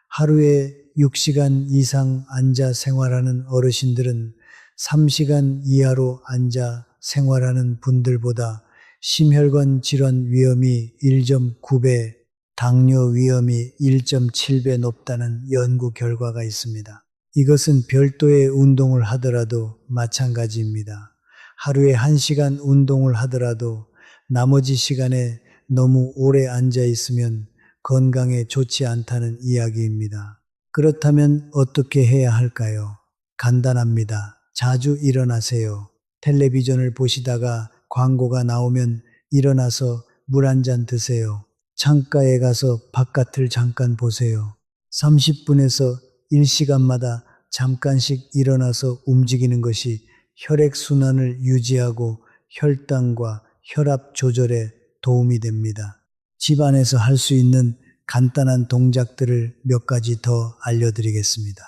하루에 6시간 이상 앉아 생활하는 어르신들은 3시간 이하로 앉아 생활하는 분들보다 심혈관 질환 위험이 1.9배, 당뇨 위험이 1.7배 높다는 연구 결과가 있습니다. 이것은 별도의 운동을 하더라도 마찬가지입니다. 하루에 1시간 운동을 하더라도 나머지 시간에 너무 오래 앉아 있으면 건강에 좋지 않다는 이야기입니다. 그렇다면 어떻게 해야 할까요? 간단합니다. 자주 일어나세요. 텔레비전을 보시다가 광고가 나오면 일어나서 물 한 잔 드세요. 창가에 가서 바깥을 잠깐 보세요. 30분에서 1시간마다 잠깐씩 일어나서 움직이는 것이 혈액순환을 유지하고 혈당과 혈압 조절에 도움이 됩니다. 집안에서 할 수 있는 간단한 동작들을 몇 가지 더 알려드리겠습니다.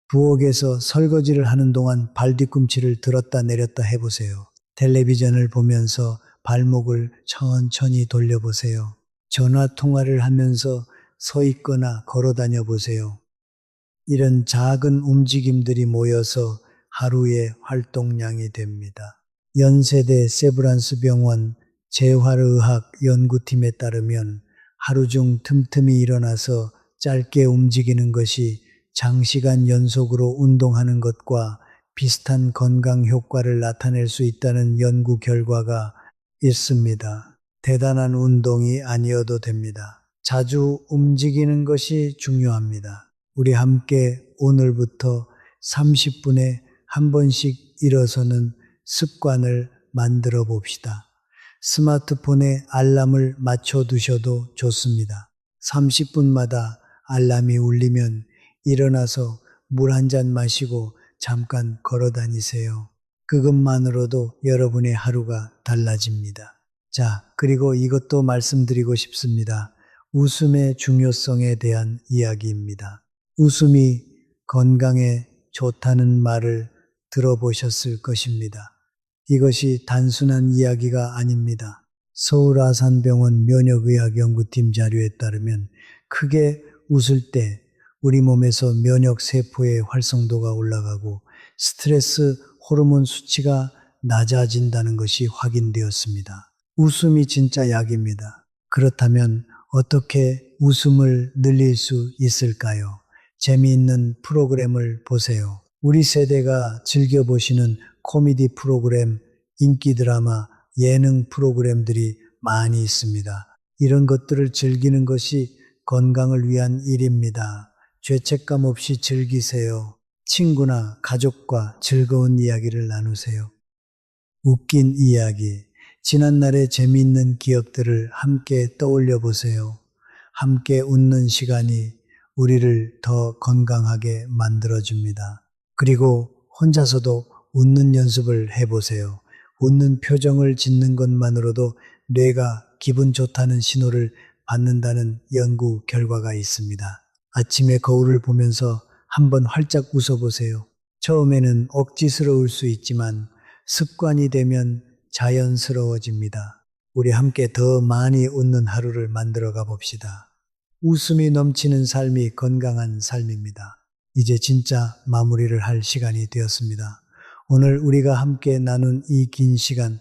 부엌에서 설거지를 하는 동안 발 뒤꿈치를 들었다 내렸다 해보세요. 텔레비전을 보면서 발목을 천천히 돌려보세요. 전화 통화를 하면서 서 있거나 걸어 다녀 보세요. 이런 작은 움직임들이 모여서 하루의 활동량이 됩니다. 연세대 세브란스 병원 재활의학 연구팀에 따르면 하루 중 틈틈이 일어나서 짧게 움직이는 것이 장시간 연속으로 운동하는 것과 비슷한 건강 효과를 나타낼 수 있다는 연구 결과가 있습니다. 대단한 운동이 아니어도 됩니다. 자주 움직이는 것이 중요합니다. 우리 함께 오늘부터 30분에 한 번씩 일어서는 습관을 만들어 봅시다. 스마트폰에 알람을 맞춰 두셔도 좋습니다. 30분마다 알람이 울리면 일어나서 물 한 잔 마시고 잠깐 걸어 다니세요. 그것만으로도 여러분의 하루가 달라집니다. 자, 그리고 이것도 말씀드리고 싶습니다. 웃음의 중요성에 대한 이야기입니다. 웃음이 건강에 좋다는 말을 들어보셨을 것입니다. 이것이 단순한 이야기가 아닙니다. 서울아산병원 면역의학연구팀 자료에 따르면 크게 웃을 때 우리 몸에서 면역세포의 활성도가 올라가고 스트레스 호르몬 수치가 낮아진다는 것이 확인되었습니다. 웃음이 진짜 약입니다. 그렇다면 어떻게 웃음을 늘릴 수 있을까요? 재미있는 프로그램을 보세요. 우리 세대가 즐겨보시는 코미디 프로그램, 인기 드라마, 예능 프로그램들이 많이 있습니다. 이런 것들을 즐기는 것이 건강을 위한 일입니다. 죄책감 없이 즐기세요. 친구나 가족과 즐거운 이야기를 나누세요. 웃긴 이야기, 지난날의 재미있는 기억들을 함께 떠올려 보세요. 함께 웃는 시간이 우리를 더 건강하게 만들어줍니다. 그리고 혼자서도 웃는 연습을 해보세요. 웃는 표정을 짓는 것만으로도 뇌가 기분 좋다는 신호를 받는다는 연구 결과가 있습니다. 아침에 거울을 보면서 한번 활짝 웃어보세요. 처음에는 억지스러울 수 있지만 습관이 되면 자연스러워집니다. 우리 함께 더 많이 웃는 하루를 만들어 가봅시다. 웃음이 넘치는 삶이 건강한 삶입니다. 이제 진짜 마무리를 할 시간이 되었습니다. 오늘 우리가 함께 나눈 이 긴 시간,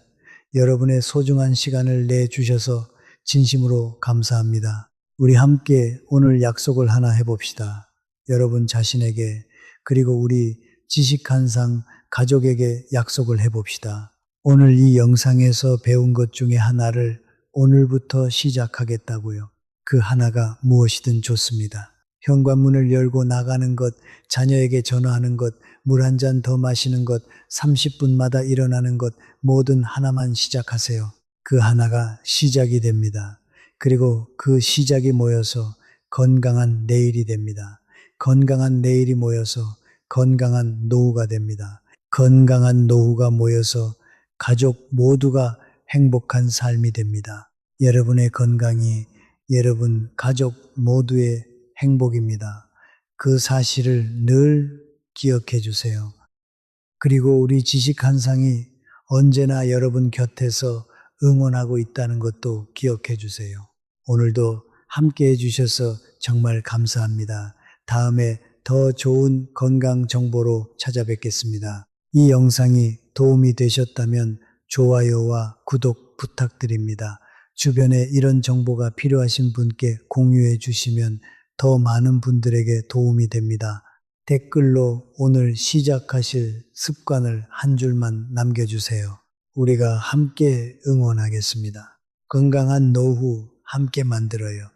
여러분의 소중한 시간을 내주셔서 진심으로 감사합니다. 우리 함께 오늘 약속을 하나 해봅시다. 여러분 자신에게 그리고 우리 지식한상 가족에게 약속을 해봅시다. 오늘 이 영상에서 배운 것 중에 하나를 오늘부터 시작하겠다고요. 그 하나가 무엇이든 좋습니다. 현관문을 열고 나가는 것, 자녀에게 전화하는 것, 물 한 잔 더 마시는 것, 30분마다 일어나는 것, 뭐든 하나만 시작하세요. 그 하나가 시작이 됩니다. 그리고 그 시작이 모여서 건강한 내일이 됩니다. 건강한 내일이 모여서 건강한 노후가 됩니다. 건강한 노후가 모여서 가족 모두가 행복한 삶이 됩니다. 여러분의 건강이 여러분 가족 모두의 행복입니다. 그 사실을 늘 기억해 주세요. 그리고 우리 지식한상이 언제나 여러분 곁에서 응원하고 있다는 것도 기억해 주세요. 오늘도 함께 해주셔서 정말 감사합니다. 다음에 더 좋은 건강 정보로 찾아뵙겠습니다. 이 영상이 도움이 되셨다면 좋아요와 구독 부탁드립니다. 주변에 이런 정보가 필요하신 분께 공유해 주시면 더 많은 분들에게 도움이 됩니다. 댓글로 오늘 시작하실 습관을 한 줄만 남겨주세요. 우리가 함께 응원하겠습니다. 건강한 노후 함께 만들어요.